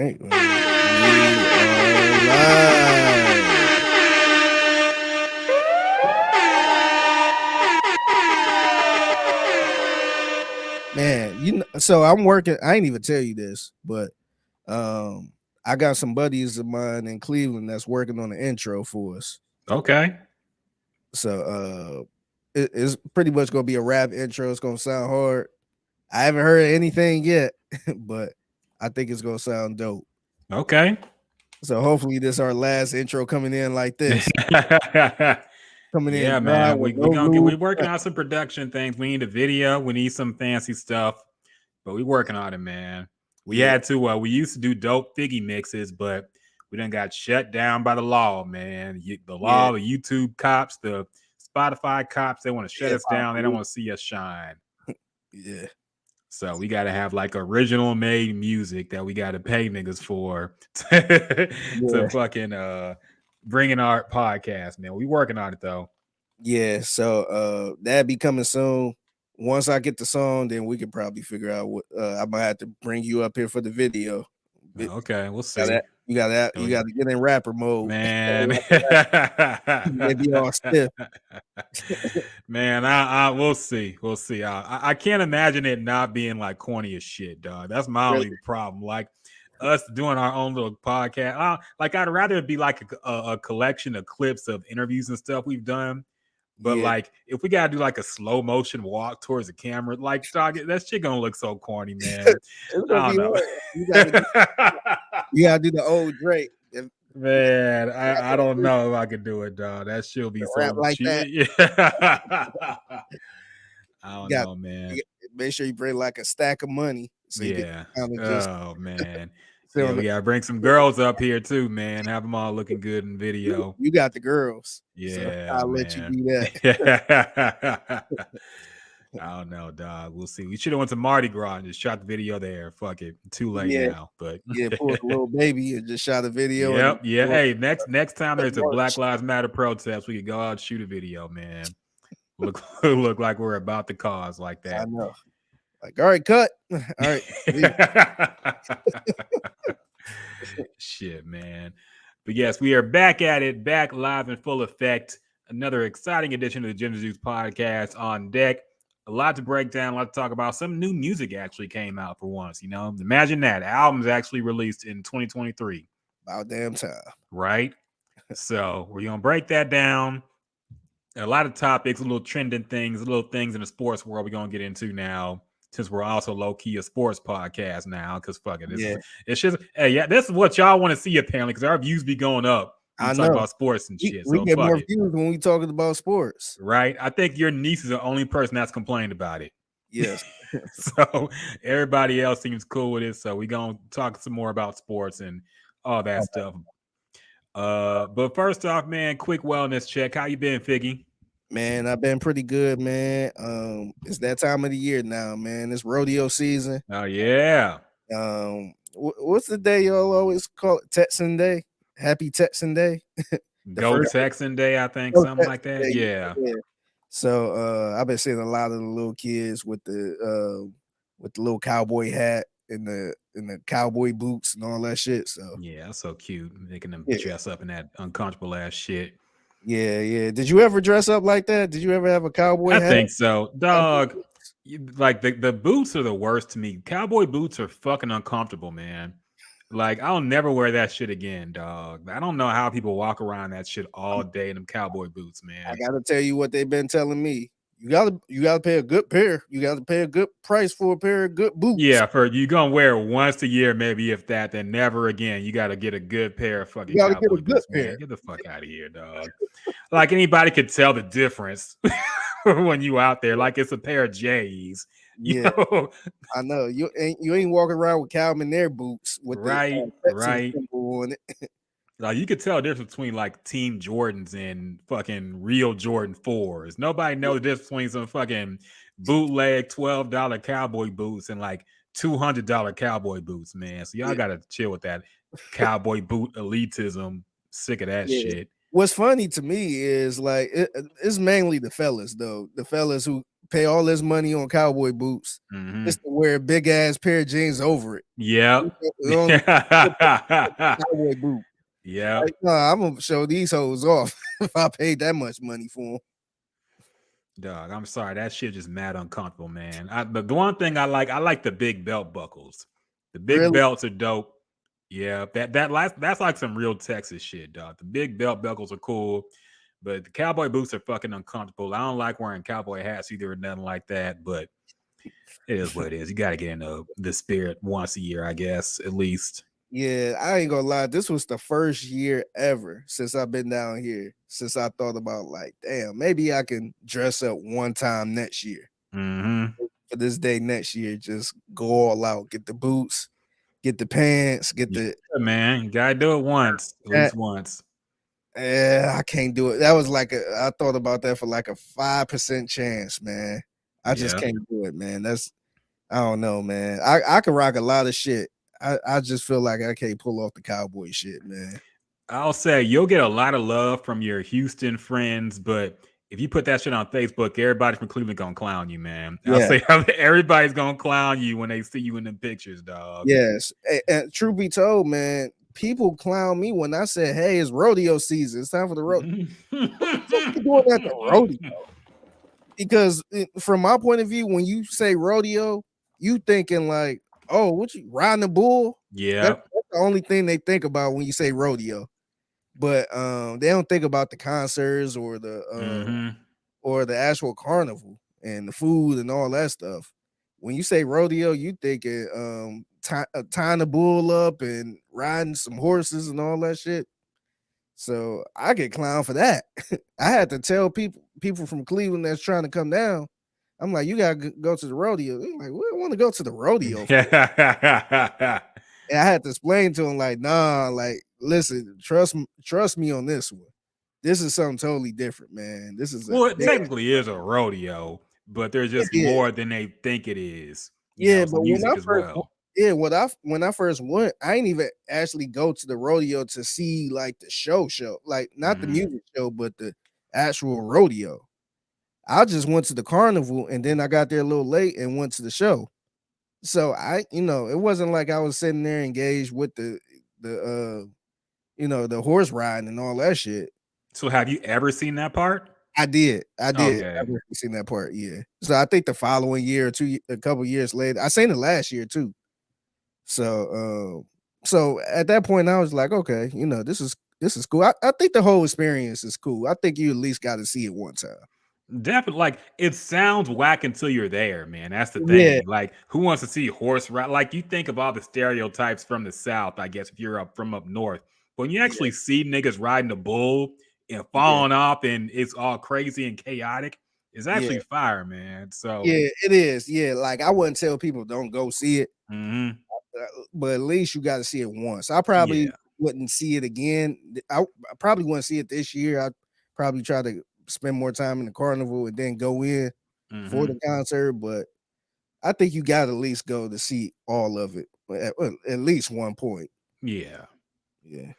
right, we are live. Man, so I'm working. I ain't even tell you this, but I got some buddies of mine in Cleveland that's working on the intro for us. Okay. So it's pretty much gonna be a rap intro. It's gonna sound hard. I haven't heard anything yet, but I think it's gonna sound dope. Okay. So hopefully this our last intro coming in like this. Coming Yeah, in dry man. with We no gonna get. lube. We're working on some production things. We need a video. We need some fancy stuff, but we working on it, man. We Yeah. had to. We used to do dope Figgy mixes, but we done got shut down by the law, man. The law, the YouTube cops, the Spotify cops. They want to shut us down. They don't want to see us shine. Yeah. So we got to have like original made music that we got to pay niggas for to fucking bring in our podcast, man. We working on it though. Yeah, so that'd be coming soon. Once I get the song, then we can probably figure out what I might have to bring you up here for the video. Okay, we'll see. You got to get in rapper mode, man. Maybe all stiff. Man, we'll see. We'll see. I can't imagine it not being like corny as shit, dog. That's my only problem. Like us doing our own little podcast. Like I'd rather it be like a collection of clips of interviews and stuff we've done. But like, if we gotta do like a slow motion walk towards the camera, like, dog, that shit gonna look so corny, man. I don't know. You gotta do the old Drake. Man, I don't know if I could do it, dog. That shit'll be so like cheap. that. Yeah. I don't know, man. Make sure you bring like a stack of money. So oh man. Yeah, we gotta bring some girls up here too, man. Have them all looking good in video. You got the girls. Yeah, so I'll let you do that. I don't know, dog. We'll see. We should have went to Mardi Gras and just shot the video there. Fuck it. Too late now. But pull a little baby and just shot a video. Yep. Yeah. Hey, next time there's a Black Lives Matter protest, we could go out and shoot a video, man. Look like we're about to cause like that. I know. Like, all right, cut. All right. Shit, man. But yes, we are back at it, back live in full effect. Another exciting edition of the Ginger Juice podcast on deck. A lot to break down, a lot to talk about. Some new music actually came out for once, you know. Imagine that. Albums actually released in 2023. About damn time. Right? So we're going to break that down. A lot of topics, little trending things, little things in the sports world we're going to get into now, since we're also low-key a sports podcast now, because fuck it. It's just, this is what y'all want to see apparently, because our views be going up. We talk about sports and shit. We get more views when we talking about sports. Right. I think your niece is the only person that's complained about it. Yes. So everybody else seems cool with it. So we're going to talk some more about sports and all that stuff. But first off, man, quick wellness check. How you been, Figgy? Man, I've been pretty good, man. It's that time of the year now, man. It's rodeo season. Oh, yeah. What's the day y'all always call it? Texan Day? Happy Texan Day. Go Texan Day, I think, something like that. Yeah. So I've been seeing a lot of the little kids with the little cowboy hat and the cowboy boots and all that shit. So yeah, that's so cute. Making them dress up in that uncomfortable ass shit. Yeah. Did you ever dress up like that? Did you ever have a cowboy hat? I think so, dog. Like the boots are the worst to me. Cowboy boots are fucking uncomfortable, man. Like, I'll never wear that shit again, dog. I don't know how people walk around that shit all day in them cowboy boots, man. I gotta tell you what they've been telling me. You gotta pay a good pair. You gotta pay a good price for a pair of good boots. Yeah, for you gonna wear it once a year, maybe if that, then never again. You gotta get a good pair of fucking cowboy boots, man. Get the fuck out of here, dog. Like anybody could tell the difference when you out there. Like it's a pair of J's. You know? I know you ain't walking around with Calvin Air boots with right. on it. Like you could tell the difference between like Team Jordans and fucking real Jordan 4s. Nobody knows the difference between some fucking bootleg $12 cowboy boots and like $200 cowboy boots, man. So y'all gotta chill with that cowboy boot elitism. Sick of that shit. What's funny to me is like it's mainly the fellas though. The fellas who pay all this money on cowboy boots just to wear a big ass pair of jeans over it. Yep. Cowboy boot. Yep. Like, nah, I'm gonna show these hoes off if I paid that much money for them. Dog, I'm sorry. That shit just mad uncomfortable, man. The one thing I like the big belt buckles. The big Really? belts are dope. Yeah, that's like some real Texas shit, dog. The big belt buckles are cool, but the cowboy boots are fucking uncomfortable. I don't like wearing cowboy hats either or nothing like that, but it is what it is. You got to get into the spirit once a year, I guess, at least. Yeah, I ain't gonna lie. This was the first year ever since I've been down here since I thought about like, damn, maybe I can dress up one time next year. For this day next year, just go all out, get the boots, get the pants, get Yeah, the man. You gotta do it once, at least once. Yeah, I can't do it. That was like I thought about that for like a 5% chance, man. I just Yeah. can't do it, man. I don't know, man. I can rock a lot of shit. I just feel like I can't pull off the cowboy shit, man. I'll say you'll get a lot of love from your Houston friends, but if you put that shit on Facebook, everybody from Cleveland gonna clown you, man. I'll Yeah. say everybody's gonna clown you when they see you in the pictures, dog. Yes. And truth be told, man, people clown me when I said, "Hey, it's rodeo season. It's time for the rodeo." What the fuck you doing at the rodeo? Because from my point of view, when you say rodeo, you thinking like, oh, what you riding a bull? Yeah. That's the only thing they think about when you say rodeo. But they don't think about the concerts or the actual carnival and the food and all that stuff. When you say rodeo, you thinking tying a bull up and riding some horses and all that shit. So I get clowned for that. I had to tell people from Cleveland that's trying to come down. I'm like, you gotta go to the rodeo. They're like, we don't want to go to the rodeo. And I had to explain to them, like, nah, like, listen, trust me on this one. This is something totally different, man. This is it technically is a rodeo, but there's just more than they think it is. But It's when music I as first well. when I first went, I didn't even actually go to the rodeo to see like the show, like not the music show, but the actual rodeo. I just went to the carnival and then I got there a little late and went to the show. So it wasn't like I was sitting there engaged with the the horse riding and all that shit. So have you ever seen that part? I did. Okay. I've seen that part, yeah. So I think the following year or a couple years later, I seen it last year too. So at that point, I was like, okay, this is cool. I think the whole experience is cool. I think you at least got to see it one time. Definitely, like it sounds whack until you're there, man. That's the Yeah. thing. Like, who wants to see horse ride? Like, you think of all the stereotypes from the South, I guess, if you're from up north. But when you actually see niggas riding a bull and falling off and it's all crazy and chaotic, it's actually fire, man. So yeah, it is. Yeah, like I wouldn't tell people don't go see it, but at least you got to see it once. I probably wouldn't see it again. I probably wouldn't see it this year. I'd probably try to spend more time in the carnival and then go in for the concert. But I think you got to at least go to see all of it at least one point. Yeah. Yeah.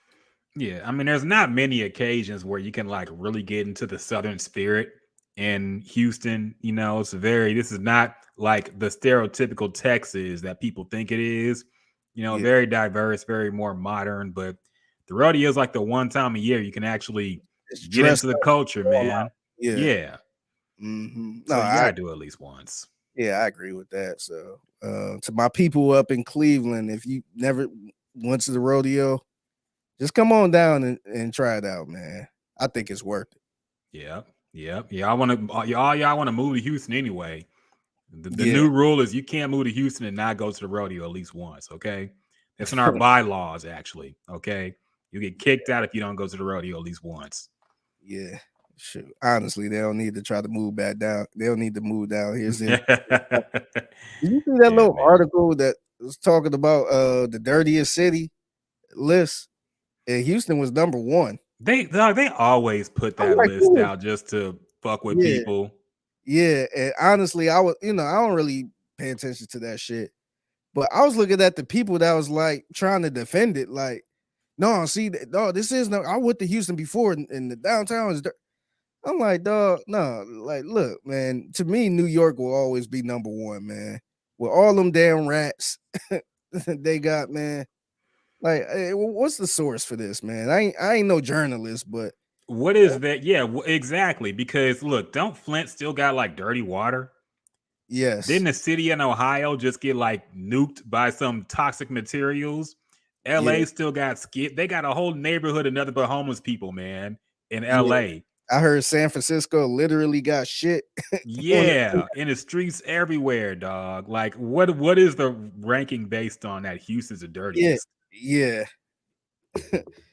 Yeah. I mean, there's not many occasions where you can like really get into the Southern spirit in Houston. This is not like the stereotypical Texas that people think it is. Very diverse, very more modern, but the rodeo is like the one time a year you can actually get into the culture, man. Yeah. Mm-hmm. So you gotta do it at least once. Yeah, I agree with that. So to my people up in Cleveland, if you never went to the rodeo, just come on down and try it out, man. I think it's worth it. Yeah. I want to y'all want to move to Houston anyway. The new rule is you can't move to Houston and not go to the rodeo at least once. Okay, that's in our bylaws. Actually, okay, you get kicked out if you don't go to the rodeo at least once. Yeah, shoot. Honestly, they don't need to try to move back down. They don't need to move down here. Did you see that little article that was talking about the dirtiest city list? And Houston was number one. They always put that list out just to fuck with people. Yeah, and honestly, I don't really pay attention to that shit. But I was looking at the people that was like trying to defend it, like, no, see, no, this is no. I went to Houston before, and the downtown is. I'm like, dog, no, like, look, man. To me, New York will always be number one, man. With all them damn rats they got, man. Like, what's the source for this, man? I ain't no journalist, but What is that? Yeah, exactly. Because look, don't Flint still got like dirty water? Didn't yes, the city in Ohio just get like nuked by some toxic materials? yeah, LA still got skit. They got a whole neighborhood of nothing but homeless people, man, in yeah. LA. I heard San Francisco literally got shit on it. Yeah, in the streets everywhere, dog. Like, what is the ranking based on that Houston's the Yeah, dirtiest? yeah.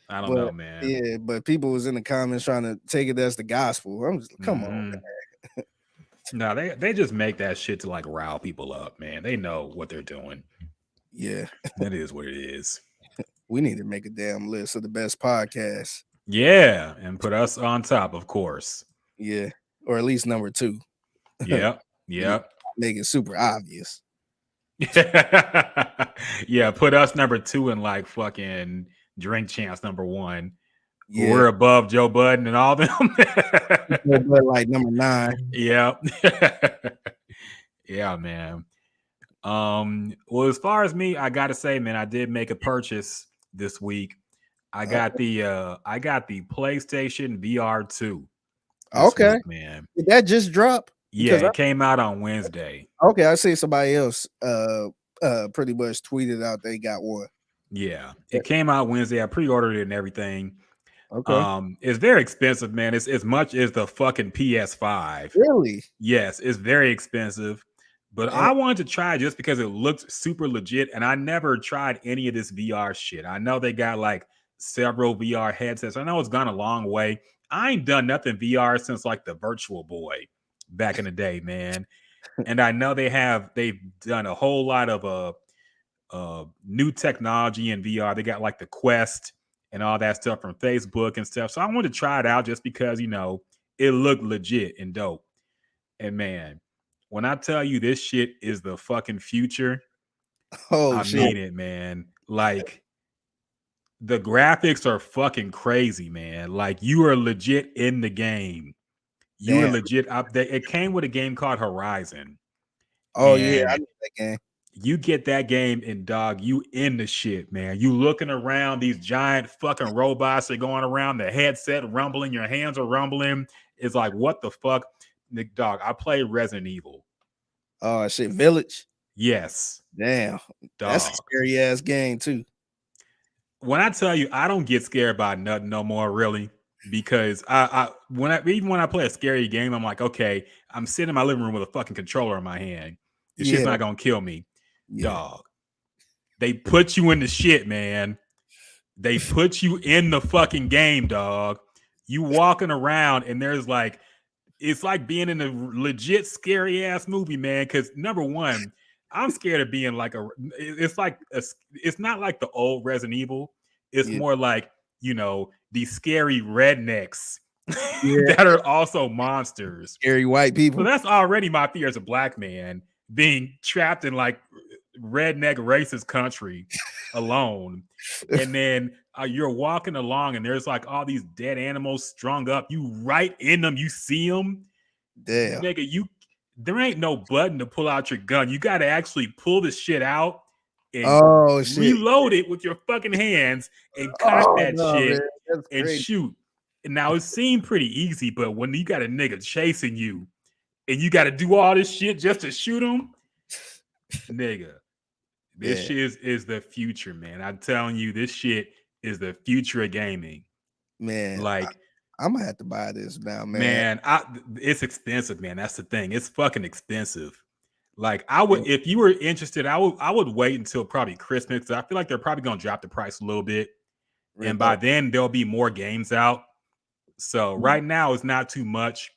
I don't But know, man. yeah, but people was in the comments trying to take it as the gospel. I'm just come on, Hmm. No, they just make that shit to like rile people up, man. They know what they're doing. yeah. That is what it is. We need to make a damn list of the best podcasts. Yeah, and put us on top, of course. Yeah, or at least number two. Yep, Yeah, yep. make it super obvious. Yeah, put us number 2 and like fucking Drink Champs number 1. Yeah, We're above Joe Budden and all them. but like number 9. Yep. Yeah, man. Well, as far as me, I gotta say, man, I did make a purchase this week. I got the PlayStation VR 2 this Okay, week, man. did that just drop? Yeah, Because it came out on Wednesday. okay, I see somebody else pretty much tweeted out they got one. Yeah, it came out Wednesday. I pre-ordered it and everything. Okay, It's very expensive, man. It's as much as the fucking PS5. really? Yes, it's very expensive. But Damn. I wanted to try it just because it looked super legit, and I never tried any of this VR shit. I know they got like several VR headsets. I know it's gone a long way. I ain't done nothing VR since like the Virtual Boy back in the day, man. And I know they've done a whole lot of new technology in VR. They got like the Quest and all that stuff from Facebook and stuff. So I wanted to try it out just because, it looked legit and dope. And man, when I tell you this shit is the fucking future, Oh I shit! mean it, man. Like the graphics are fucking crazy, man. Like you are legit in the game. You are Damn. legit up there. It came with a game called Horizon. Oh yeah, I And know that game. you get that game and dog, you in the shit, man. You looking around, these giant fucking robots are going around, the headset rumbling, your hands are rumbling. It's like, what the fuck? Nick dog, I played Resident Evil. Oh shit, Village. Yes, Damn, that's a dog. scary ass game too. When I tell you I don't get scared by nothing no more, really. Because when I play a scary game, I'm like, okay, I'm sitting in my living room with a fucking controller in my hand. This shit's Yeah, not gonna kill me. yeah. Dog. They put you in the shit, man. They put you in the fucking game, dog. You walking around and there's like, it's like being in a legit scary ass movie, man. Because number one, I'm scared of being like it's like it's not like the old Resident Evil. It's Yeah, more like these scary rednecks yeah. that are also monsters. Scary white So people. that's already my fear as a black man being trapped in like redneck racist country alone. And then you're walking along and there's like all these dead animals strung up. You right in them, you see them. Damn. Nigga, there ain't no button to pull out your gun. You got to actually pull the shit out and Oh shit. reload it with your fucking hands and cock Oh that no, man. shit That's and crazy. shoot. And now it seemed pretty easy, but when you got a nigga chasing you and you got to do all this shit just to shoot him, nigga, this Yeah, shit is the future, man. I'm telling you, this shit is the future of gaming. man. Like, I'm gonna have to buy this now, man. man, it's expensive, man. That's the thing. It's fucking expensive. Like, I would, if you were interested, I would wait until probably Christmas because I feel like they're probably gonna drop the price a little bit, and by then there'll be more games out. So right now it's not too much.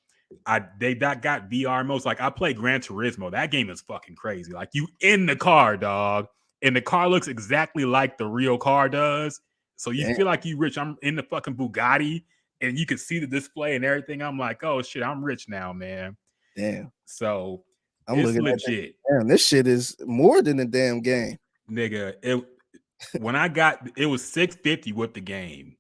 They got VR modes. Like I play Gran Turismo. That game is fucking crazy. Like you in the car, dog, and the car looks exactly like the real car does. So you Damn. feel like you rich. I'm in the fucking Bugatti, and you can see the display and everything. I'm like, oh shit, I'm rich now, man. Damn. So I'm it's looking at that. legit, Damn, this shit is more than a damn game. nigga. When I got it was $650 with the game.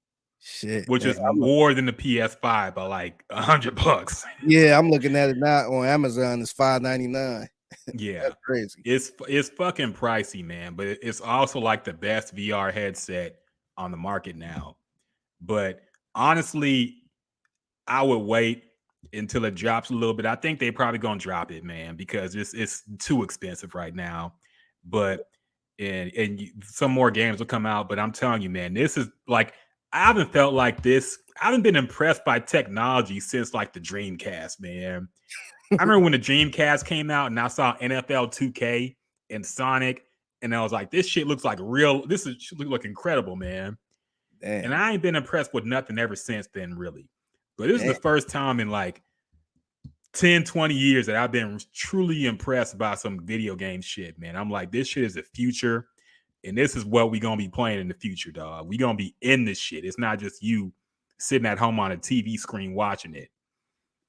Shit, which man. is more than the PS5 by like $100. Yeah, I'm looking at it now on Amazon. It's $5.99. Yeah, That's crazy. it's fucking pricey, man. But it's also like the best VR headset on the market now. But honestly, I would wait until it drops a little bit. I think they probably gonna drop it, man, because it's too expensive right now. But some more games will come out. But I'm telling you, man, this is like I haven't felt like this. I haven't been impressed by technology since like the Dreamcast, man. I remember when the Dreamcast came out and I saw NFL 2K and Sonic, and I was like, this shit looks like real. This is should look incredible, man. And Damn. I ain't been impressed with nothing ever since then, really. But this is Damn. the first time in like 10, 20 years that I've been truly impressed by some video game shit, man. I'm like, this shit is the future. And this is what we gonna be playing in the future, dog. We gonna be in this shit. It's not just you sitting at home on a TV screen watching it.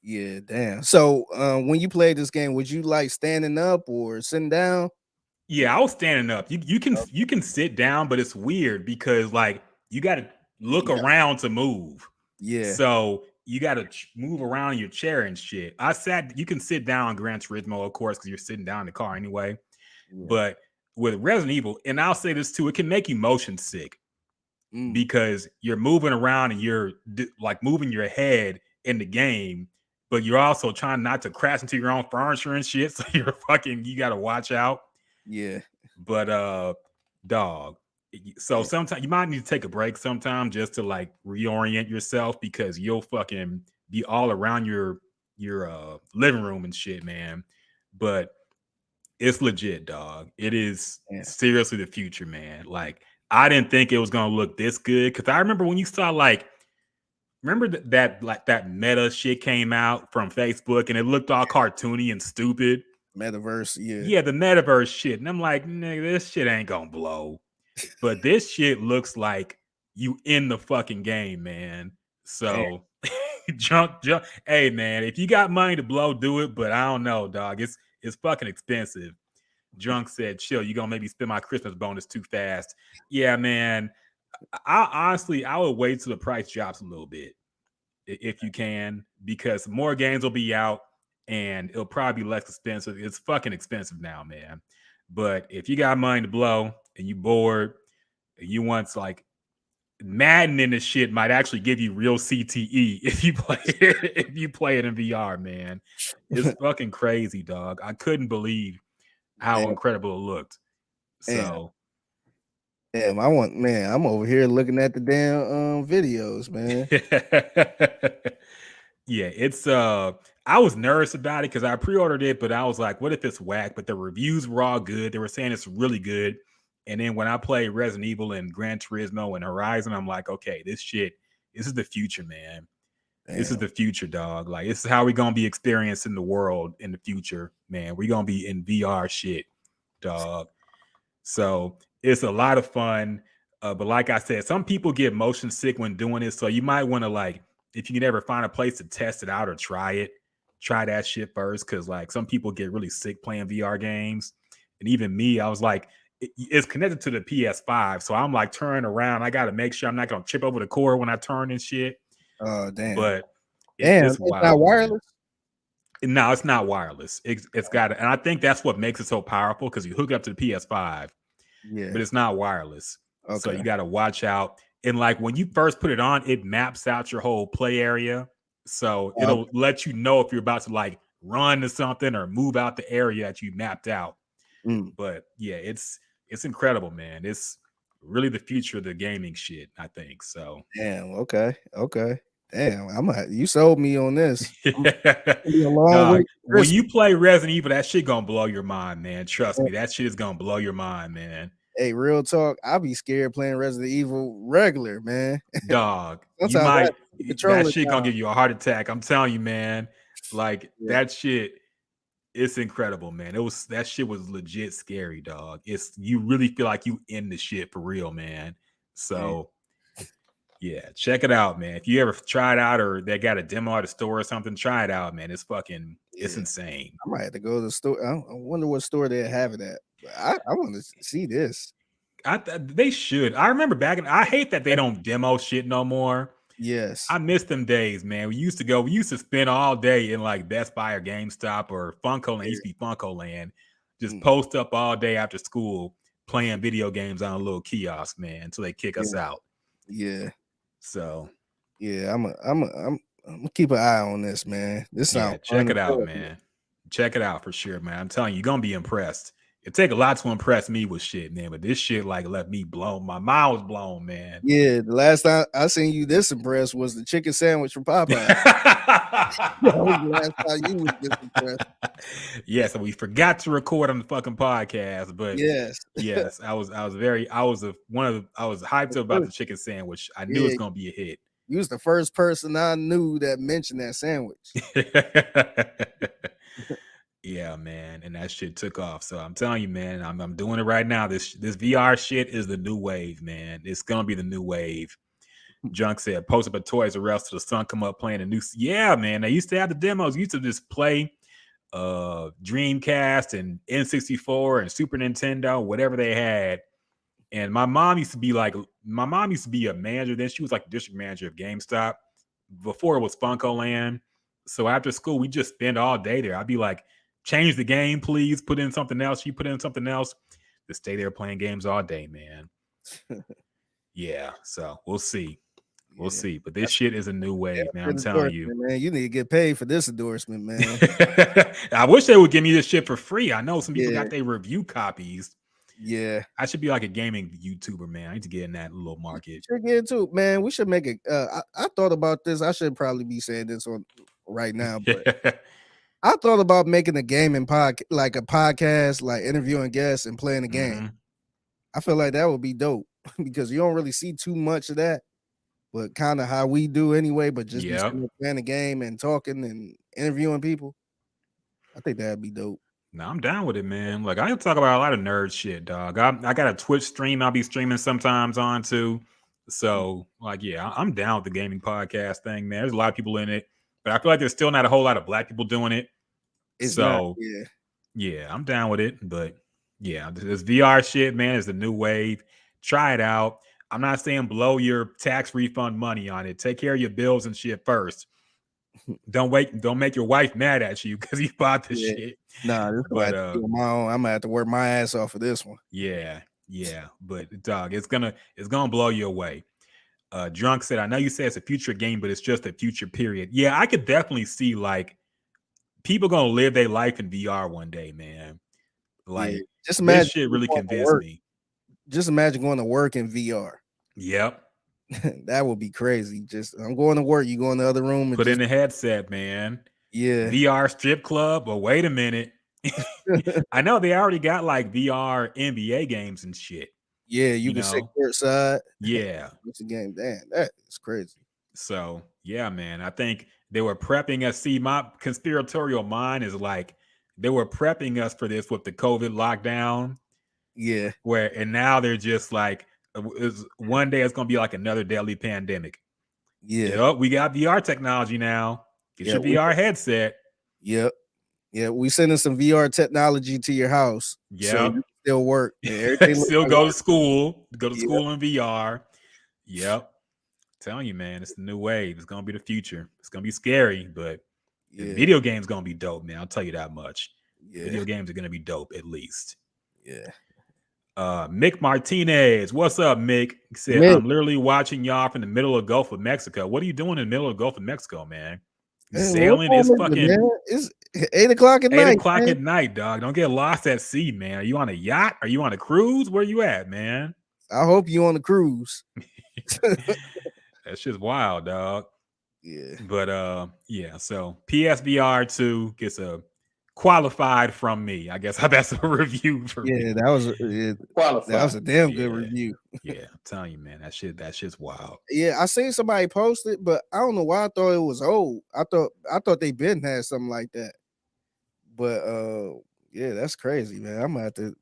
Yeah, damn. So when you played this game, would you like standing up or sitting down? Yeah, I was standing up. You can sit down, but it's weird because like you got to look You got, around to move. yeah, So you got to move around in your chair and shit. I sat. You can sit down on Gran Turismo, of course, because you're sitting down in the car anyway. yeah. But with Resident Evil, and I'll say this too, it can make you motion sick because you're moving around and you're like moving your head in the game, but you're also trying not to crash into your own furniture and shit. So you got to watch out. Yeah. But dog. So sometimes you might need to take a break sometime just to like reorient yourself because you'll fucking be all around your living room and shit, man. But it's legit, dog. It is Yeah. seriously the future, man. Like I didn't think it was gonna look this good because I remember when you saw like remember that like that meta shit came out from Facebook and it looked all cartoony and stupid. Metaverse, yeah. Yeah, the metaverse shit. And I'm like, nigga, this shit ain't gonna blow. But this shit looks like you in the fucking game, man. Damn. So junk. Hey man, if you got money to blow, do it. But I don't know, dog. It's fucking expensive. Drunk said, chill, you gonna maybe spend my Christmas bonus too fast. Yeah, man. I honestly I would wait till the price drops a little bit if you can, because more games will be out and it'll probably be less expensive. It's fucking expensive now, man. But if you got money to blow and you bored, and you want like Madden in this shit might actually give you real CTE if you play it, if you play it in VR, man. It's fucking crazy, dog. I couldn't believe how Damn. incredible it looked. Damn. So Damn, I'm over here looking at the damn videos, man. yeah, it's I was nervous about it because I pre-ordered it, but I was like, what if it's whack? But the reviews were all good. They were saying it's really good. And then when I played Resident Evil and Gran Turismo and Horizon, I'm like, okay, this is the future, man. This is Damn. the future, dog. Like, this is how we're gonna be experiencing the world in the future, man. We're gonna be in VR shit, dog. So it's a lot of fun. But like I said, some people get motion sick when doing it. So you might want to like, if you can ever find a place to test it out or try that shit first. Cause like some people get really sick playing VR games. And even me, I was like, it's connected to the PS5. So I'm like turning around. I got to make sure I'm not going to trip over the cord when I turn and shit. Oh, damn. But Damn, it's it's not wild, man. wireless. No, it's not wireless. It's got it. And I think that's what makes it so powerful because you hook it up to the PS5 Yeah. but it's not wireless. So Okay. you got to watch out. And like when you first put it on, it maps out your whole play area. So it'll let you know if you're about to like run to something or move out the area that you mapped out. But yeah, it's incredible, man. It's really the future of the gaming shit, I think. So Damn. Okay. Okay. Damn. You sold me on this. It'll be a long dog, wait for when Christmas. you play Resident Evil, that shit gonna blow your mind, man. Trust me, that shit is gonna blow your mind, man. Hey, real talk. I'll be scared playing Resident Evil regular, man. Dog, you Sometimes I have might to put the that controller shit gonna down. give you a heart attack. I'm telling you, man. Like Yeah. that shit, it's incredible, man. That shit was legit scary, dog. It's you really feel like you in the shit for real, man. So yeah, check it out, man. If you ever try it out or they got a demo at a store or something, try it out, man. It's insane. I might have to go to the store. I wonder what store they have it at. But I want to see this. They should. I remember I hate that they don't demo shit no more. Yes. I miss them days, man. We used to spend all day in like Best Buy or GameStop or Funko Land. It used to be Funko Land. Just post up all day after school playing video games on a little kiosk, man, until they kick us out. Yeah. So yeah, I'm gonna keep an eye on this, man. This sounds check it out, man. Check it out for sure, man. I'm telling you, you're gonna be impressed. It take a lot to impress me with shit, man. But this shit like left me blown. My mind was blown, man. Yeah, the last time I seen you this impressed was the chicken sandwich from Popeye. That was the last time you was this impressed. Yes, and we forgot to record on the fucking podcast, but yes, I was hyped about the chicken sandwich. I knew it's gonna be a hit. You was the first person I knew that mentioned that sandwich. Yeah, man, and that shit took off. So I'm telling you, man, I'm doing it right now. This VR shit is the new wave, man. It's gonna be the new wave. Junk said, post up a Toys R Us till the sun come up playing a new. Yeah, man. They used to have the demos. Used to just play Dreamcast and N64 and Super Nintendo, whatever they had. And my mom used to be a manager. Then she was like the district manager of GameStop before it was Funko Land. So after school, we just spend all day there. I'd be like, change the game, please. Put in something else. She put in something else. Just stay there playing games all day, man. Yeah. So we'll see. We'll see. But this shit is a new wave, man. I'm telling you. Man, you need to get paid for this endorsement, man. I wish they would give me this shit for free. I know some people got their review copies. Yeah. I should be like a gaming YouTuber, man. I need to get in that little market. Should get into, man. We should make it. I thought about this. I should probably be saying this on right now, but I thought about making a gaming podcast, like a podcast, like interviewing guests and playing a game. I feel like that would be dope because you don't really see too much of that, but kind of how we do anyway. But just playing a game and talking and interviewing people. I think that'd be dope. No, I'm down with it, man. Like I can talk about a lot of nerd shit, dog. I got a Twitch stream I'll be streaming sometimes on too. So, like, yeah, I'm down with the gaming podcast thing, man. There's a lot of people in it, but I feel like there's still not a whole lot of black people doing it. Yeah, I'm down with it. But yeah, this VR shit, man, is the new wave. Try it out. I'm not saying blow your tax refund money on it. Take care of your bills and shit first. Don't make your wife mad at you because you bought this shit. Nah, this but I'm gonna have to work my ass off for this one. Yeah. But dog, it's gonna blow you away. Drunk said, I know you say it's a future game, but it's just a future period. Yeah, I could definitely see like people gonna live their life in VR one day, man. Like just imagine this shit really convinced me. Just imagine going to work in VR. Yep. That would be crazy. Just I'm going to work. You go in the other room. Put in the headset, man. Yeah. VR strip club. But wait a minute. I know they already got like VR NBA games and shit. Yeah, you can sit courtside. Yeah. It's a game. Damn, that is crazy. So yeah, man. I think they were prepping us. See, my conspiratorial mind is like they were prepping us for this with the COVID lockdown. Yeah. And now they're just like, one day it's gonna be like another deadly pandemic. Yeah. We got VR technology now. Get your VR headset. Yep. Yeah, we sending some VR technology to your house. Yeah. So you can still work. Still go to school. Go to school in VR. Yep. I'm telling you, man, it's the new wave. It's gonna be the future. It's gonna be scary, but the video game's gonna be dope, man. I'll tell you that much. Yeah. Video games are gonna be dope, at least. Yeah. Mick Martinez, what's up, Mick? He said, I'm literally watching y'all from the middle of Gulf of Mexico. What are you doing in the middle of Gulf of Mexico, man? Sailing is fucking. It's 8 o'clock at night. 8 o'clock at night, dog. Don't get lost at sea, man. Are you on a yacht? Are you on a cruise? Where you at, man? I hope you on a cruise. That's just wild, dog. Yeah. But yeah. So PSVR 2 gets a qualified from me. I guess that's a review for me. Yeah, that was a damn good review. Yeah, I'm telling you, man, that shit's wild. Yeah, I seen somebody post it, but I don't know why I thought it was old. I thought they been had something like that. But yeah, that's crazy, man. I'm gonna have to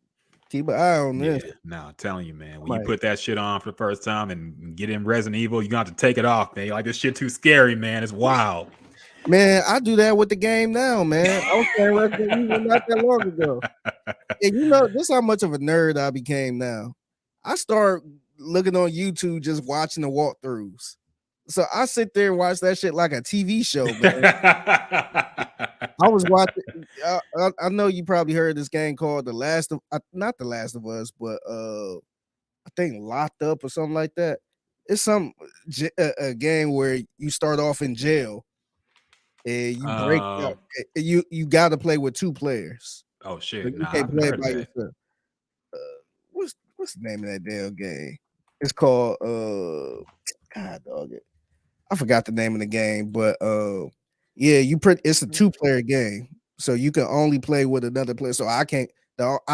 keep an eye on this. No, I'm telling you, man. When you put that shit on for the first time and get in Resident Evil, you're gonna have to take it off, man. Like, this shit too scary, man. It's wild. Man, I do that with the game now, man. I was playing Resident Evil not that long ago. And you know, this is how much of a nerd I became now. I start looking on YouTube just watching the walkthroughs. So I sit there and watch that shit like a TV show, man. I was watching. I know you probably heard this game called not The Last of Us, but I think Locked Up or something like that. It's a game where you start off in jail and you break out. You got to play with 2 players. Oh So shit! you Nah, I can't haven't play heard it of by that. yourself. What's the name of that damn game? It's called God dog it. I forgot the name of the game, but yeah, it's a 2-player game. So you can only play with another player. So I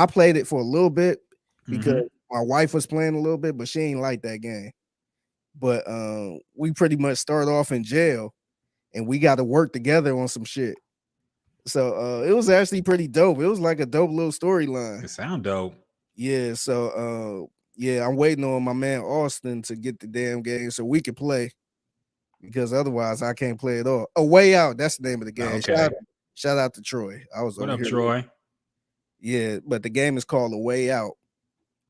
played it for a little bit because my wife was playing a little bit, but she ain't like that game. But we pretty much start off in jail and we got to work together on some shit. So it was actually pretty dope. It was like a dope little storyline. It sound dope. Yeah, so yeah, I'm waiting on my man Austin to get the damn game so we can play because otherwise I can't play it all. A Way Out, that's the name of the game. Okay. Shout out to Troy. I was What over up, here. Troy? Yeah, but the game is called A Way Out.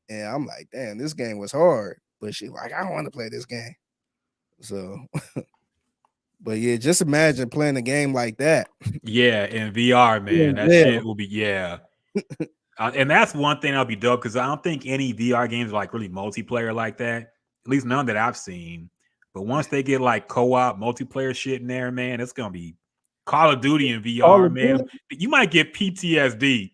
And I'm like, damn, this game was hard. But she like, I don't want to play this game. So but yeah, just imagine playing a game like that. Yeah, in VR, man. That Yeah. shit will be and that's one thing that'll be dope because I don't think any VR games are like really multiplayer like that. At least none that I've seen. But once they get like co-op multiplayer shit in there, man, it's gonna be Call of Duty in VR, man. You might get PTSD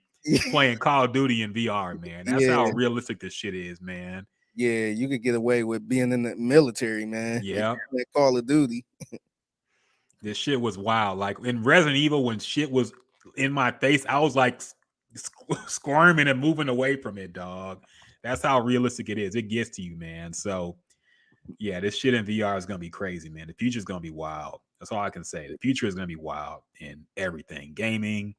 playing Call of Duty in VR, man. That's how realistic this shit is, man. Yeah, you could get away with being in the military, man. Yeah. Call of Duty. This shit was wild. Like in Resident Evil, when shit was in my face, I was like squirming and moving away from it, dog. That's how realistic it is. It gets to you, man. So yeah, this shit in VR is gonna be crazy, man. The future is gonna be wild. That's all I can say. The future is gonna be wild in everything, gaming,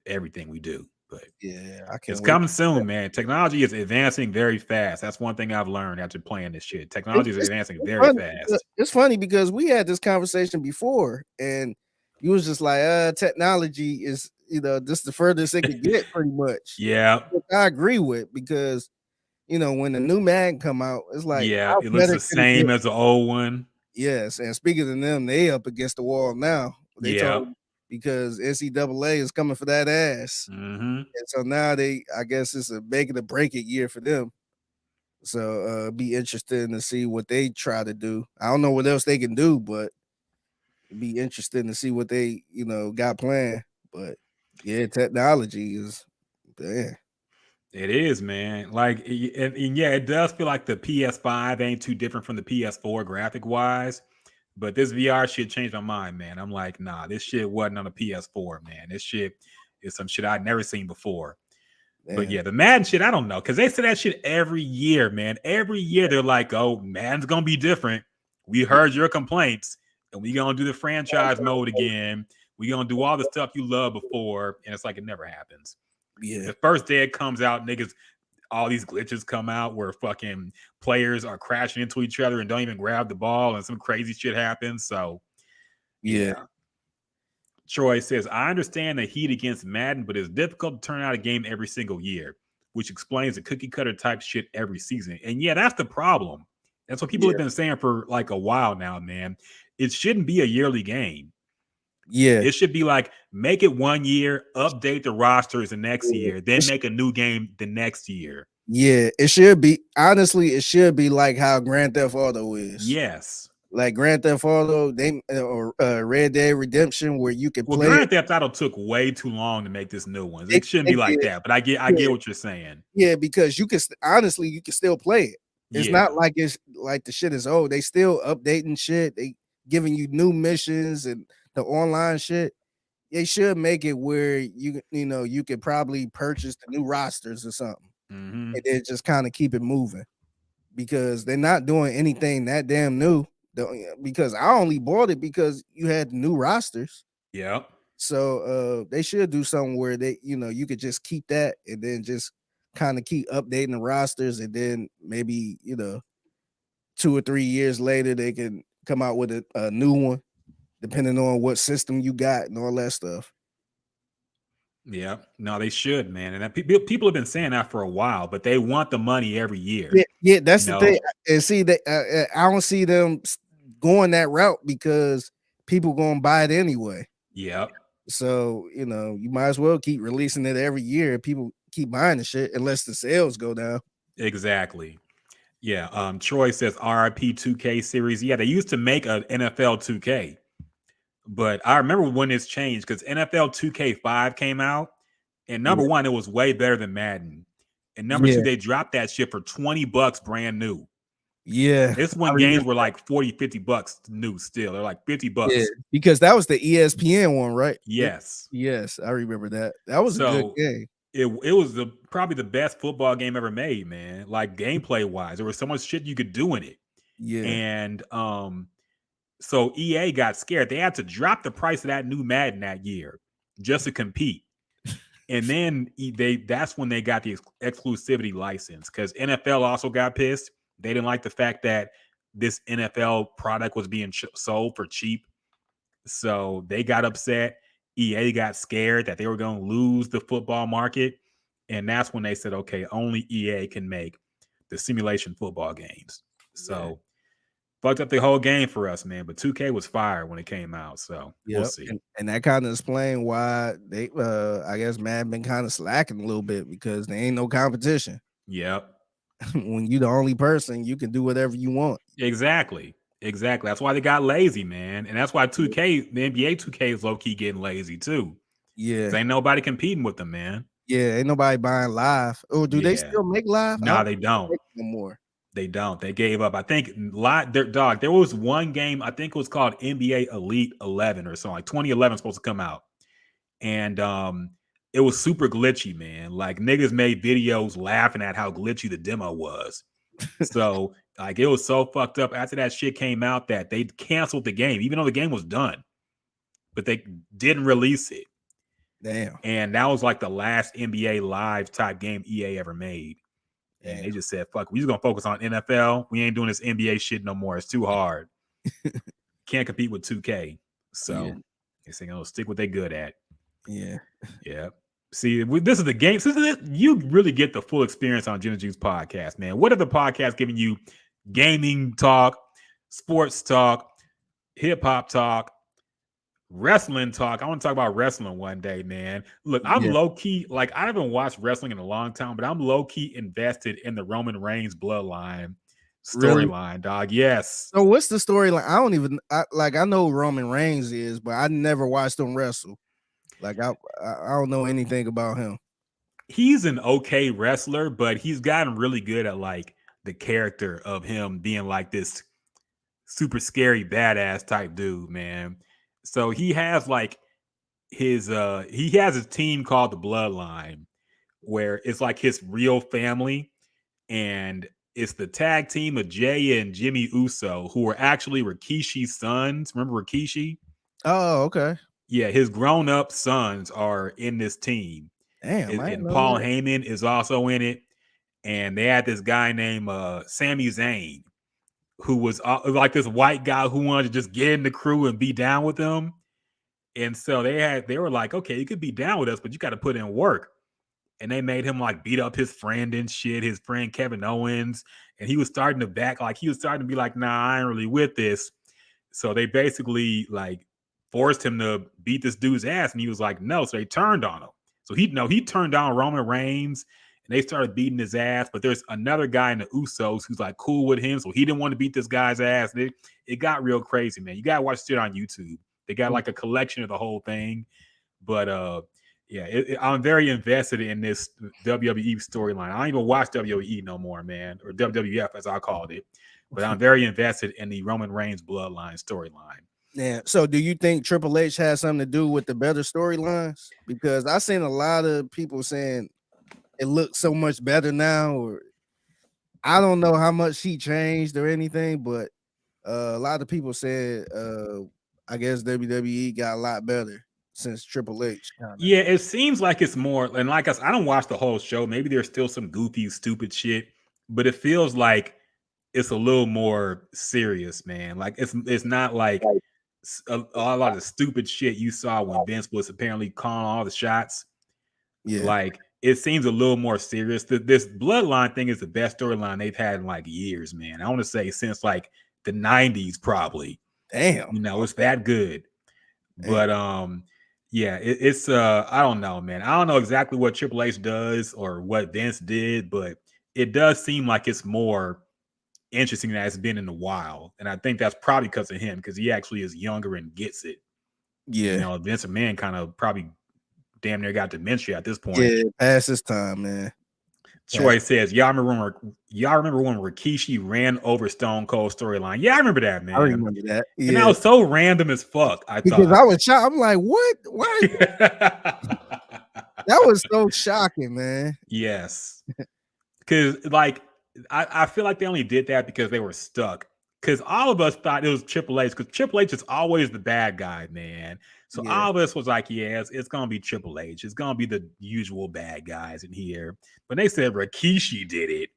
everything we do. But yeah, I can't it's wait. coming soon, man. Technology is advancing very fast. That's one thing I've learned after playing this shit. Technology is advancing very fast. It's funny because we had this conversation before, and you was just like, technology is, this the furthest it could get, pretty much. Yeah, which I agree with because when the new Madden come out, it's like, yeah, it looks the same as the old one. Yes, and speaking of them, they up against the wall now. They told because NCAA is coming for that ass. And so now I guess it's a make it or break it year for them. So be interesting to see what they try to do. I don't know what else they can do, but it'd be interesting to see what they, got planned. But yeah, technology is damn. It is, man. Like, and yeah, it does feel like the PS5 ain't too different from the PS4 graphic wise. But this VR shit changed my mind, man. I'm like, nah, this shit wasn't on a PS4, man. This shit is some shit I'd never seen before. Damn. But yeah, the Madden shit, I don't know. Because they say that shit every year, man. Every year they're like, oh, Madden's going to be different. We heard your complaints. And we going to do the franchise mode again. We going to do all the stuff you loved before. And it's like, it never happens. Yeah. The first day it comes out, niggas, all these glitches come out where fucking players are crashing into each other and don't even grab the ball and some crazy shit happens. So, yeah. Troy says, I understand the heat against Madden, but it's difficult to turn out a game every single year, which explains the cookie cutter type shit every season. And yeah, that's the problem. That's what people have been saying for like a while now, man. It shouldn't be a yearly game. Yeah. It should be like, make it 1 year, update the rosters the next year, then make a new game the next year. Yeah, it should be. Honestly, it should be like how Grand Theft Auto is. Yes. Like Grand Theft Auto, or Red Dead Redemption, where you can play. Grand Theft Auto took way too long to make this new one. It shouldn't be like that, but I get what you're saying. Yeah, because you can still play it. It's not like it's like the shit is old. They still updating shit. They giving you new missions and the online shit. They should make it where you could probably purchase the new rosters or something, and then just kind of keep it moving, because they're not doing anything that damn new. Because I only bought it because you had new rosters. Yep. So they should do something where they, you could just keep that and then just kind of keep updating the rosters, and then maybe 2 or 3 years later they can come out with a new one, depending on what system you got and all that stuff. Yeah, no, they should, man. And people have been saying that for a while, but they want the money every year. Yeah, that's You the know? thing. And see that I don't see them going that route because people gonna buy it anyway. Yep. So you might as well keep releasing it every year. People keep buying the shit unless the sales go down. Exactly. Yeah. Troy says RIP 2K series. Yeah, they used to make an NFL 2K, but I remember when it's changed because NFL 2K5 came out, and number Yeah, one, it was way better than Madden, and number two, yeah, they dropped that shit for $20 brand new. yeah. This I when games remember were that. like 40, $50 new still. They're like 50 Yeah, bucks. because that was the ESPN one, right? Yes. Yes, I remember that. That was a good So game. it was probably the best football game ever made, man. Like gameplay wise, there was so much shit you could do in it. Yeah, And so EA got scared. They had to drop the price of that new Madden that year just to compete. And then that's when they got the exclusivity license because NFL also got pissed. They didn't like the fact that this NFL product was being sold for cheap. So they got upset. EA got scared that they were going to lose the football market. And that's when they said, okay, only EA can make the simulation football games. yeah, So fucked up the whole game for us, man. But 2K was fire when it came out. So we'll yep. see. And that kind of explain why they I guess Madden been kind of slacking a little bit because there ain't no competition. Yep. When you the only person, you can do whatever you want. Exactly. Exactly. That's why they got lazy, man. And that's why 2K, the NBA 2K is low key getting lazy too. Because Yeah, ain't nobody competing with them, man. yeah. Ain't nobody buying live. Oh, do they Yeah. still make live? I Nah, don't they think they don't. make it no more. They don't. They gave up. I think there was one game, I think it was called NBA Elite 11 or something. Like 2011 supposed to come out. And it was super glitchy, man. Like niggas made videos laughing at how glitchy the demo was. So like it was so fucked up after that shit came out that they canceled the game, even though the game was done. But they didn't release it. Damn, And that was like the last NBA live type game EA ever made. And they damn. just said, fuck, we just gonna focus on NFL. We ain't doing this NBA shit no more. It's too hard. Can't compete with 2K. Yeah, So they say, oh, stick what they good at. yeah, Yeah. See, this is the game. You really get the full experience on Gin and Juice podcast, man. What are the podcasts giving you? Gaming talk, sports talk, hip hop talk, wrestling talk. I want to talk about wrestling one day, man. Look, I'm yeah. low key, like I haven't watched wrestling in a long time, but I'm low key invested in the Roman Reigns bloodline Really? storyline, dog. Yes. So what's the storyline? I know Roman Reigns is, but I never watched him wrestle. Like I don't know anything about him. He's an okay wrestler, but he's gotten really good at like the character of him being like this super scary badass type dude, man. So he has like he has his team called the Bloodline, where it's like his real family, and it's the tag team of Jay and Jimmy Uso, who are actually Rikishi's sons. Remember Rikishi? Oh, okay. Yeah, his grown-up sons are in this team. Damn, I didn't And know Paul that. Heyman is also in it. And they had this guy named Sami Zayn, who was like this white guy who wanted to just get in the crew and be down with them. And so they were like, okay, you could be down with us, but you got to put in work. And they made him like beat up his friend and shit, his friend Kevin Owens. And he was starting to he was starting to be like, nah, I ain't really with this. So they basically like forced him to beat this dude's ass. And he was like, no. So they turned on him. So he turned down Roman Reigns and they started beating his ass. But there's another guy in the Usos who's like cool with him. So he didn't want to beat this guy's ass. It got real crazy, man. You got to watch shit on YouTube. They got like a collection of the whole thing. But yeah, I'm very invested in this WWE storyline. I don't even watch WWE no more, man, or WWF as I called it. But I'm very invested in the Roman Reigns bloodline storyline. Yeah. So do you think Triple H has something to do with the better storylines? Because I seen a lot of people saying it looks so much better now, or I don't know how much he changed or anything, but a lot of people said I guess WWE got a lot better since Triple H kind of. Yeah, it seems like it's more, and like I don't watch the whole show. Maybe there's still some goofy, stupid shit, but it feels like it's a little more serious, man. Like it's not like a lot of stupid shit you saw when Vince was apparently calling all the shots. Yeah. Like it seems a little more serious. This bloodline thing is the best storyline they've had in like years, man. I want to say since like the 90s, probably. Damn. It's that good. Damn. But yeah, it's I don't know, man. I don't know exactly what Triple H does or what Vince did, but it does seem like it's more interesting than it's been in a while. And I think that's probably because of him, because he actually is younger and gets it. Yeah. Vince McMahon kind of probably damn near got dementia at this point. Yeah. Past this time, man. Troy says, y'all remember when Rikishi ran over Stone Cold storyline? Yeah, I remember that, I man. remember that. And that Yeah. was so random as fuck, I Because thought. I was shocked. I'm like, what? Why? That was so shocking, man. Yes. Because, like, I feel like they only did that because they were stuck. Because all of us thought it was Triple H, because Triple H is always the bad guy, man. So Yeah. all of us was like, yeah, it's going to be Triple H. It's going to be the usual bad guys in here. But they said Rikishi did it.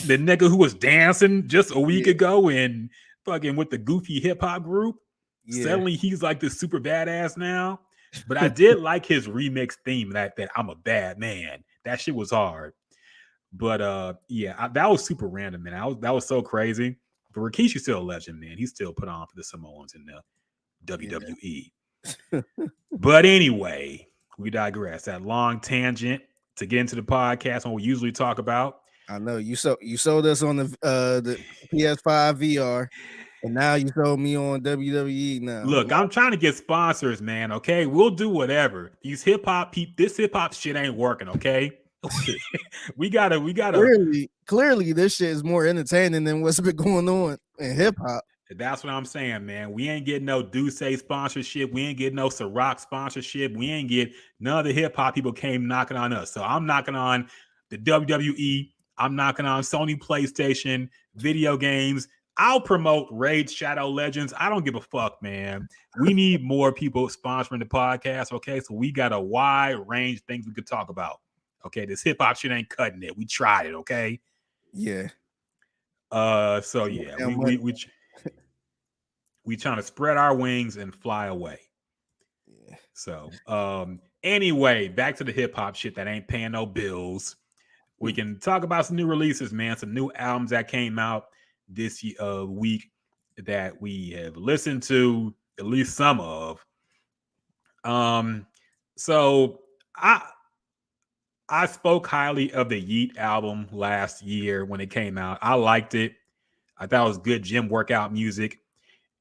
The nigga who was dancing just a week ago and fucking with the goofy hip hop group. Yeah. Suddenly he's like this super badass now. But I did like his remix theme, that I'm a bad man. That shit was hard. But yeah, that was super random, man. That was so crazy. But Rikishi's still a legend, man. He's still put on for the Samoans in the WWE. Yeah. But anyway, we digress. That long tangent to get into the podcast, what we usually talk about. I know you sold us on the PS5 VR, and now you sold me on WWE. Now look, I'm trying to get sponsors, man. Okay, we'll do whatever. This hip hop shit ain't working. Okay, we gotta clearly this shit is more entertaining than what's been going on in hip hop. That's what I'm saying, man. We ain't getting no Duce sponsorship. We ain't getting no Ciroc sponsorship. We ain't get none of the hip hop people came knocking on us. So I'm knocking on the WWE. I'm knocking on Sony PlayStation, video games. I'll promote Raid Shadow Legends. I don't give a fuck, man. We need more people sponsoring the podcast, okay? So we got a wide range of things we could talk about. Okay, this hip hop shit ain't cutting it. We tried it, okay? Yeah. So yeah, we trying to spread our wings and fly away. Yeah. So anyway, back to the hip hop shit that ain't paying no bills. We can talk about some new releases, man. Some new albums that came out this week that we have listened to, at least some of. So I spoke highly of the Yeat album last year when it came out. I liked it. I thought it was good gym workout music.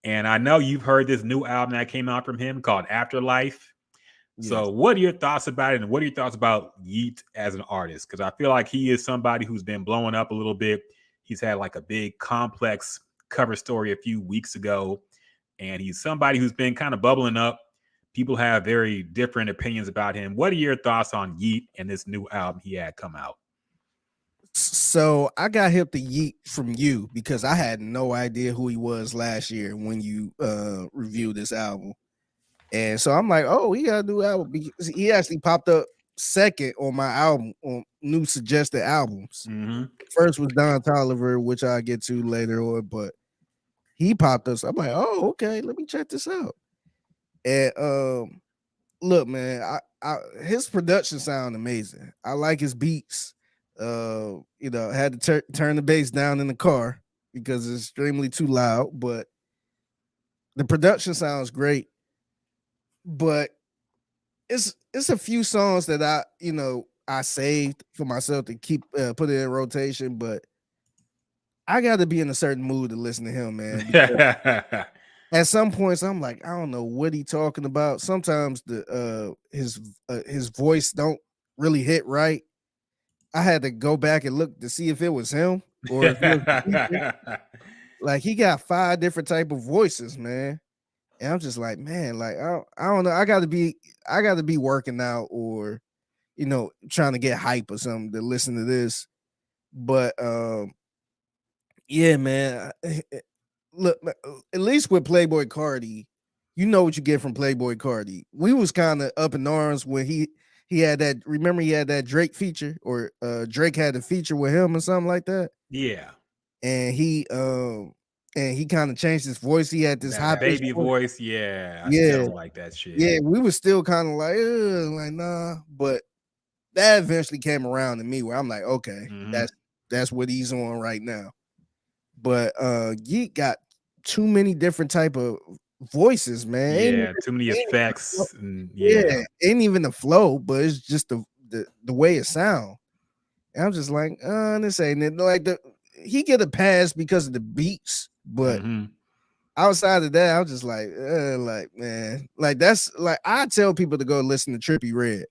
And I know you've heard this new album that came out from him called Afterlife. Yes. So what are your thoughts about it? And what are your thoughts about Yeat as an artist? Because I feel like he is somebody who's been blowing up a little bit. He's had like a big complex cover story a few weeks ago. And he's somebody who's been kind of bubbling up. People have very different opinions about him. What are your thoughts on Yeat and this new album he had come out? So I got hip to Yeat from you because I had no idea who he was last year when you reviewed this album. And so I'm like, oh, he got a new album. Because he actually popped up second on my album, on new suggested albums. Mm-hmm. First was Don Toliver, which I'll get to later on, but he popped up. So I'm like, oh, okay, let me check this out. And look, man, I his production sound amazing. I like his beats. Had to turn the bass down in the car because it's extremely too loud, but the production sounds great. But it's a few songs that I saved for myself to keep put it in rotation, but I got to be in a certain mood to listen to him, man. At some points, I'm like, I don't know what he's talking about. Sometimes his voice don't really hit right. I had to go back and look to see if it was him or if it was like he got 5 different type of voices, man. And I'm just like, man, like I don't know. I got to be working out or trying to get hype or something to listen to this. But yeah, man. Look, at least with Playboi Carti, you know what you get from Playboi Carti. We was kind of up in arms when he had that. Remember, he had that Drake feature, or Drake had a feature with him or something like that. Yeah, and he kind of changed his voice. He had this high baby voice. Yeah, I yeah, still like that shit. Yeah, we were still kind of like nah, but that eventually came around to me where I'm like, okay, Mm-hmm. that's what he's on right now. But Yeat got too many different type of voices, man. Yeah, too many Even, effects. And yeah, ain't even the flow, but it's just the way it sound. And I'm just like, this ain't it. Like he get a pass because of the beats, but mm-hmm. outside of that, I'm just like man, like that's like I tell people to go listen to Trippie Redd.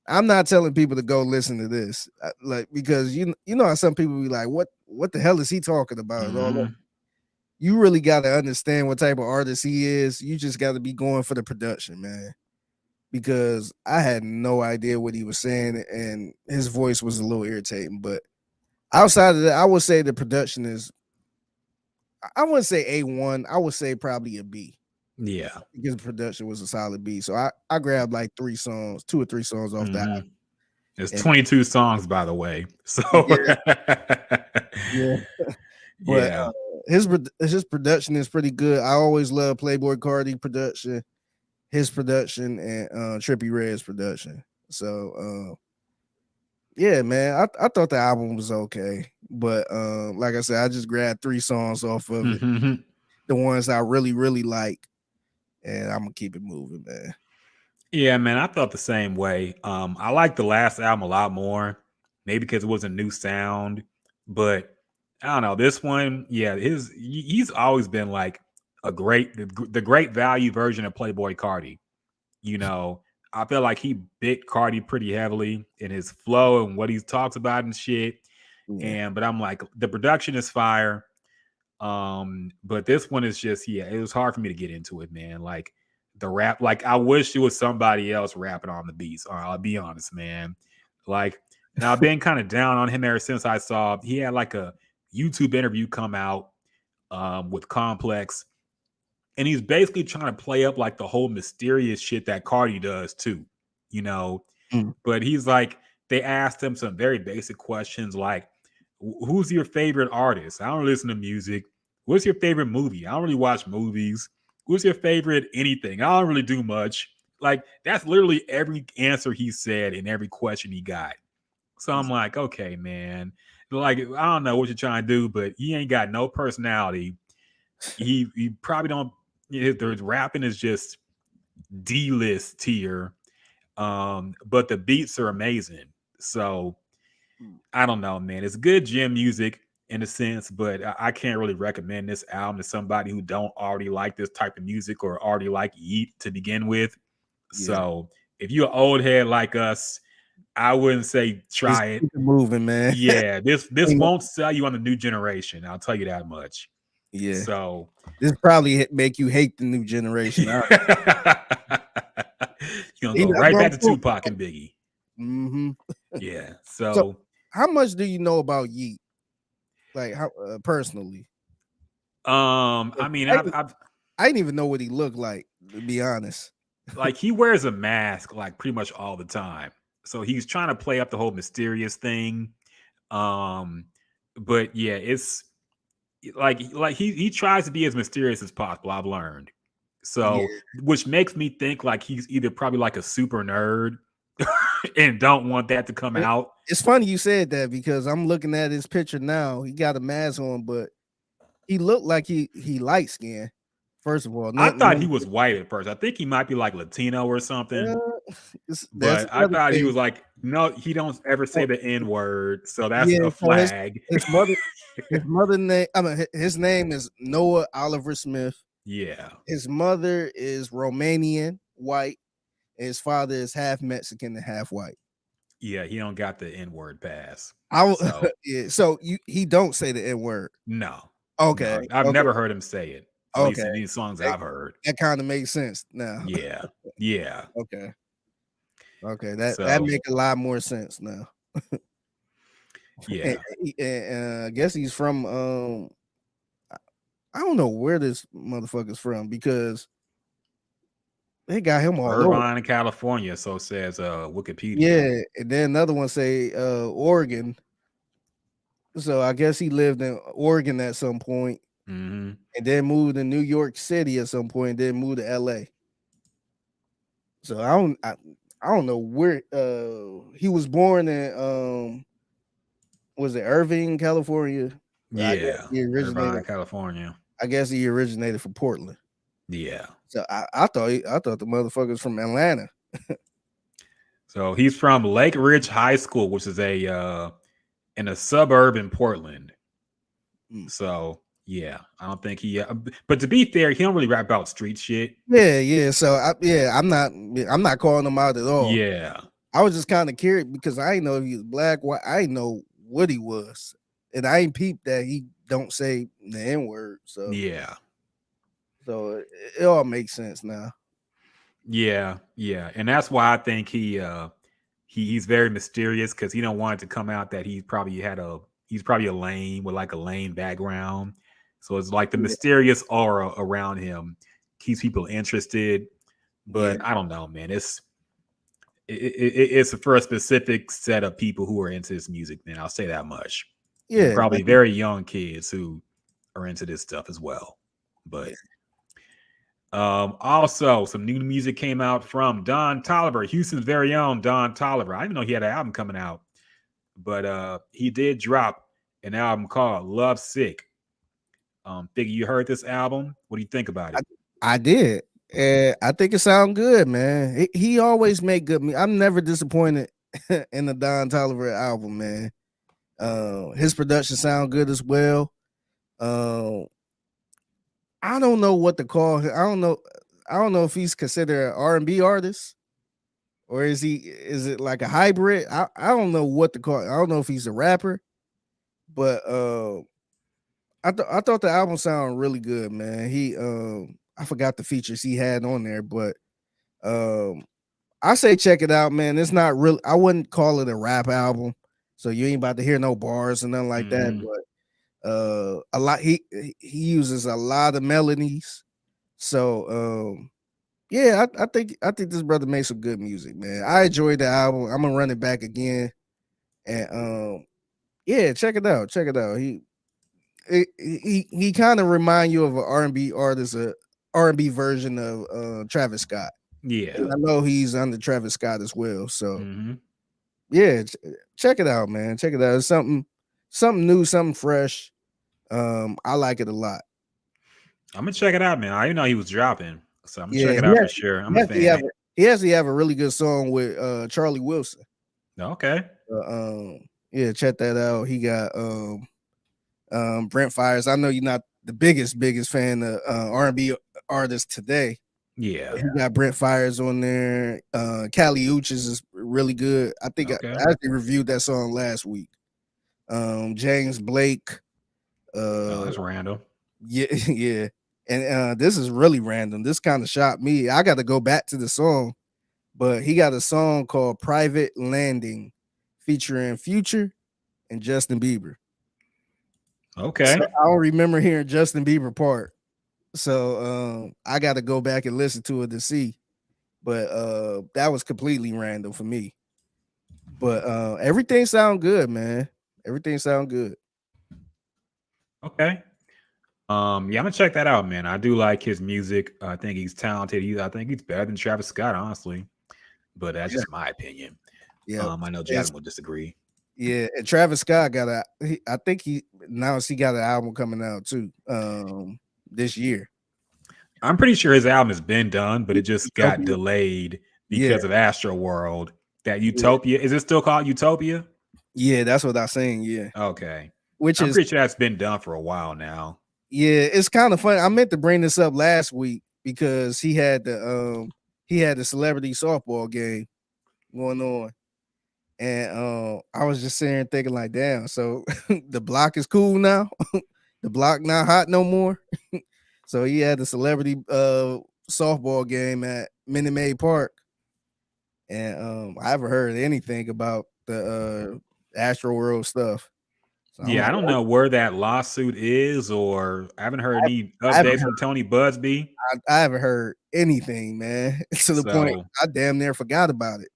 I'm not telling people to go listen to this, like because you know how some people be like, what the hell is he talking about? And all that. Mm-hmm. You really got to understand what type of artist he is. You just got to be going for the production, man. Because I had no idea what he was saying, and his voice was a little irritating. But outside of that, I would say the production is, I wouldn't say A1, I would say probably a B. Yeah. Because the production was a solid B. So I grabbed like 2 or 3 songs off that. Mm-hmm. It's And 22 songs, by the way. So yeah. But yeah. his production is pretty good. I always love Playboy Cardi production, his production, and Trippie Redd's production. So yeah, man, I thought the album was okay, but like I said, I just grabbed 3 songs off of it, Mm-hmm. the ones I really like, and I'm gonna keep it moving, man. Yeah, man, I felt the same way. I like the last album a lot more, maybe because it was a new sound, but I don't know. This one, yeah, he's always been like the great value version of Playboy Cardi. You know, I feel like he bit Cardi pretty heavily in his flow and what he talks about and shit. Yeah, But I'm like, the production is fire. But this one is just, yeah, it was hard for me to get into it, man. Like the rap, like I wish it was somebody else rapping on the beats. I'll be honest, man. Like, and I've been kind of down on him ever since I saw he had like a YouTube interview come out with Complex, and he's basically trying to play up like the whole mysterious shit that Cardi does too, you know. mm. But he's like, they asked him some very basic questions like, who's your favorite artist? I don't listen to music. What's your favorite movie? I don't really watch movies. Who's your favorite anything? I don't really do much. Like, that's literally every answer he said in every question he got. So I'm like, okay, man. Like, I don't know what you're trying to do, but he ain't got no personality. He probably don't. The rapping is just D-list tier. But the beats are amazing. So I don't know, man. It's good gym music in a sense, but I can't really recommend this album to somebody who don't already like this type of music or already like Yeat to begin with. Yeah, So if you're an old head like us, I wouldn't say just try it. keep it moving, man. Yeah, this won't sell you on the new generation. I'll tell you that much. Yeah, So this probably make you hate the new generation. you're gonna go right back to Tupac and Biggie. Mm-hmm. Yeah. So, So how much do you know about Yeat? Like, how personally? I mean, I've I didn't even know what he looked like, to be honest. like he wears a mask like pretty much all the time. So he's trying to play up the whole mysterious thing. Um, but yeah, it's like he tries to be as mysterious as possible, I've learned. Yeah, So which makes me think like he's either probably like a super nerd and don't want that to come out. it's funny you said that because I'm looking at his picture now. He got a mask on, but he looked like he light skinned. First of all, I nothing. thought he was white at first. I think he might be like Latino or something. That's But I another thought he thing. was like, no, he don't ever say Oh, the N word, so that's yeah, a so flag. his mother name. I mean, his name is Noah Oliver Smith. Yeah, His mother is Romanian, white. And his father is half Mexican and half white. yeah, he don't got the N word pass. I So yeah. So he don't say the N word. no, Okay, no, I've okay, never heard him say it. At least okay. in these songs That, I've heard. that kind of makes sense now. Yeah, yeah. Okay, okay. That So make a lot more sense now. And, yeah, I guess he's from I don't know where this motherfucker's from because they got him all over. Irvine, California. So says Wikipedia. Yeah, and then another one say Oregon. So I guess he lived in Oregon at some point, Mm-hmm. and then moved to New York City at some point, then moved to LA. So I I don't know where he was born in was it Irving, California? But I guess Yeah, he originated. Irvine, California. I guess he originated from Portland. Yeah. So I thought the motherfuckers from Atlanta. So he's from Lake Ridge High School, which is in a suburb in Portland. Mm. So yeah, I don't think he. But to be fair, he don't really rap about street shit. Yeah. So I'm not calling him out at all. Yeah. I was just kind of curious because I didn't know if he was black. White. I didn't know what he was, and I ain't peeped that he don't say the N word. Yeah. So it all makes sense now. Yeah. Yeah. And that's why I think he's very mysterious because he don't want it to come out that he's probably a lame with like a lame background. So it's like the Yeah. mysterious aura around him keeps people interested. Yeah. But I don't know, man. It's for a specific set of people who are into this music, man. I'll say that much. And Yeah. probably very young kids who are into this stuff as well. But also some new music came out from Don Toliver, Houston's very own Don Toliver. I didn't know he had an album coming out, but he did drop an album called Love Sick. Figgy, you heard this album? What do you think about it? I did. And I think it sounds good, man. He always make good music. I'm never disappointed in the Don Toliver album, man. His production sound good as well. I don't know what to call him. I don't know if he's considered an R&B artist or is it like a hybrid? I don't know what to call it. I don't know if he's a rapper, but I thought the album sounded really good, man. I forgot the features he had on there, but I say check it out, man. It's not really, I wouldn't call it a rap album, so you ain't about to hear no bars or nothing like that. But a lot he uses a lot of melodies. So yeah, I think this brother makes some good music, man. I enjoyed the album. I'm gonna run it back again. And yeah, check it out. Check it out. He kind of remind you of an R&B artist, a R&B version of Travis Scott. Yeah. And I know he's under Travis Scott as well. So Mm-hmm. yeah, check it out, man. Check it out. It's something new, something fresh. I like it a lot. I'm gonna check it out, man. I didn't know he was dropping, so I'm gonna Yeah, check it out for sure. I'm a fan. he actually have a really good song with Charlie Wilson. Okay. Yeah, check that out. He got Brent Fires. I know you're not the biggest fan of R&B artists today. Yeah. He got Brent Fires on there. Cali Uchis is really good. I think I actually reviewed that song last week. James Blake. That's random. Yeah, yeah. And this is really random. This kind of shocked me. I got to go back to the song, but he got a song called Private Landing featuring Future and Justin Bieber. Okay. So I don't remember hearing Justin Bieber part. So I got to go back and listen to it to see. But that was completely random for me. But everything sound good, man. Everything sound good. Okay. Yeah, I'm gonna check that out, man. I do like his music. I think he's talented. I think he's better than Travis Scott, honestly. But that's just my opinion. Yeah. I know Jasmine will disagree. Yeah, and Travis Scott I think he got an album coming out too. This year. I'm pretty sure his album has been done, but it just got delayed because of Astro World. That Utopia, is it still called Utopia? Yeah, that's what I'm saying. Yeah. Okay. I'm pretty sure that's been done for a while now. Yeah, it's kind of funny. I meant to bring this up last week because he had the celebrity softball game going on. And I was just sitting there thinking, like, damn, so the block is cool now. The block not hot no more. So he had the celebrity softball game at Minute Maid Park. And I haven't heard anything about the Astro World stuff. So I don't know where that lawsuit is, or I haven't heard any updates from Tony Busby. I haven't heard anything, man. To the point I damn near forgot about it.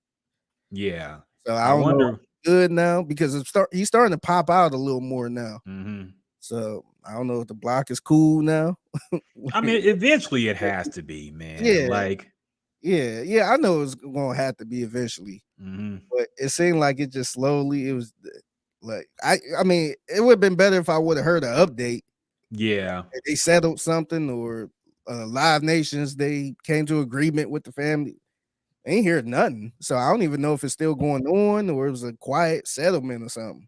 Yeah. So I don't know. Good now because he's starting to pop out a little more now. Mm-hmm. So I don't know if the block is cool now. I mean, eventually it has to be, man. Yeah. Like Yeah, I know it's gonna have to be eventually, but it seemed like it just slowly. It was like I mean, it would have been better if I would have heard an update. Yeah. That they settled something, or Live Nations they came to agreement with the family. I ain't hear nothing, so I don't even know if it's still going on or it was a quiet settlement or something.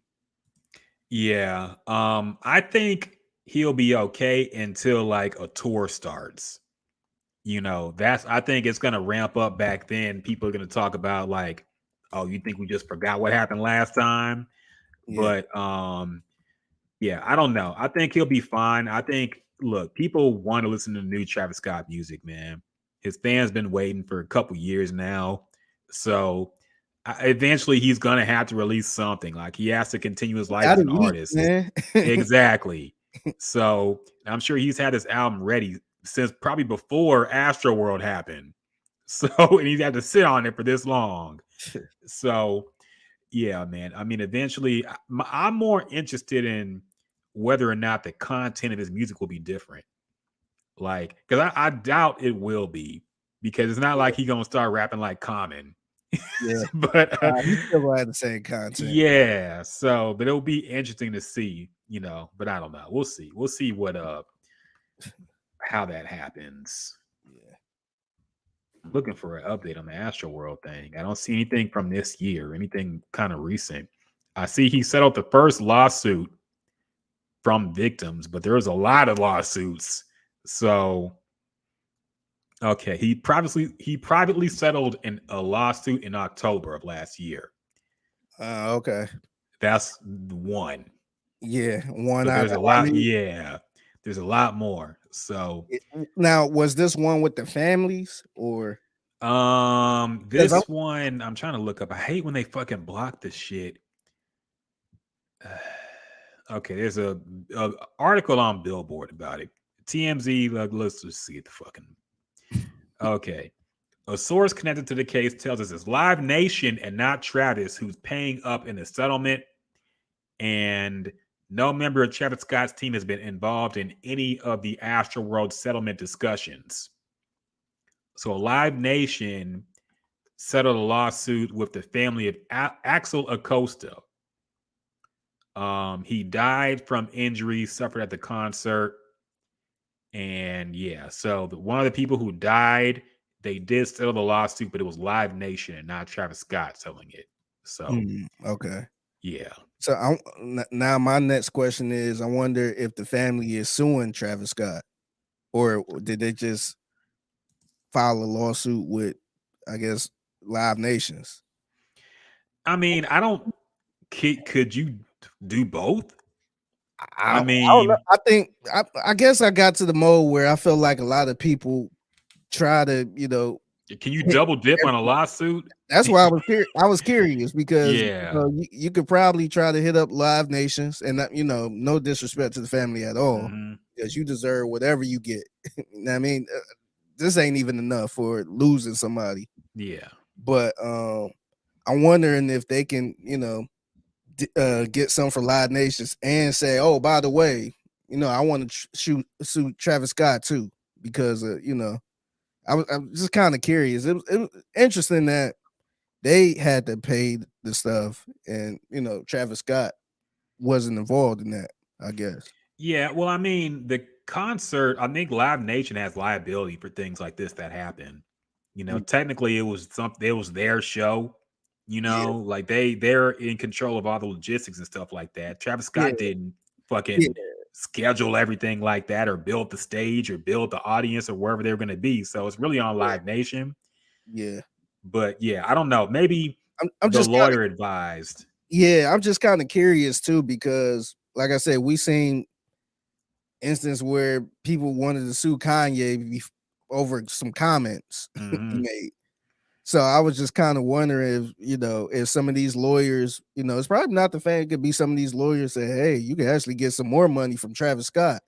Yeah. I think he'll be okay until like a tour starts. That's I think it's gonna ramp up back then. People are gonna talk about like, oh, you think we just forgot what happened last time? Yeah, But yeah, I don't know. I think he'll be fine. I think look, people want to listen to new Travis Scott music, man. His fans been waiting for a couple years now. So eventually he's gonna have to release something. Like he has to continue his he life got as to an eat, artist. man. Exactly. So I'm sure he's had his album ready since probably before Astro World happened. So and he's had to sit on it for this long. So yeah, man. I mean, eventually, I'm more interested in whether or not the content of his music will be different. Like, because I doubt it will be, because it's not like he's gonna start rapping like Common. Yeah, But he still gonna have the same content. yeah, so but it'll be interesting to see, But I don't know. We'll see. We'll see what how that happens. Yeah. I'm looking for an update on the Astro World thing. I don't see anything from this year, anything kind of recent. I see he settled the first lawsuit from victims, but there was a lot of lawsuits. So okay, he privately settled in a lawsuit in October of last year. Okay. That's one. Yeah, one But out there's of a I lot. mean, Yeah, there's a lot more. So now was this one with the families or because I'm this one I'm trying to look up. I hate when they fucking block this shit. Okay, there's a article on Billboard about it. TMZ, let's just see it. The fucking okay. A source connected to the case tells us it's Live Nation and not Travis who's paying up in the settlement, and no member of Travis Scott's team has been involved in any of the Astroworld settlement discussions. So Live Nation settled a lawsuit with the family of Axel Acosta. He died from injuries suffered at the concert. And yeah, so one of the people who died, they did settle the lawsuit, but it was Live Nation and not Travis Scott selling it. So okay. yeah. So now my next question is, I wonder if the family is suing Travis Scott, or did they just file a lawsuit with, I guess, Live Nations? I mean, I don't. Could you do both? I I don't know. mean, I guess I got to the mode where I feel like a lot of people try to, can you hit double dip on a every- lawsuit? that's why I was curious because Yeah. you could probably try to hit up Live Nations, and that, no disrespect to the family at all, Hmm. because you deserve whatever you get. You know what I mean, this ain't even enough for losing somebody. Yeah. But I'm wondering if they can, get some for Live Nations and say, oh, by the way, I want to sue Travis Scott too, because I was just kind of curious. It was interesting that they had to pay the stuff, and Travis Scott wasn't involved in that, I guess. Yeah. Well, I mean, the concert, I think Live Nation has liability for things like this that happen. Mm, Technically it was their show, yeah, like they're in control of all the logistics and stuff like that. Travis yeah, Scott didn't yeah, fucking schedule everything like that or build the stage or build the audience or wherever they're going to be. So it's really on yeah, Live Nation. yeah. But yeah, I don't know. Maybe I'm the just kind of lawyer advised. yeah, I'm just kind of curious too, because like I said, we seen instance where people wanted to sue Kanye over some comments he Hmm. made. So I was just kind of wondering if, if some of these lawyers, it's probably not the fan, it could be some of these lawyers say, hey, you can actually get some more money from Travis Scott,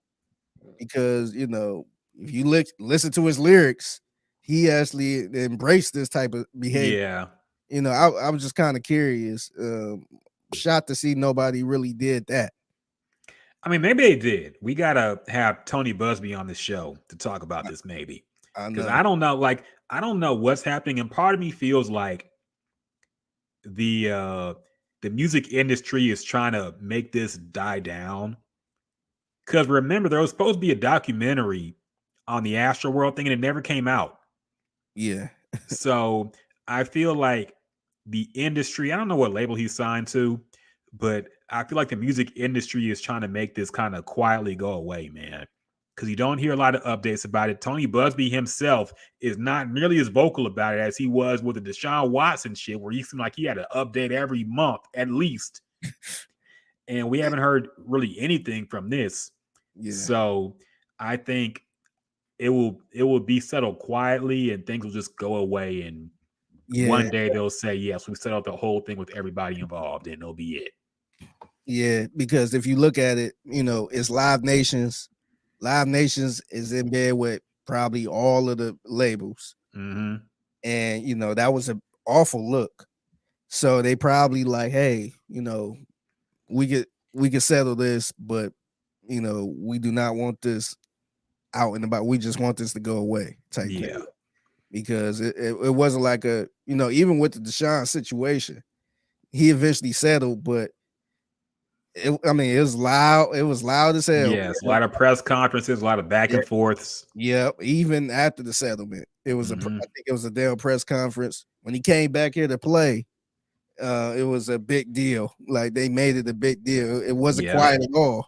because, if you listen to his lyrics, he actually embraced this type of behavior. Yeah. I was just kind of curious, shocked to see nobody really did that. I mean, maybe they did. We gotta have Tony Busby on the show to talk about this, maybe. I Because know. I don't know, like I don't know what's happening, and part of me feels like the uh the music industry is trying to make this die down. Because remember, there was supposed to be a documentary on the Astro World thing, and it never came out. Yeah. So I feel like the industry, I don't know what label he's signed to, but I feel like the music industry is trying to make this kind of quietly go away, man. Because you don't hear a lot of updates about it. Tony Busby himself is not nearly as vocal about it as he was with the Deshaun Watson shit, where he seemed like he had to update every month at least. And we haven't heard really anything from this. Yeah. So I think it will be settled quietly and things will just go away, and Yeah. one day they'll say, yes, we settled the whole thing with everybody involved, and it'll be it. Yeah, because if you look at it, it's Live Nations. Live Nations is in bed with probably all of the labels. Mm-hmm. And that was an awful look. So they probably like, hey, we could settle this, but we do not want this out and about. We just want this to go away type thing. Yeah. Because it wasn't like even with the Deshaun situation, he eventually settled, but it was loud. It was loud as hell. Yes. A lot of press conferences, a lot of back Yeah, and forths. yeah. Even after the settlement, I think it was a damn press conference when he came back here to play. It was a big deal. Like they made it a big deal. It wasn't Yeah. quiet at all.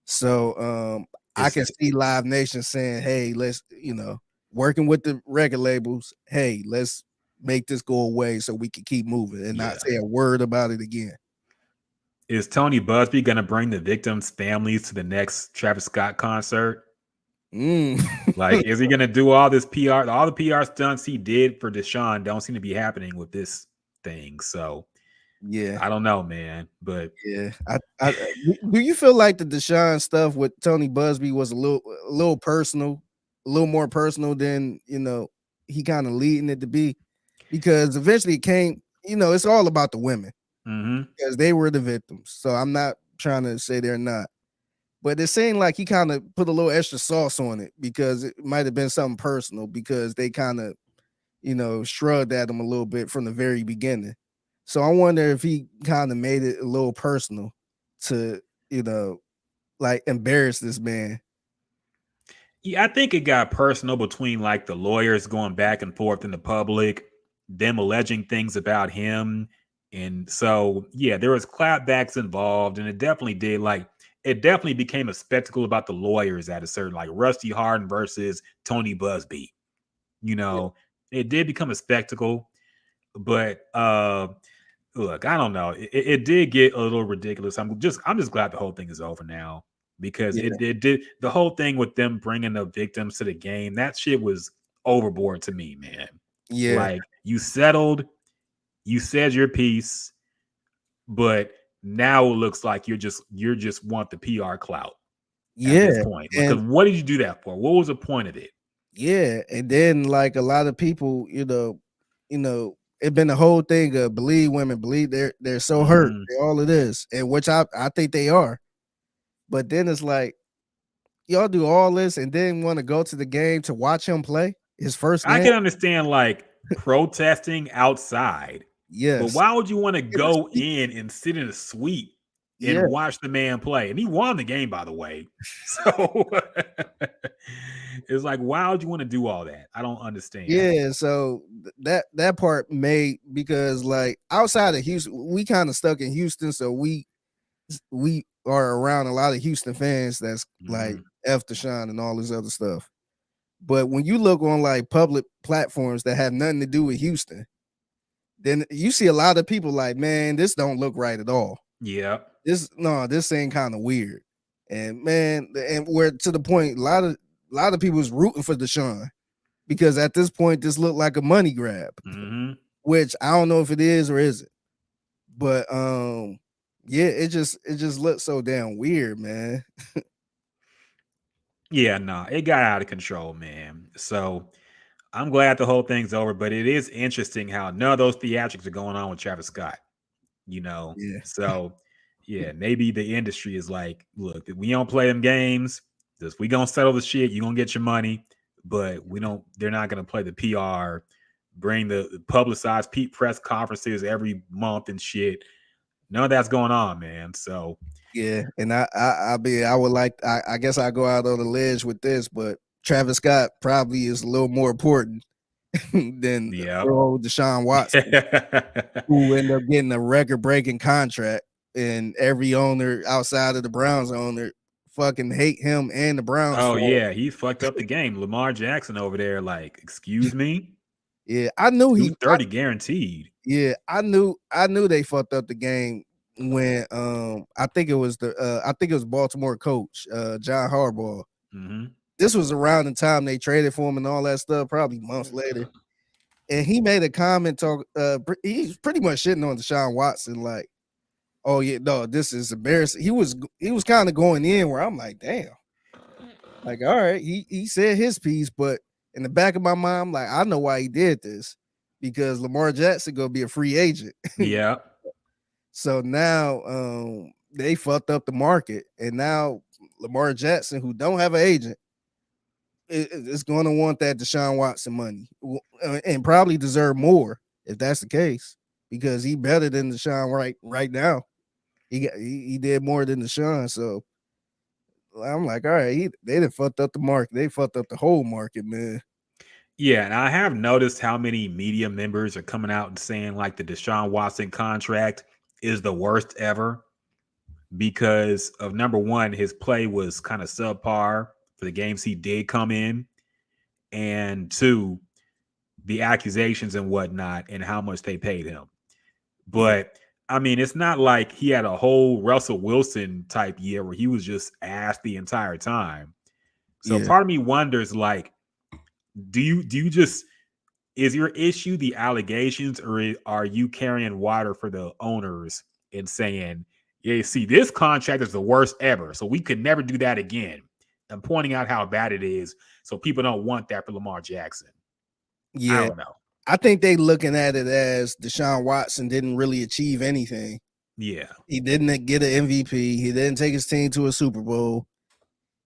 So I It's can see Live Nation saying, "Hey, let's working with the record labels. Hey, let's make this go away so we can keep moving and not yeah. say a word about it again." Is Tony Busby gonna bring the victims' families to the next Travis Scott concert? Like, is he gonna do all this PR? All the PR stunts he did for Deshaun don't seem to be happening with this thing. So Yeah. I don't know, man. But Yeah. Do you feel like the Deshaun stuff with Tony Busby was a little personal, a little more personal than he kind of leading it to be? Because eventually it came, it's all about the women because they were the victims. So I'm not trying to say they're not. But it seemed like he kind of put a little extra sauce on it because it might have been something personal because they kind of, shrugged at him a little bit from the very beginning. So I wonder if he kind of made it a little personal to, like embarrass this man. yeah, I think it got personal between like the lawyers going back and forth in the public, them alleging things about him. And so, yeah, there was clapbacks involved, and it definitely became a spectacle about the lawyers at a certain, like Rusty Hardin versus Tony Busby. You Yeah. know, it did become a spectacle, but look, I don't know. It did get a little ridiculous. I'm just glad the whole thing is over now, because Yeah. it did the whole thing with them bringing the victims to the game. That shit was overboard to me, man. Yeah. Like, you settled, you said your piece, but now it looks like you're just want the PR clout at this Yeah. point. And Because what did you do that for? What was the point of it? yeah. And then like a lot of people, it been the whole thing of believe women, believe they're so hurt, all of this, and which I think they are. But then it's like y'all do all this and then want to go to the game to watch him play his first I game. can understand like protesting outside, but Yes. why would you want to go in and sit in a suite Yeah. and watch the man play? And he won the game, by the way. So it's like, why would you want to do all that? I don't understand. Yeah. So that part made because like outside of Houston, we kind of stuck in Houston, so we are around a lot of Houston fans that's like F Deshaun and all this other stuff. But when you look on like public platforms that have nothing to do with Houston, then you see a lot of people like, man, this don't look right at all. Yeah. This ain't kind of weird. And man, and we're to the point, a lot of people is rooting for Deshaun because at this point, this looked like a money grab, which I don't know if it is or isn't. But yeah, it just looks so damn weird, man. Yeah, no, it got out of control, man. So I'm glad the whole thing's over, but it is interesting how none of those theatrics are going on with Travis Scott. Yeah. So yeah, maybe the industry is like, look, we don't play them games. Just we gonna settle the shit. You gonna get your money, but they're not going to play the PR, bring the publicized press conferences every month and shit. None of that's going on, man. So yeah, and I would like I guess I go out on the ledge with this, but Travis Scott probably is a little more important than yeah. old Deshaun Watson, who ended up getting a record-breaking contract, and every owner outside of the Browns owner fucking hate him and the Browns Oh for it. yeah, he fucked up the game. Lamar Jackson over there, like, excuse me, Yeah, I knew he. 230 guaranteed. Yeah, I knew they fucked up the game when I think it was Baltimore coach John Harbaugh. Mm-hmm. This was around the time they traded for him and all that stuff, probably months later. And he made a comment he's pretty much shitting on Deshaun Watson, like, oh yeah, no, this is embarrassing. He was kind of going in where I'm like, damn. Like, all right, he said his piece, but in the back of my mind, I'm like, I know why he did this, because Lamar Jackson gonna be a free agent. Yeah. So now they fucked up the market, and now Lamar Jackson, who don't have an agent, is going to want that Deshaun Watson money, and probably deserve more if that's the case, because he better than Deshaun right now. He did more than Deshaun, so I'm like, all right, they done fucked up the market. They fucked up the whole market, man. Yeah, and I have noticed how many media members are coming out and saying like the Deshaun Watson contract is the worst ever because of, number one, his play was kind of subpar for the games he did come in, and two, the accusations and whatnot and how much they paid him. But I mean, it's not like he had a whole Russell Wilson type year where he was just ass the entire time. So part of me wonders, like, do you just, is your issue the allegations, or are you carrying water for the owners and saying, yeah, see, this contract is the worst ever, so we could never do that again, and pointing out how bad it is so people don't want that for Lamar Jackson? Yeah, I don't know. I think they looking at it as Deshaun Watson didn't really achieve anything. Yeah. He didn't get an MVP. He didn't take his team to a Super Bowl,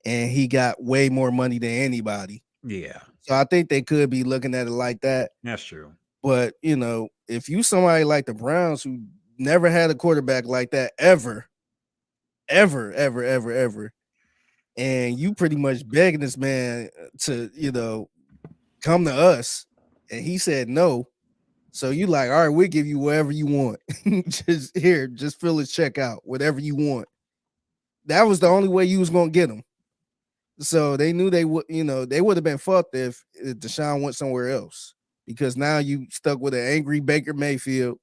and he got way more money than anybody. Yeah. So I think they could be looking at it like that. That's true. But, you know, if you somebody like the Browns who never had a quarterback like that ever, and you pretty much begging this man to, you know, come to us, and he said no. So you like, all right, we'll give you whatever you want. just fill his check out, whatever you want. That was the only way you was gonna get him. So they knew they would, you know, they would have been fucked if Deshaun went somewhere else, because now you stuck with an angry Baker Mayfield,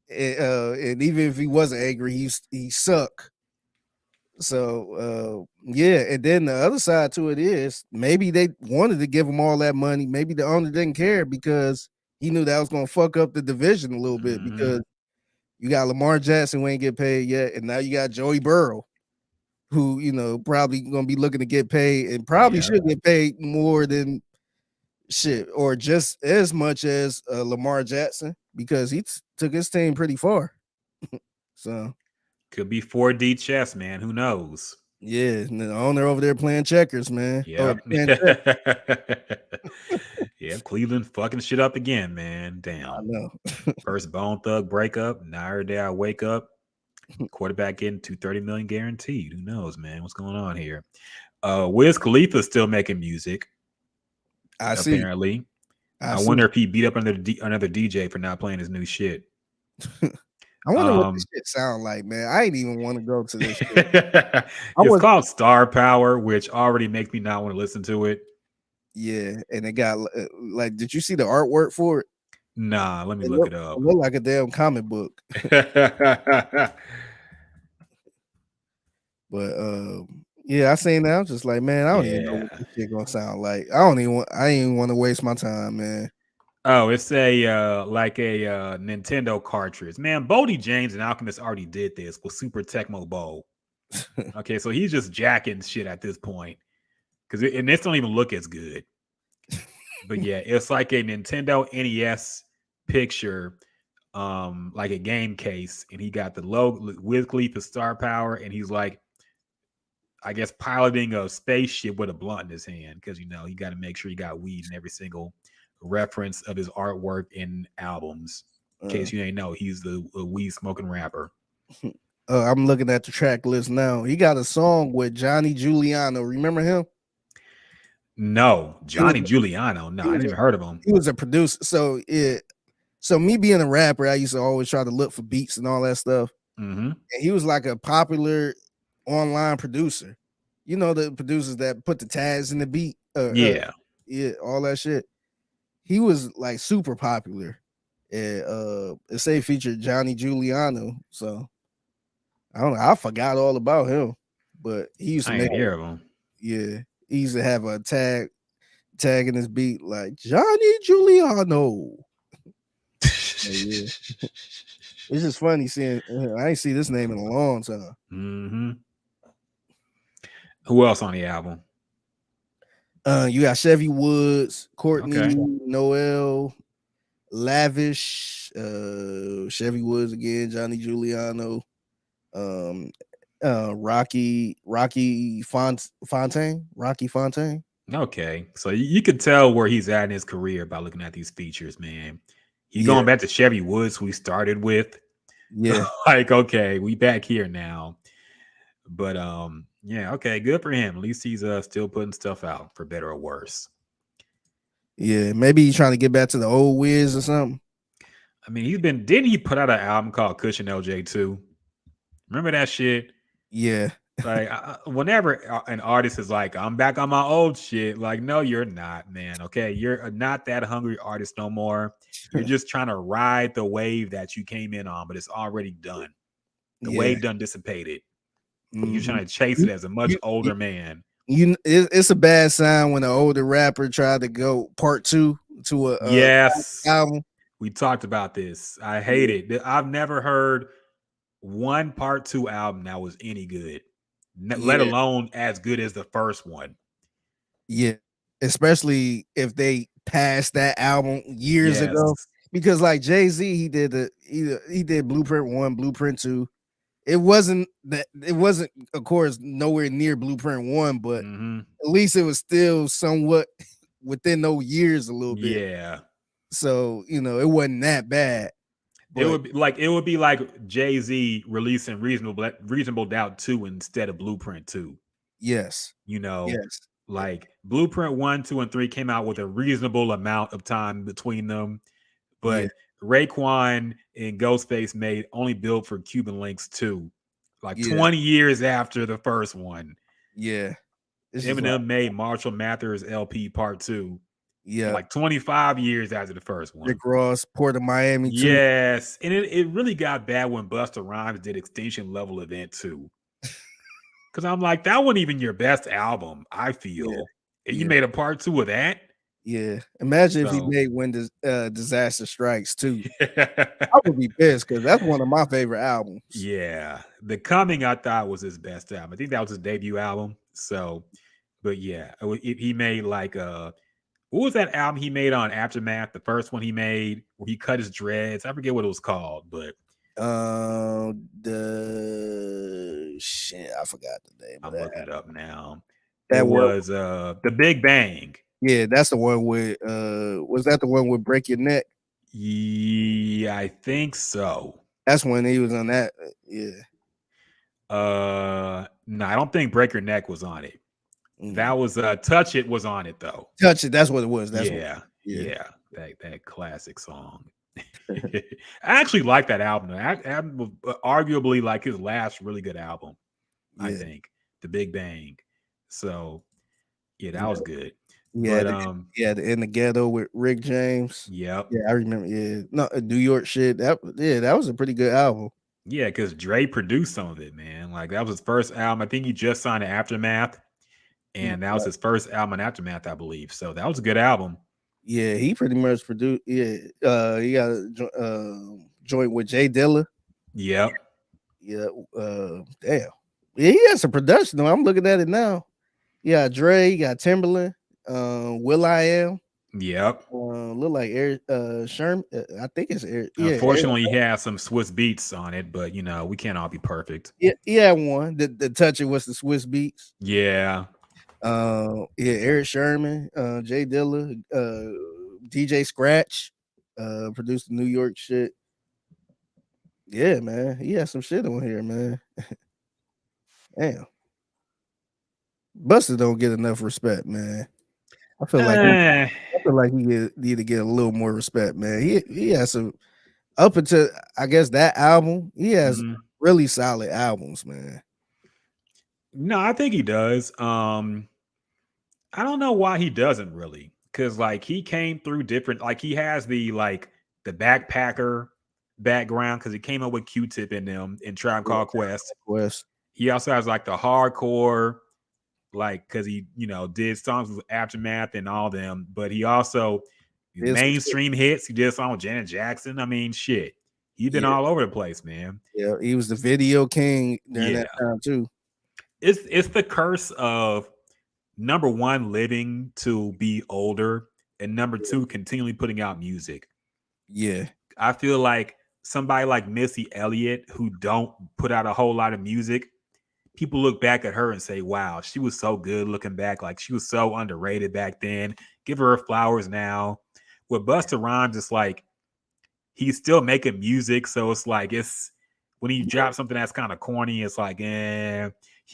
and even if he wasn't angry, he suck. So yeah, and then the other side to it is maybe they wanted to give him all that money. Maybe the owner didn't care because he knew that was gonna fuck up the division a little bit, because you got Lamar Jackson who ain't get paid yet, and now you got Joey Burrow, who, you know, probably gonna be looking to get paid, and probably should get paid more than shit, or just as much as Lamar Jackson, because he took his team pretty far. So could be 4D chess, man. Who knows? Yeah, and the owner over there playing checkers, man. Yeah. Yeah, Cleveland fucking shit up again, man. Damn. I know. First Bone Thug breakup. Now every day I wake up, quarterback getting $230 million guaranteed. Who knows, man? What's going on here? Wiz Khalifa's still making music. I see. Apparently. I wonder if he beat up another DJ for not playing his new shit. I wonder what this shit sound like, man. I ain't even want to go to this shit. It's called Star Power, which already makes me not want to listen to it. Yeah, and it got like, did you see the artwork for it? Nah, let me look it up. It looked like a damn comic book. But yeah, I seen that. I was just like, man, I don't even know what this shit gonna sound like. I ain't even want to waste my time, man. Oh, it's a like a Nintendo cartridge. Man, Bodie James and Alchemist already did this with Super Tecmo Bowl. Okay, so he's just jacking shit at this point. And this don't even look as good. But yeah, it's like a Nintendo NES picture, like a game case, and he got the logo with Khalifa Star Power, and he's like I guess, piloting a spaceship with a blunt in his hand because he got to make sure he got weed in every single reference of his artwork and albums. In case you ain't know, he's the weed smoking rapper. I'm looking at the track list now. He got a song with Johnny Giuliano. Remember him? No, Johnny Giuliano. No, I didn't even heard of him. He was a producer. So me being a rapper, I used to always try to look for beats and all that stuff. Mm-hmm. And he was like a popular online producer. You know, the producers that put the tags in the beat. Yeah, all that shit. He was like super popular. And it say featured Johnny Giuliano. So I don't know. I forgot all about him, but he used to I make ain't hear of him. Yeah, he used to have a tag in his beat like Johnny Giuliano. Yeah. It's just funny seeing. I ain't see this name in a long time. Mm-hmm. Who else on the album? You got Chevy Woods, Courtney, Okay. Noel, Lavish, Chevy Woods again, Johnny Giuliano, Rocky Fontaine. Okay, so you could tell where he's at in his career by looking at these features, man. He's Yeah. going back to Chevy Woods, who we started with. Yeah. Like, okay, we back here now. But yeah, okay, good for him. At least he's still putting stuff out, for better or worse. Yeah, maybe he's trying to get back to the old Wiz or something. I mean, didn't he put out an album called Cushion LJ 2? Remember that shit? Yeah. Like, whenever an artist is like, I'm back on my old shit, like, no, you're not, man. Okay, you're not that hungry artist no more. You're just trying to ride the wave that you came in on, but it's already done. The wave done dissipated. Mm-hmm. You're trying to chase it as a much older man. It's a bad sign when an older rapper tried to go part 2 to a yes album. We talked about this. I hate it. I've never heard one part 2 album that was any good, let alone as good as the first one. Yeah, especially if they passed that album years ago, because like Jay-Z, he did Blueprint 1, Blueprint 2. It wasn't, of course, nowhere near Blueprint 1, but at least it was still somewhat within those years a little bit. Yeah. So, it wasn't that bad. It would be like Jay-Z releasing Reasonable Doubt 2 instead of Blueprint 2. Yes. Yes. Like Blueprint 1, 2, and 3 came out with a reasonable amount of time between them. But Raekwon and Ghostface made Only Built for Cuban Links 2, like 20 years after the first one. Yeah. Eminem made Marshall Mathers LP Part 2. Yeah. Like 25 years after the first one. Rick Ross, Port of Miami 2. Yes. And it really got bad when Busta Rhymes did Extinction Level Event 2. Because I'm like, that wasn't even your best album, I feel. And you made a part 2 of that? Yeah. Imagine if he made When Disaster Strikes 2. I would be pissed because that's one of my favorite albums. Yeah. The Coming, I thought, was his best album. I think that was his debut album. So, but yeah, he made like what was that album he made on Aftermath? The first one he made where he cut his dreads. I forget what it was called, but shit, I forgot the name. I'm looking it up now. That was The Big Bang. Yeah, that's the one with was that the one with Break Your Neck? Yeah, I think so. That's when he was on that. Yeah. No, I don't think Break Your Neck was on it. That was Touch It was on it though. Touch It, that's what it was. That's yeah. That classic song. I actually like that album. That album was arguably like his last really good album. I think The Big Bang. So yeah, that was good. Yeah, but, In the Ghetto with Rick James. Yep. Yeah, I remember. Yeah, no, New York shit. That was a pretty good album. Yeah, because Dre produced some of it, man. Like that was his first album. I think he just signed to Aftermath, and that was his first album in Aftermath, I believe. So that was a good album. Yeah, he pretty much produced. Yeah, he got a joint with Jay Dilla. Yep. Yeah. Damn. Yeah, he has some production though. I'm looking at it now. Yeah, Dre, you got Timberland, Will I Am. Yep. Look like Eric Sherman. I think it's Eric. Yeah, Unfortunately, he has some Swiss beats on it, but we can't all be perfect. yeah, he had one. The touch it was the Swiss Beats. Yeah. Yeah, Eric Sherman, Jay Dilla, DJ Scratch, produced the New York shit. Yeah, man, he has some shit on here, man. Damn, Busta don't get enough respect, man. I feel like need to get a little more respect, man. He has some up until I guess that album. He has really solid albums, man. No, I think he does. I don't know why he doesn't really, because like he came through different. Like he has the backpacker background because he came up with Q-Tip in them in Tribe Called Quest. He also has like the hardcore, like because he did songs with Aftermath and all them, but he also mainstream hits. He did a song with Janet Jackson. I mean, shit, he's been all over the place, man. Yeah, he was the video king during that time too. It's the curse of number one, living to be older, and number two, continually putting out music. Yeah. I feel like somebody like Missy Elliott, who don't put out a whole lot of music, people look back at her and say, wow, she was so good looking back. Like she was so underrated back then. Give her flowers now. With Busta Rhymes, it's like he's still making music. So it's like when he drops something that's kind of corny, it's like, he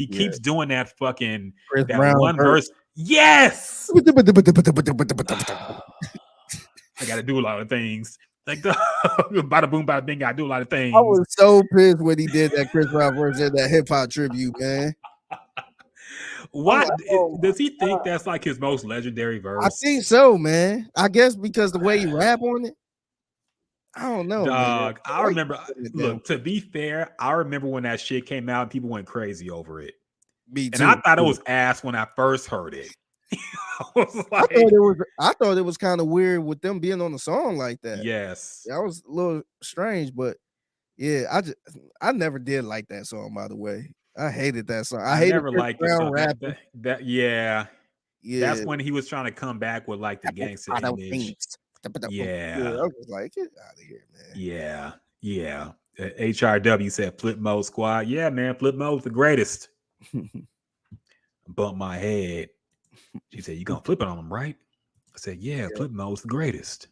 keeps doing that fucking Chris that Brown one verse. Yes. I got to do a lot of things. Like the bada boom, bada bing. I do a lot of things. I was so pissed when he did that Chris Brown verse in that hip hop tribute, man. What does he think that's like his most legendary verse? I think so, man. I guess because the way he rap on it. I don't know, dog. Man. I remember. Look, to be fair, I remember when that shit came out, and people went crazy over it. Me too. And I thought it was ass when I first heard it. I thought it was kind of weird with them being on the song like that. Yes, that was a little strange, but yeah, I never did like that song. By the way, I hated that song. I hated never liked Chris Brown rapping. Yeah. That's when he was trying to come back with like the gangster image. Yeah. I was like, get out of here, man. Yeah. HRW said Flip Mode Squad. Yeah, man, Flip Mode's the greatest. Bump my head. She said, you gonna flip it on him, right? I said, yeah. Flip Mode's the greatest.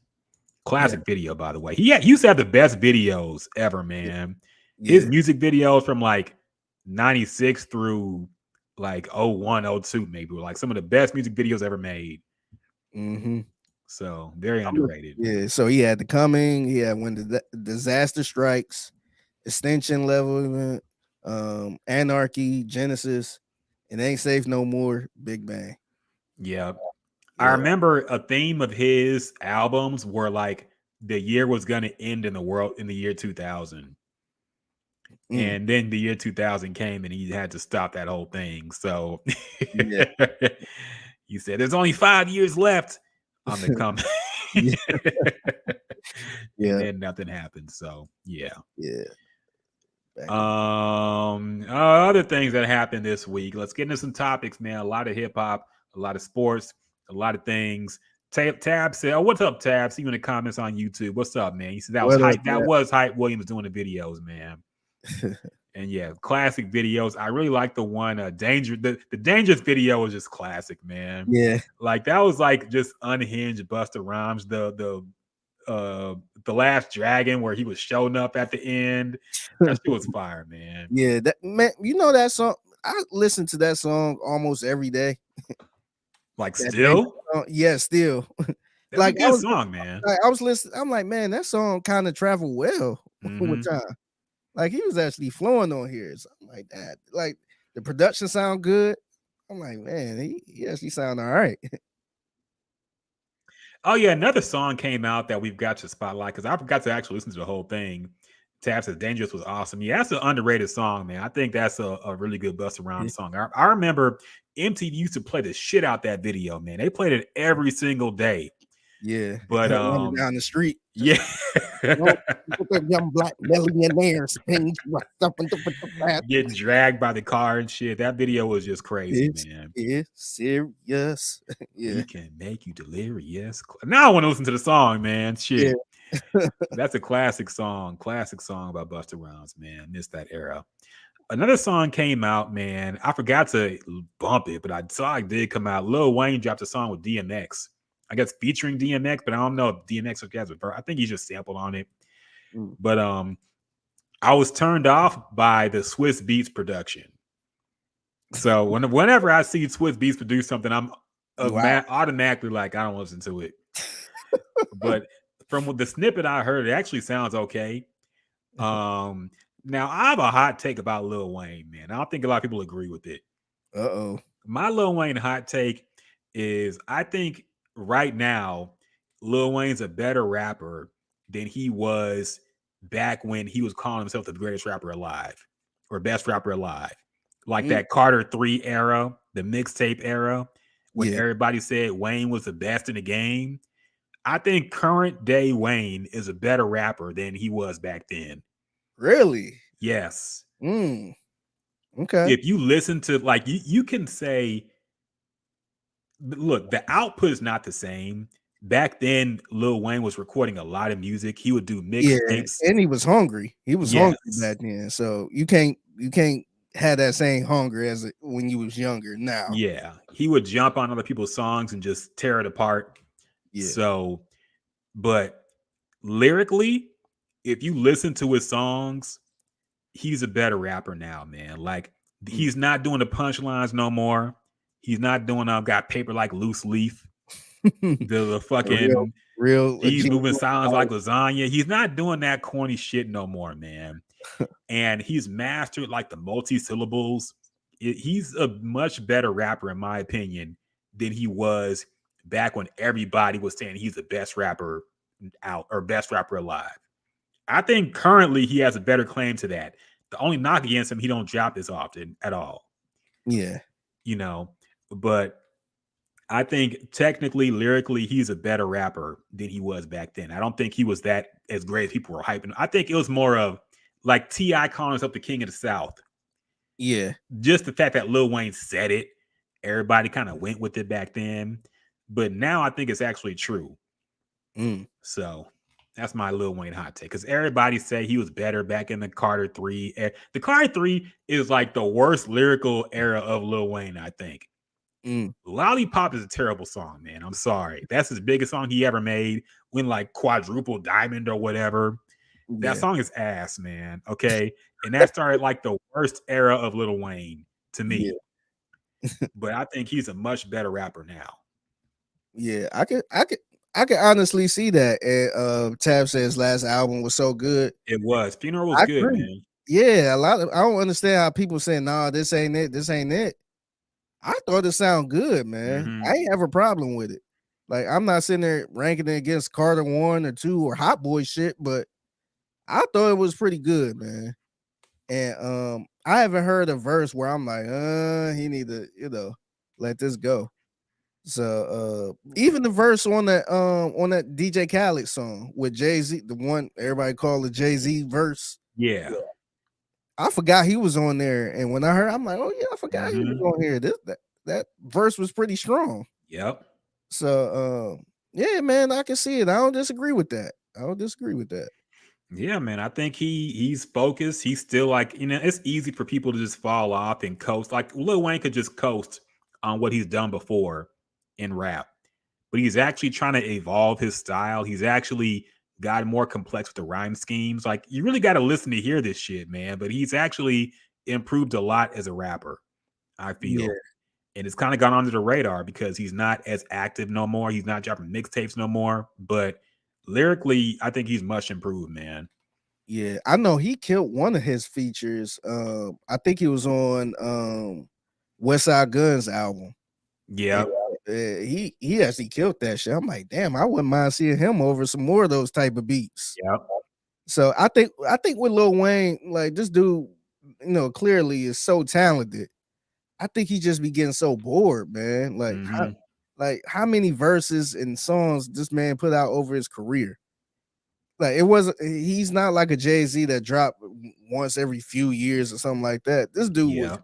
Classic video, by the way. He used to have the best videos ever, man. His music videos from like 96 through like 01, 02 maybe were like some of the best music videos ever made. So very underrated. Yeah, so he had The Coming, he had When the Disaster Strikes, Extinction Level, Anarchy, Genesis, It Ain't Safe No More, Big Bang. Yeah. I remember a theme of his albums were like the year was going to end in the world in the year 2000. And then the year 2000 came and he had to stop that whole thing. So he said, there's only 5 years left on the coming. And then nothing happened. So other things that happened this week. Let's get into some topics, man. A lot of hip hop, a lot of sports, a lot of things. Tab said, what's up, Tab? See you in the comments on YouTube. What's up, man? He said that was hype. That was Hype Williams doing the videos, man. And classic videos. I really like the one Danger. The Dangerous video was just classic, man. Yeah, like that was like just unhinged Busta Rhymes. The Last Dragon where he was showing up at the end. That shit was fire, man. Yeah, that man. You know that song. I listen to that song almost every day. Like still? Still. That's like a good song, man. I was listening. I'm like, man, that song kind of traveled well with time. Like he was actually flowing on here, something like that. Like the production sound good. I'm like, man, he actually sound all right. Oh yeah, another song came out that we've got to spotlight because I forgot to actually listen to the whole thing. Tab says Dangerous was awesome. Yeah, that's an underrated song, man. I think that's a really good Busta Rhymes song. I remember MTV used to play the shit out that video, man. They played it every single day. Yeah. But Running down the street. yeah. Young black millionaires. Getting dragged by the car and shit. That video was just crazy, This man. is serious. Yeah. We can make you delirious. Now I want to listen to the song, man. Shit. Yeah. That's a classic song by Busta Rhymes, man. Missed that era. Another song came out, man. I forgot to bump it, but I saw it did come out. Lil Wayne dropped a song with DMX. I guess featuring DMX, but I don't know if DMX has a verse. I think he just sampled on it. But I was turned off by the Swiss Beats production. So whenever I see Swiss Beats produce something, I'm automatically like, I don't listen to it. But from the snippet I heard, it actually sounds okay. Now I have a hot take about Lil Wayne, man. I don't think a lot of people agree with it. My Lil Wayne hot take is I think right now Lil Wayne's a better rapper than he was back when he was calling himself the greatest rapper alive or best rapper alive. Like that Carter 3 era, the mixtape era, when everybody said Wayne was the best in the game. I think current day Wayne is a better rapper than he was back then. Really? Yes. Okay. If you listen to, like, you can say, look, the output is not the same. Back then, Lil Wayne was recording a lot of music. He would do mixtapes. And he was hungry. He was hungry back then. So you can't have that same hunger as when you was younger now. Yeah. He would jump on other people's songs and just tear it apart. Yeah. So, but lyrically, if you listen to his songs, he's a better rapper now, man. Like, he's not doing the punchlines no more. He's not doing got paper like loose leaf. the fucking real he's moving silence like lasagna. He's not doing that corny shit no more, man. And he's mastered like the multi-syllables. He's a much better rapper, in my opinion, than he was back when everybody was saying he's the best rapper out or best rapper alive. I think currently he has a better claim to that. The only knock against him, he don't drop this often at all. Yeah. You know, but I think technically, lyrically, he's a better rapper than he was back then. I don't think he was that as great as people were hyping. I think it was more of like T.I. calling himself the king of the South. Yeah. Just the fact that Lil Wayne said it, everybody kind of went with it back then. But now I think it's actually true. So that's my Lil Wayne hot take. Because everybody say he was better back in the Carter 3. The Carter 3 is like the worst lyrical era of Lil Wayne, I think. Lollipop is a terrible song, man. I'm sorry. That's his biggest song he ever made. Win like quadruple diamond or whatever. That song is ass, man. Okay. And that started like the worst era of Lil Wayne to me. But I think he's a much better rapper now. Yeah, I could honestly see that. And Tab says last album was so good. It was. Funeral was good, man. Yeah, I don't understand how people say, nah, this ain't it. This ain't it. I thought it sounded good, man. I ain't have a problem with it. Like, I'm not sitting there ranking it against Carter 1 or 2 or Hot Boy shit, but I thought it was pretty good, man. And I haven't heard a verse where I'm like, he need to, let this go. So even the verse on that DJ Khaled song with Jay-Z, the one everybody called the Jay-Z verse. Yeah. I forgot he was on there. And when I heard, I'm like, oh yeah, I forgot he was on here. That verse was pretty strong. Yep. So yeah, man, I can see it. I don't disagree with that. Yeah, man. I think he's focused. He's still like, it's easy for people to just fall off and coast. Like Lil Wayne could just coast on what he's done before in rap. But he's actually trying to evolve his style. He's actually got more complex with the rhyme schemes. Like, you really got to listen to hear this shit, man. But he's actually improved a lot as a rapper, I feel. Yeah. And it's kind of gone under the radar because he's not as active no more. He's not dropping mixtapes no more. But lyrically, I think he's much improved, man. Yeah, I know he killed one of his features. I think he was on West Side Gun's album. Yeah. He actually killed that shit. I'm like, damn, I wouldn't mind seeing him over some more of those type of beats. Yeah. So I think with Lil Wayne, like, this dude, clearly is so talented. I think he just be getting so bored, man. Like, like how many verses and songs this man put out over his career. Like it wasn't. He's not like a Jay-Z that dropped once every few years or something like that. This dude was. Yeah.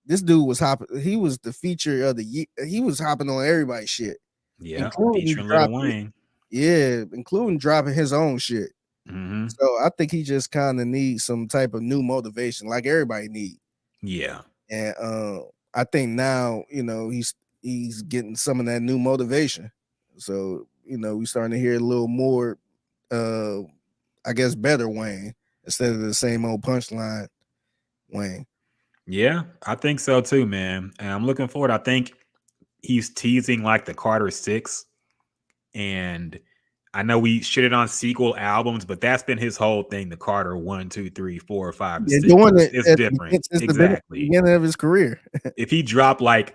This dude was hopping. He was the feature of the year. He was hopping on everybody's shit, Yeah. including Featuring Lil dropping. Wayne. Yeah, including dropping his own shit. Mm-hmm. So I think he just kind of needs some type of new motivation, like everybody need. Yeah. And I think now, he's getting some of that new motivation. So, we starting to hear a little more I guess better Wayne instead of the same old punchline Wayne. Yeah, I think so too, man. And I'm looking forward. I think he's teasing like the Carter 6. And I know we shitted on sequel albums, but that's been his whole thing. The Carter 1, 2, 3, 4, 5, and Yeah, 6. doing it It's different. since the Exactly. beginning of his career. If he dropped like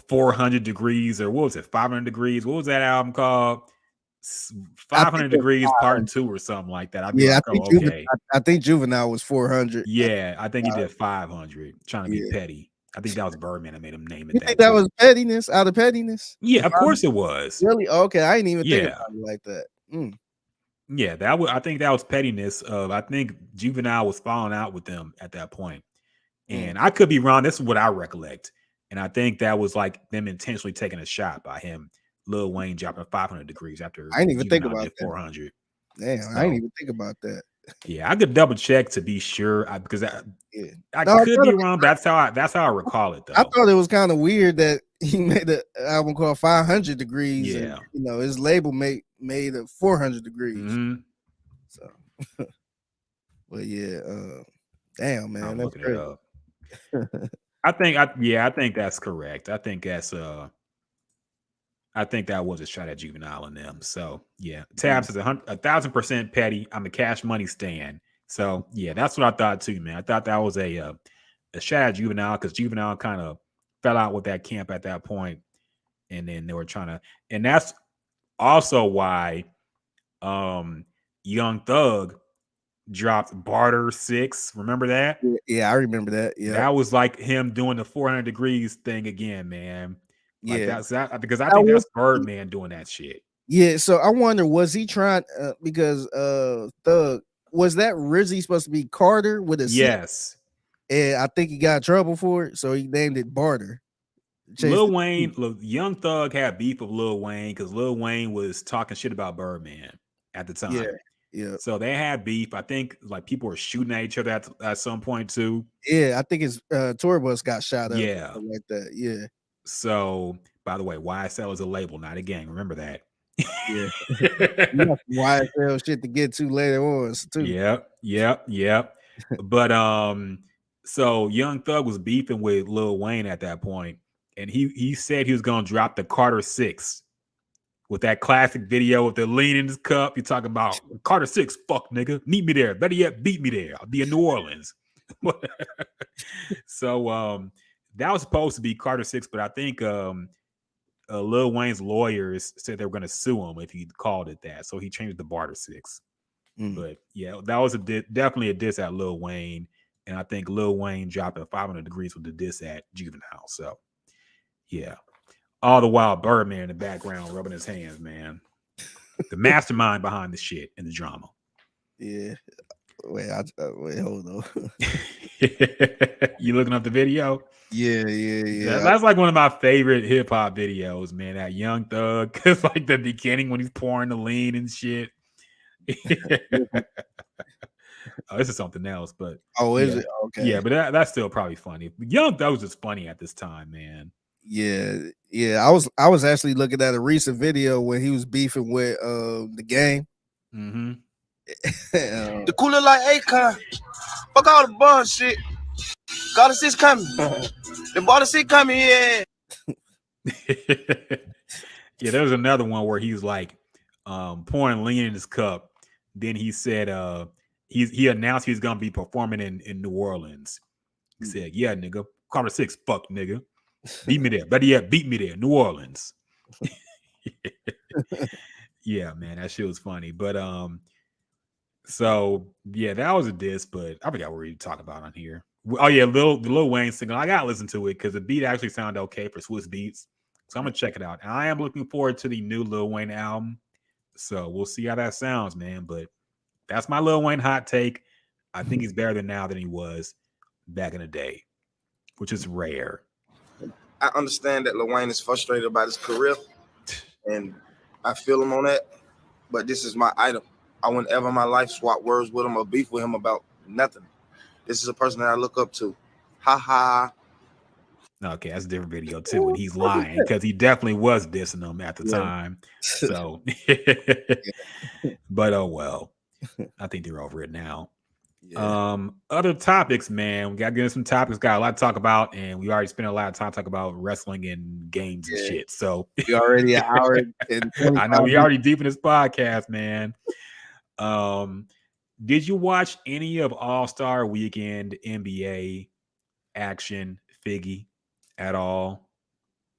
400 degrees or what was it, 500 degrees? What was that album called? 500 degrees part 2 or something like that. I'd be Yeah, like, oh, okay. I think Juvenile was 400. Yeah, I think he did 500. Trying to be Yeah. petty. I think that was Birdman that made him name it You that. think that Too. was pettiness out of pettiness? Yeah, of course it was. Really? Okay, I didn't even think Yeah. about it like that. Yeah, I think that was pettiness of I think Juvenile was falling out with them at that point. And I could be wrong. This is what I recollect. And I think that was like them intentionally taking a shot by him, Lil Wayne dropping 500 degrees after I didn't even think Juvenile about did that. 400. Damn, So, I didn't even think about that. Yeah, I could double check to be sure because I could be wrong, but that's how I recall it though. I thought it was kind of weird that he made an album called 500 Degrees. Yeah. And, his label made it 400 degrees. Mm-hmm. So, but yeah, damn man, I'm that's looking crazy. it up. I think that's correct. I think that was a shot at Juvenile and them. So yeah, Tabs is 1,000% petty. I'm a Cash Money stan. So yeah, that's what I thought too, man. I thought that was a shot at Juvenile because Juvenile kind of fell out with that camp at that point, and then they were trying to, and that's also why Young Thug dropped Barter 6. Remember that? Yeah, I remember that. Yeah, that was like him doing the 400 degrees thing again, man. Like yeah, that because I think that's Birdman doing that shit. Yeah, so I wonder, was he trying because Thug was that originally supposed to be Carter with a C? Yes. And I think he got in trouble for it, so he named it Barter. Lil Wayne, Young Thug had beef with Lil Wayne because Lil Wayne was talking shit about Birdman at the time. Yeah, yeah. So they had beef. I think like people were shooting at each other at some point too. Yeah, I think his tour bus got shot up. Yeah, like that. Yeah. So, by the way, YSL is a label, not a gang. Remember that. Yeah. YSL shit to get to later on too. Yep. But so Young Thug was beefing with Lil Wayne at that point, and he said he was gonna drop the Carter 6 with that classic video with the lean in his cup. You're talking about Carter 6, fuck nigga, meet me there. Better yet, beat me there. I'll be in New Orleans. So that was supposed to be Carter 6, but I think Lil Wayne's lawyers said they were going to sue him if he called it that, so he changed the Barter 6. But yeah, that was definitely a diss at Lil Wayne, and I think Lil Wayne dropping 500 degrees with the diss at Juvenile. So yeah, all the while Birdman in the background rubbing his hands, man. The mastermind behind the shit and the drama. Yeah. Wait, hold on. You looking up the video? Yeah. That's like one of my favorite hip hop videos, man. That Young Thug, because like the beginning when he's pouring the lean and shit. Oh, this is something else, but is it? Okay. Yeah, but that's still probably funny. Young Thug was just funny at this time, man. Yeah. I was actually looking at a recent video when he was beefing with the gang. Mm-hmm. The cooler like Akon. Fuck all the bullshit. Got a 6 coming. The Barter 6 coming, yeah. Yeah, there was another one where he's like pouring lean in his cup. Then he said he announced he's gonna be performing in New Orleans. He said, "Yeah, nigga, Carter 6, fuck nigga, beat me there. Better yet, beat me there, New Orleans." Yeah, man, that shit was funny. But so yeah, that was a diss. But I forgot what we talk about on here. Oh yeah, Lil Wayne single. I gotta listen to it because the beat actually sounded okay for Swiss Beats. So I'm gonna check it out. And I am looking forward to the new Lil Wayne album. So we'll see how that sounds, man. But that's my Lil Wayne hot take. I think he's better now than he was back in the day, which is rare. I understand that Lil Wayne is frustrated about his career, and I feel him on that. But this is my item. I wouldn't ever in my life swap words with him or beef with him about nothing. This is a person that I look up to. Ha ha. Okay, that's a different video too, and he's lying because he definitely was dissing them at the time. So, but oh well. I think they're over it now. Yeah. Other topics, man. We got to get into some topics. Got a lot to talk about, and we already spent a lot of time talking about wrestling and games and shit. So we already an hour and I know we already deep in this podcast, man. Did you watch any of All-Star Weekend NBA action, Figgy, at all?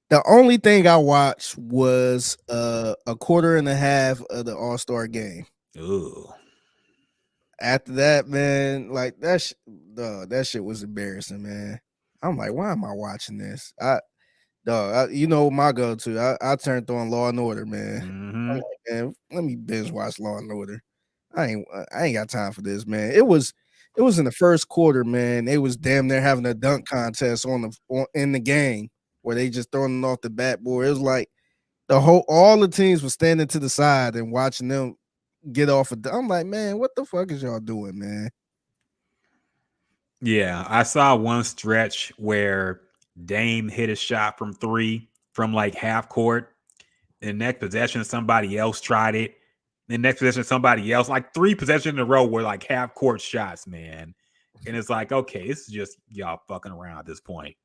The only thing I watched was a quarter and a half of the All-Star game. Ooh. After that, man, like that shit was embarrassing, man. I'm like, why am I watching this? You know my go-to. I turned on Law and Order, man. Mm-hmm. I'm like, man, let me binge watch Law and Order. I ain't got time for this, man. It was in the first quarter, man. They was damn near having a dunk contest in the game where they just throwing it off the backboard. It was like all the teams were standing to the side and watching them get off of. I'm like, man, what the fuck is y'all doing, man? Yeah, I saw one stretch where Dame hit a shot from 3 from like half court. The next possession, somebody else tried it. The next possession, somebody else. Like 3 possessions in a row were like half court shots, man. And it's like, okay, this is just y'all fucking around at this point.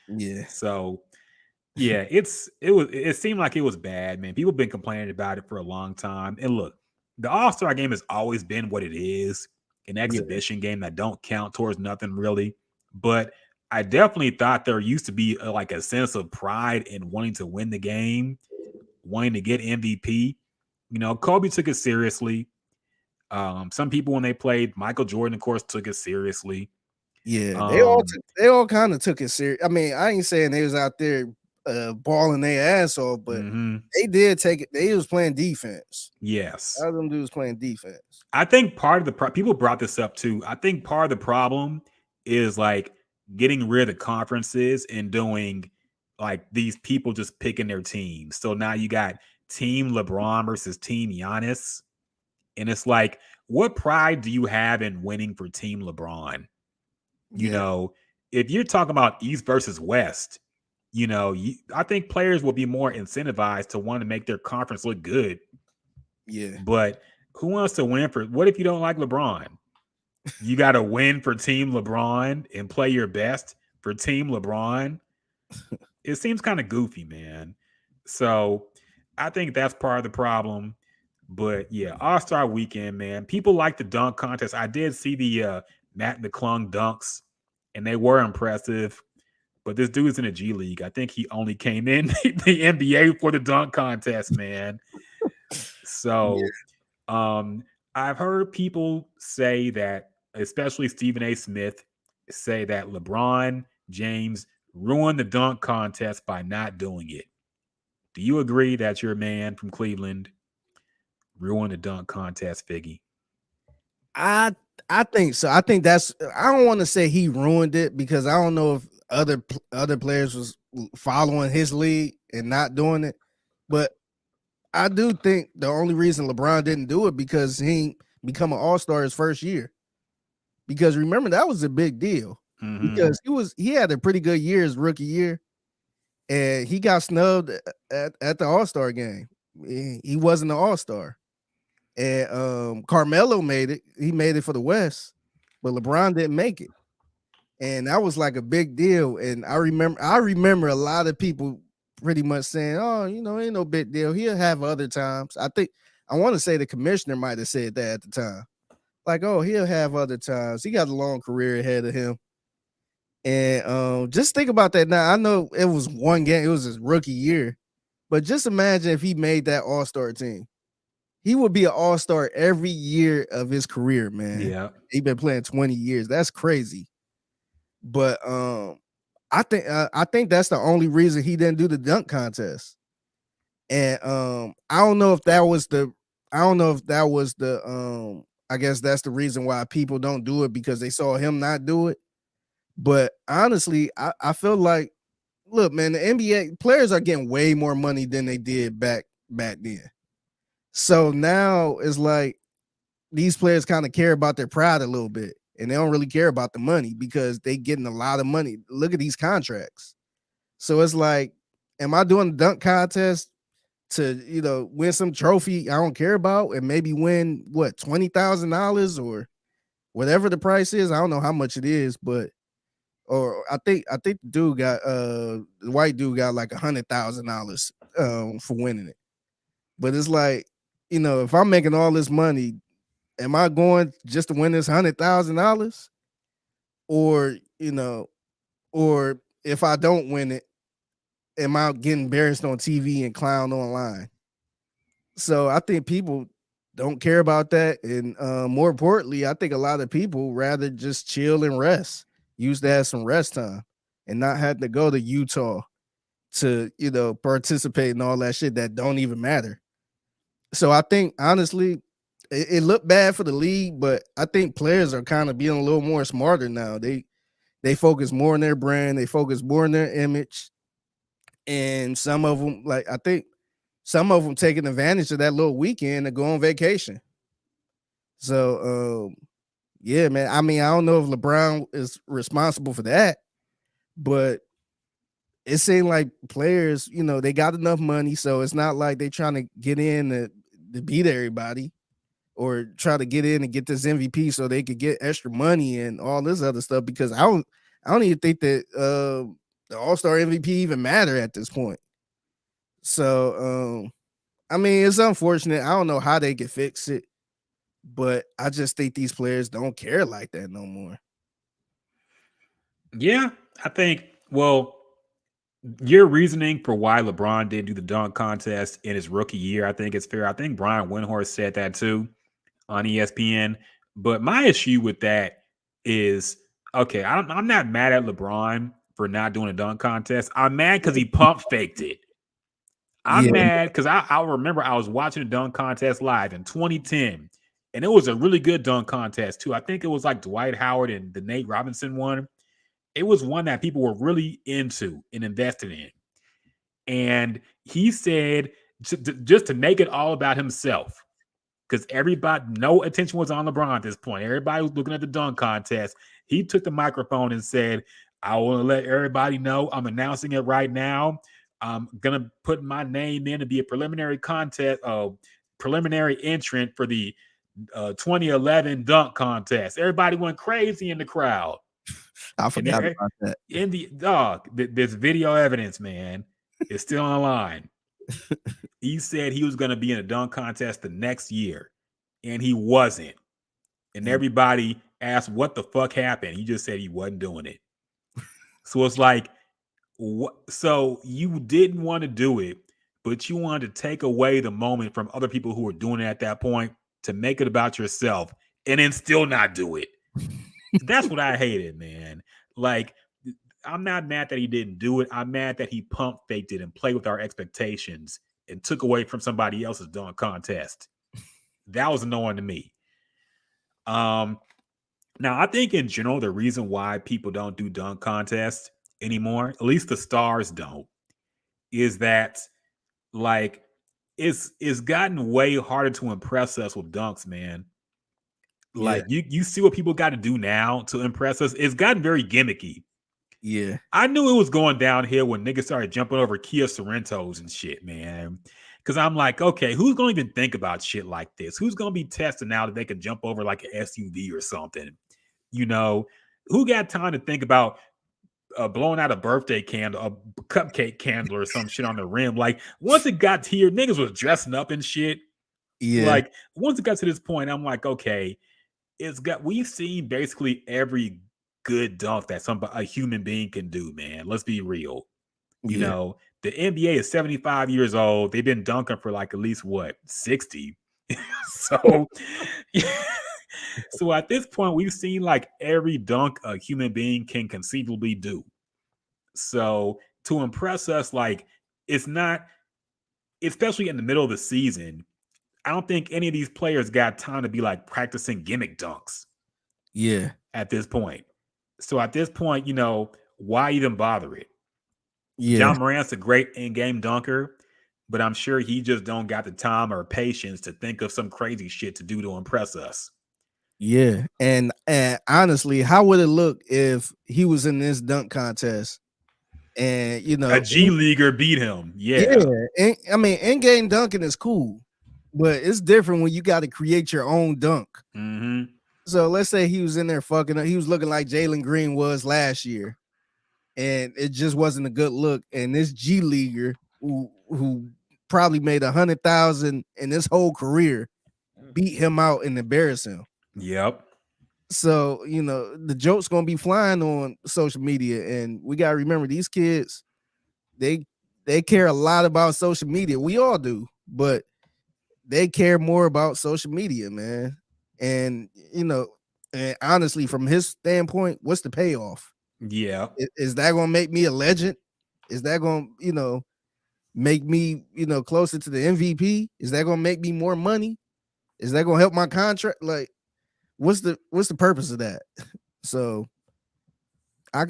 Yeah. So, yeah, it seemed like it was bad, man. People have been complaining about it for a long time. And look, the All-Star game has always been what it is, an exhibition game that don't count towards nothing really. But I definitely thought there used to be like a sense of pride in wanting to win the game, wanting to get MVP. You know, Kobe took it seriously. Some people, when they played, Michael Jordan, of course, took it seriously. Yeah, they all kind of took it serious. I mean, I ain't saying they was out there balling their ass off, but they did take it. They was playing defense. Yes, all of them dudes playing defense. I think part of the people brought this up too. I think part of the problem is like getting rid of the conferences and doing like these people just picking their teams. So now you got Team LeBron versus Team Giannis, and it's like, what pride do you have in winning for Team LeBron? You know, if you're talking about East versus West, you know, I think players will be more incentivized to want to make their conference look good. Yeah. But who wants to win for, what if you don't like LeBron? You got to win for Team LeBron and play your best for Team LeBron. It seems kind of goofy, man. So I think that's part of the problem. But yeah, All-Star Weekend, man. People like the dunk contest. I did see the Matt McClung dunks, and they were impressive. But this dude's in a G League. I think he only came in the NBA for the dunk contest, man. So I've heard people say that, especially Stephen A. Smith, say that LeBron James ruined the dunk contest by not doing it. Do you agree that your man from Cleveland ruined the dunk contest, Figgy? I think so. I think I don't want to say he ruined it because I don't know if other players was following his lead and not doing it. But I do think the only reason LeBron didn't do it because he become an All-Star his first year. Because remember, that was a big deal. Because he had a pretty good year his rookie year. And he got snubbed at the All-Star game. He wasn't an All-Star. And Carmelo made it. He made it for the West, but LeBron didn't make it. And that was like a big deal. And I remember a lot of people pretty much saying, oh, you know, ain't no big deal. He'll have other times. I want to say the commissioner might have said that at the time. Like, oh, he'll have other times. He got a long career ahead of him. And just think about that now. I know it was one game, it was his rookie year, but just imagine if he made that All-Star team. He would be an All-Star every year of his career, man. Yeah. He's been playing 20 years. That's crazy. But I think that's the only reason he didn't do the dunk contest. And I don't know if that was the I guess that's the reason why people don't do it, because they saw him not do it. But honestly, I feel like, look, man, the NBA players are getting way more money than they did back then. So now it's like these players kind of care about their pride a little bit, and they don't really care about the money because they getting a lot of money. Look at these contracts. So it's like, am I doing the dunk contest to win some trophy I don't care about, and maybe win what, $20,000 or whatever the price is? I don't know how much it is, but or I think the dude got the white dude got like $100,000 for winning it. But it's like, if I'm making all this money, am I going just to win this $100,000? Or, or if I don't win it, am I getting embarrassed on TV and clowned online? So I think people don't care about that. And more importantly, I think a lot of people rather just chill and rest, use that as some rest time, and not have to go to Utah to, participate in all that shit that don't even matter. So I think, honestly, it looked bad for the league, but I think players are kind of being a little more smarter now. They focus more on their brand, they focus more on their image. And some of them, like, I think some of them taking advantage of that little weekend to go on vacation. So yeah, man. I mean, I don't know if LeBron is responsible for that, but it seemed like players, they got enough money, so it's not like they trying to get in to beat everybody, or try to get in and get this MVP so they could get extra money and all this other stuff. Because I don't even think that the All-Star MVP even matter at this point. So I mean, it's unfortunate. I don't know how they could fix it, but I just think these players don't care like that no more. Yeah, I think, well, your reasoning for why LeBron didn't do the dunk contest in his rookie year, I think it's fair. I think Brian Windhorst said that too on ESPN. But my issue with that is, okay, I'm not mad at LeBron for not doing a dunk contest. I'm mad because he pump faked it. I'm Yeah, mad because I remember I was watching the dunk contest live in 2010, and it was a really good dunk contest too. I think it was like Dwight Howard and the Nate Robinson one. It was one that people were really into and invested in. And he said, just to make it all about himself, because everybody, no attention was on LeBron at this point. Everybody was looking at the dunk contest. He took the microphone and said, I want to let everybody know I'm announcing it right now. I'm going to put my name in to be a preliminary preliminary entrant for the 2011 dunk contest. Everybody went crazy in the crowd. I forgot about that. In the dog, this video evidence, man, is still online. He said he was going to be in a dunk contest the next year, and he wasn't. And everybody asked what the fuck happened. He just said he wasn't doing it. So it's like, what? So you didn't want to do it, but you wanted to take away the moment from other people who were doing it at that point to make it about yourself, and then still not do it. That's what I hated, man. Like, I'm not mad that he didn't do it. I'm mad that he pump faked it and played with our expectations and took away from somebody else's dunk contest. That was annoying to me. Now, I think in general, the reason why people don't do dunk contests anymore, at least the stars don't, is that, like, it's gotten way harder to impress us with dunks, man. Like, you see what people got to do now to impress us. It's gotten very gimmicky. Yeah. I knew it was going downhill when niggas started jumping over Kia Sorrentos and shit, man. Because I'm like, okay, who's going to even think about shit like this? Who's going to be testing out that they could jump over like an SUV or something? Who got time to think about blowing out a birthday candle, a cupcake candle or some shit on the rim? Like, once it got here, niggas was dressing up and shit. Yeah. Like, once it got to this point, I'm like, okay, we've seen basically every good dunk that a human being can do, man. Let's be real. You know, the NBA is 75 years old. They've been dunking for like at least 60. So at this point, we've seen like every dunk a human being can conceivably do. So to impress us, like, it's not, especially in the middle of the season, I don't think any of these players got time to be like practicing gimmick dunks. Yeah. At this point. So at this point, why even bother it? Yeah. John Morant's a great in-game dunker, but I'm sure he just don't got the time or patience to think of some crazy shit to do to impress us. Yeah. And honestly, how would it look if he was in this dunk contest and a G Leaguer beat him? Yeah. And, I mean, in-game dunking is cool, but it's different when you got to create your own dunk. Mm-hmm. So let's say he was in there fucking up. He was looking like Jalen Green was last year, and it just wasn't a good look. And this G Leaguer who probably made 100,000 in his whole career beat him out and embarrass him. Yep. So, the joke's gonna be flying on social media, and we gotta remember these kids, they care a lot about social media. We all do, but they care more about social media, man. And and honestly, from his standpoint, what's the payoff? Yeah. Is that gonna make me a legend? Is that gonna, make me, closer to the MVP? Is that gonna make me more money? Is that gonna help my contract? Like, what's the purpose of that? So I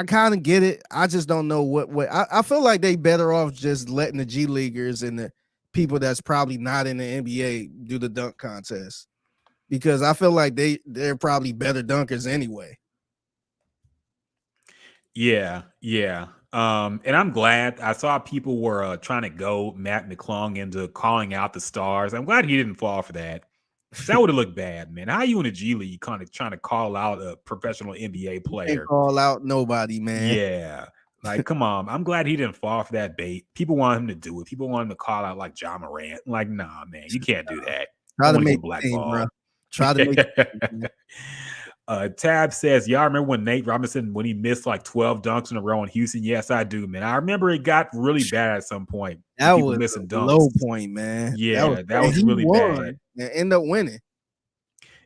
kind of get it. I just don't know what I feel like they better off just letting the G Leaguers and the people that's probably not in the NBA do the dunk contest, because I feel like they're probably better dunkers anyway. Yeah. And I'm glad I saw people were trying to go Matt McClung into calling out the stars. I'm glad he didn't fall for that. That would have looked bad, man. How you in the G League kind of trying to call out a professional NBA player? Can't call out nobody, man. Yeah. Like, come on. I'm glad he didn't fall for that bait. People want him to do it. People want him to call out like John Morant. Like, nah, man, you can't do that. Try to make blackball. Try to make Tab says, y'all remember when Nate Robinson, when he missed like 12 dunks in a row in Houston? Yes, I do, man. I remember it got really bad at some point. That was missing dunks. Low point, man. Yeah, that was really bad. And end up winning.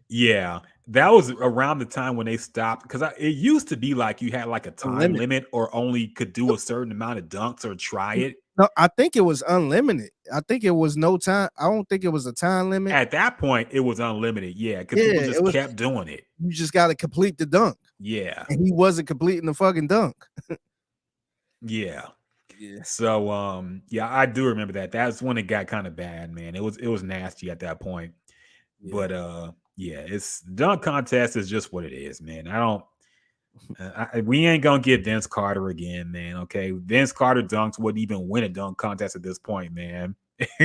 Yeah, that was around the time when they stopped, because it used to be like you had like a time limit or only could do a certain amount of dunks or try it. No, I think it was unlimited. I think it was no time. I don't think it was a time limit. At that point, it was unlimited. Yeah, because people just kept doing it. You just got to complete the dunk. Yeah. And he wasn't completing the fucking dunk. Yeah. So, yeah, I do remember that. That's when it got kind of bad, man. It was nasty at that point. Yeah. But, yeah, it's dunk contest is just what it is, man. We ain't gonna get Vince Carter again, man. Okay, Vince Carter dunks wouldn't even win a dunk contest at this point, man.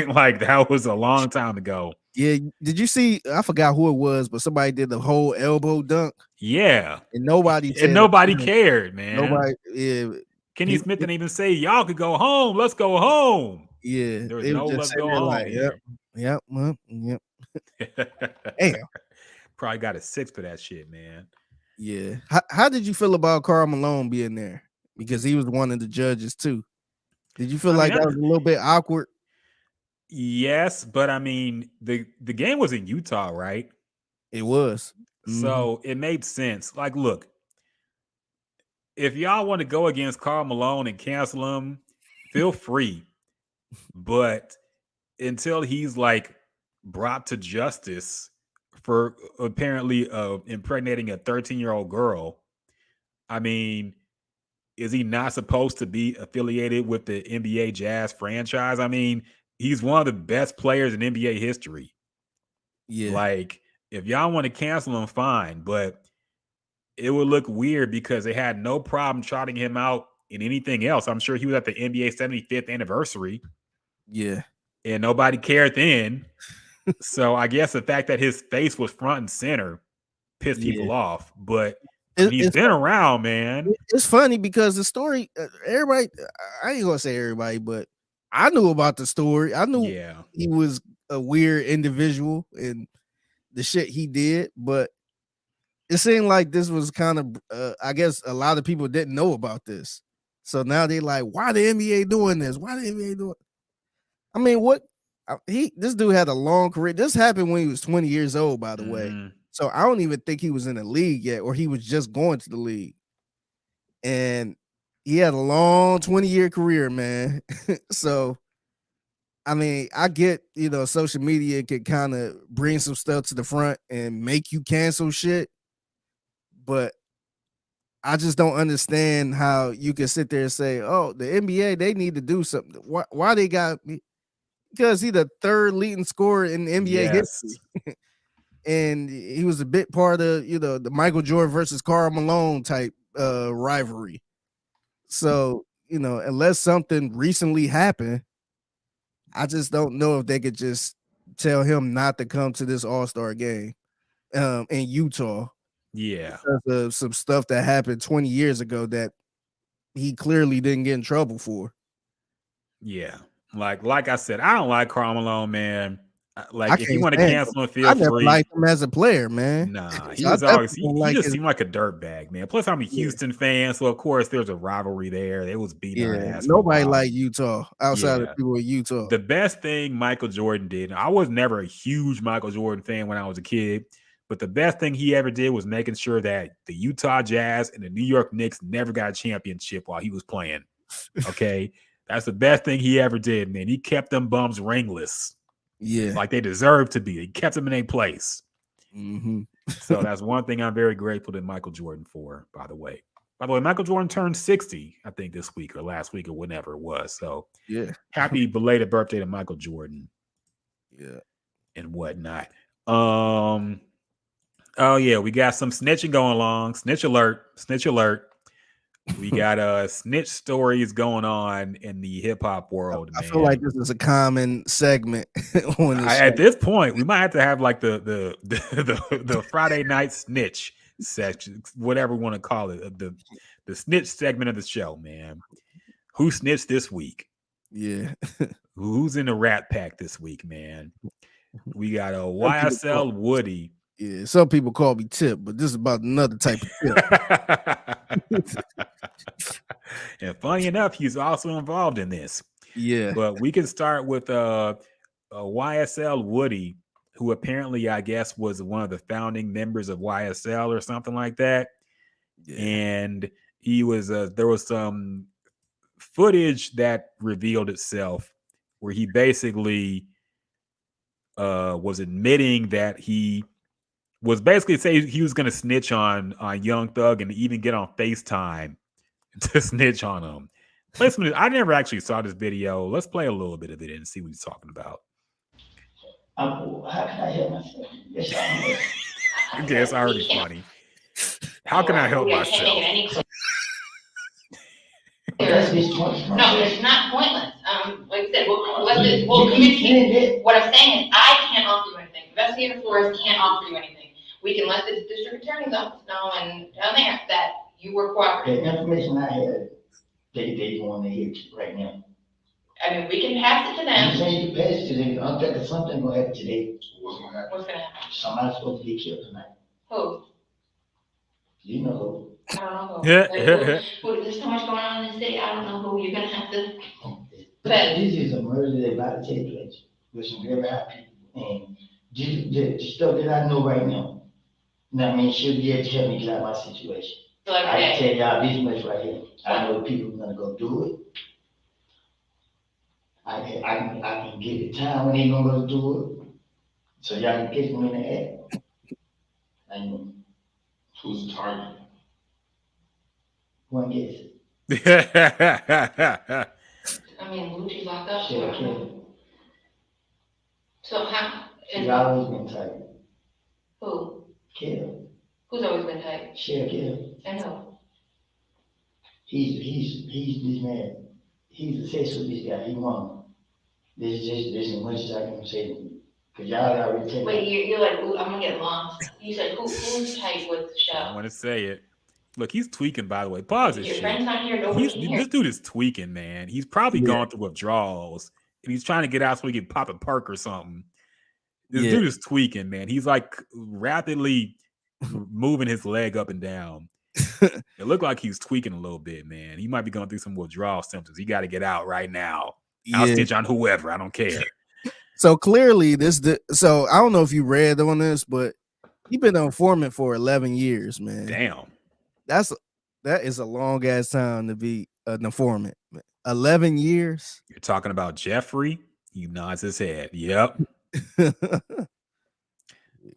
Like, that was a long time ago. Yeah, did you see? I forgot who it was, but somebody did the whole elbow dunk. Yeah, and nobody cared, man. Nobody. Yeah, Kenny Smith didn't even say y'all could go home. Let's go home. Yeah, there was no let's go home. Like, yep. Damn. Probably got a 6 for that shit, man. Yeah. How did you feel about Karl Malone being there? Because he was one of the judges too. Did you feel that was a little bit awkward? Yes, but I mean, the game was in Utah, right? It was. So it made sense. Like, look, if y'all want to go against Karl Malone and cancel him, feel free. But until he's like brought to justice for apparently impregnating a 13-year-old girl, I mean, is he not supposed to be affiliated with the NBA Jazz franchise? I mean, he's one of the best players in NBA history. Yeah. Like, if y'all want to cancel him, fine. But it would look weird because they had no problem trotting him out in anything else. I'm sure he was at the NBA 75th anniversary. Yeah. And nobody cared then. So I guess the fact that his face was front and center pissed people off. But he's been around, man. It's funny because the story, everybody, I ain't gonna say everybody, but I knew about the story. I knew he was a weird individual and the shit he did, but it seemed like this was kind of, I guess a lot of people didn't know about this. So now they like, why the NBA doing this? Why the NBA doing? I mean, this dude had a long career. This happened when he was 20 years old, by the way. So I don't even think he was in the league yet, or he was just going to the league. And he had a long 20-year career, man. So, I mean, I get, social media can kind of bring some stuff to the front and make you cancel shit, but I just don't understand how you can sit there and say, "Oh, the NBA, they need to do something." Why they got me? Because he's the third leading scorer in NBA history, and he was a big part of the Michael Jordan versus Karl Malone type rivalry. So unless something recently happened, I just don't know if they could just tell him not to come to this All-Star game in Utah. Yeah, Because of some stuff that happened 20 years ago that he clearly didn't get in trouble for. Yeah. Like I said, I don't like Karl Malone, man. Like, if you can't want to stand him. cancel him, I feel never free. liked him as a player, man. Nah, he So I was always definitely don't he like just his. seemed like a dirtbag, man. Plus, I'm a Houston fan, so of course there's a rivalry there. They was beating our ass for a Nobody while. liked Utah outside of people in Utah. The best thing Michael Jordan did, I was never a huge Michael Jordan fan when I was a kid, but the best thing he ever did was making sure that the Utah Jazz and the New York Knicks never got a championship while he was playing. Okay. That's the best thing he ever did, man. He kept them bums ringless. Yeah. Like they deserved to be. He kept them in a place. Mm-hmm. So that's one thing I'm very grateful to Michael Jordan for, by the way. By the way, Michael Jordan turned 60, I think, this week or last week or whenever it was. So yeah. Happy belated birthday to Michael Jordan. Yeah. And whatnot. Oh yeah, we got some snitching going along. Snitch alert. Snitch alert. We got snitch stories going on in the hip hop world. I feel like this is a common segment on this at this point, we might have to have like the Friday night snitch section, whatever we want to call it, the snitch segment of the show, man. Who snitched this week? Yeah. Who's in the Rat Pack this week, man? We got a YSL Woody. Yeah, some people call me Tip, but this is about another type of Tip. And funny enough, he's also involved in this. Yeah. But we can start with a YSL Woody, who apparently, I guess, was one of the founding members of YSL or something like that. Yeah. And he was there was some footage that revealed itself where he basically was admitting that he was basically saying he was going to snitch on Young Thug and even get on FaceTime to snitch on him. I never actually saw this video. Let's play a little bit of it and see what he's talking about. How can I help myself? Okay, it's already funny. How can I help myself? No, it's not pointless. Like I said, we'll communicate. What I'm saying is, I can't offer you anything. Investigator Flores can't offer you anything. We can let the district attorney's office know and down there that you were cooperating. The information I had, they want to hear right now. I mean, we can pass it to them. I'm saying you pass it to them. I'm thinking something gonna happen today. What's gonna happen? Somebody's supposed to be killed tonight. Who? You know who. I don't know who. There's so much going on in the city. I don't know who. You're gonna have to. This is a murder that's about to take place with some very high people, and the stuff that I know right now. Now, I mean, she'll be able to help me get out of my situation. Like, I can tell y'all this much right here. I know people are gonna go do it. I can give it time when they gonna go do it. So y'all can catch me in the act. I know. Who's the target? One guess. I mean, Lucci's locked up. Sure, so how? She's always been tight. Who? Kill. Who's always been tight? Share Kill. And who? He's this man. He's obsessed with this guy. He won. This is as much as I can say. Cause y'all already tell me. Wait, you're like, I'm gonna get lost. You said who's tight with the show? I want to say it. Look, he's tweaking, by the way. Pause this Your shit. friend's not here, nobody can hear. This dude is tweaking, man. He's probably going through withdrawals and he's trying to get out so he can pop a perk or something. This dude is tweaking, man. He's like rapidly moving his leg up and down. It looked like he's tweaking a little bit, man. He might be going through some withdrawal symptoms. He got to get out right now. I'll stitch on whoever. I don't care. So clearly, so I don't know if you read on this, but he's been on informant for 11 years, man. Damn. That is a long ass time to be an informant. 11 years. You're talking about Jeffrey? He nods his head. Yep.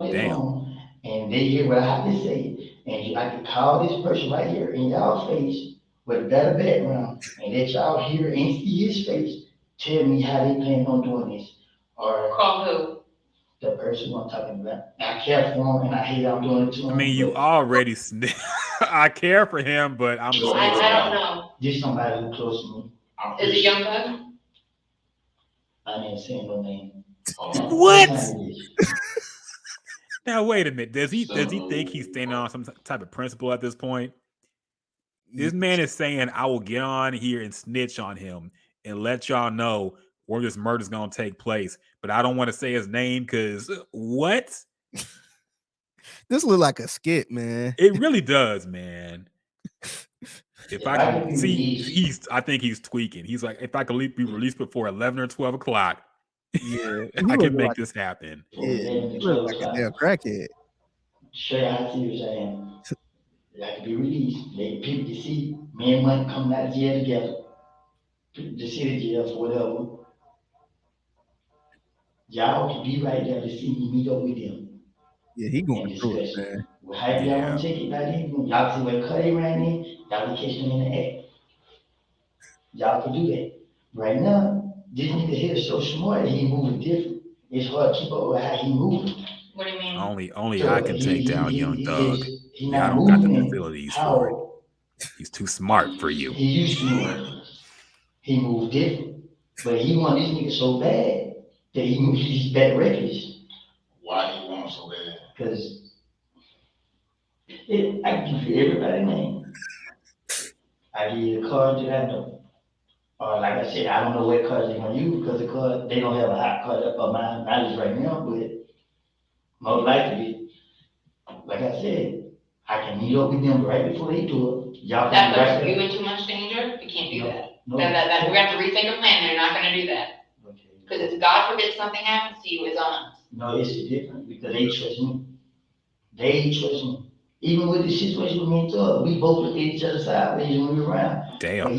Damn. And they hear what I have to say. And I can call this person right here in y'all face with a better background and let y'all hear and see his face. Tell me how they plan on doing this. Or Call who? the person I'm talking about. I care for him and I hate I'm doing it to him. I mean, you already I care for him, but I'm I don't know. Just somebody who's close to me. Is it Young Thug? I ain't saying no name. What? Now wait a minute. Does he think he's standing on some type of principle at this point? This man is saying, I will get on here and snitch on him and let y'all know where this murder's gonna take place. But I don't want to say his name because what? This look like a skit, man. It really does, man. If I can see, I think he's tweaking. He's like, if I can be released before 11 or 12 o'clock, yeah, I can make this happen. Yeah, you look like a damn crackhead. Show you how serious I am. I can be released. Let people to see me and Mike coming out of jail together. The city jail for whatever. Y'all can be right there to see me meet up with them. Yeah, he going through it, man. Well, how y'all want to take it by then? Y'all see where Cuddy ran in, y'all can catch them in the act. Y'all can do that. Right now, this nigga here is so smart that he moving different. It's hard to keep up with how he moving. What do you mean? Only I can take down Young Thug. Yeah, I don't got the facilities for it. He's too smart for you. He used to move. He moved different. But he want this nigga so bad that he's back reckless. Why he want him so bad? Because I can give you everybody's name. I give you the cards that I know. Or like I said, I don't know what cards they're gonna use because the card they don't have a hot card up on my knowledge right now, but most likely, like I said, I can meet up with them right before they do it. Y'all That can puts you in too much danger. You can't do that. No. That we're gonna have to rethink a plan. They're not gonna do that. Because if God forbid something happens to you, it's on us. No, it's different because they trust me. They trust me. Even with the situation with me and Thug, we both look at each other sideways when we were around. Damn.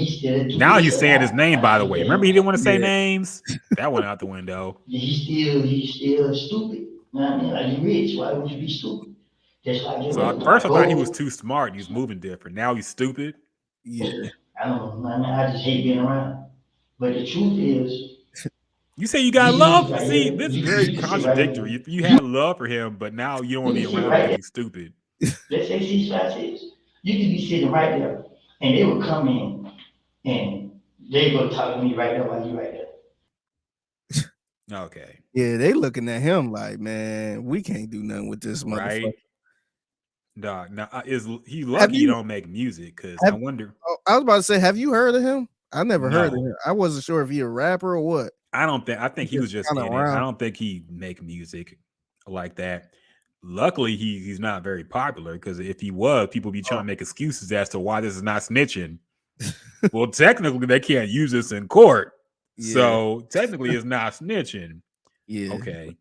Now he's saying his name, by the way. Remember he didn't want to say names? That went out the window. He's still stupid. You know what I mean? Like, you rich, why would you be stupid? That's like so at first I thought he was too smart. He's moving different. Now he's stupid. Yeah. I don't know. I mean, I just hate being around. But the truth is, you say you got love? See, this is very contradictory. If you had love for him, but now you don't want to be around because he's stupid. Let's say 656. You could be sitting right there, and they would come in, and they go talk to me right there while you right there. Okay. Yeah, they looking at him like, man, we can't do nothing with this motherfucker. Right. Dog. Now, is he lucky you don't make music? Because I wonder. Oh, I was about to say, have you heard of him? I never heard of him. I wasn't sure if he a rapper or what. I think he was just in it. I don't think he make music like that. Luckily, he's not very popular because if he was, people be trying to make excuses as to why this is not snitching. Well, technically, they can't use this in court. Yeah. So technically, it's not snitching. Yeah. Okay.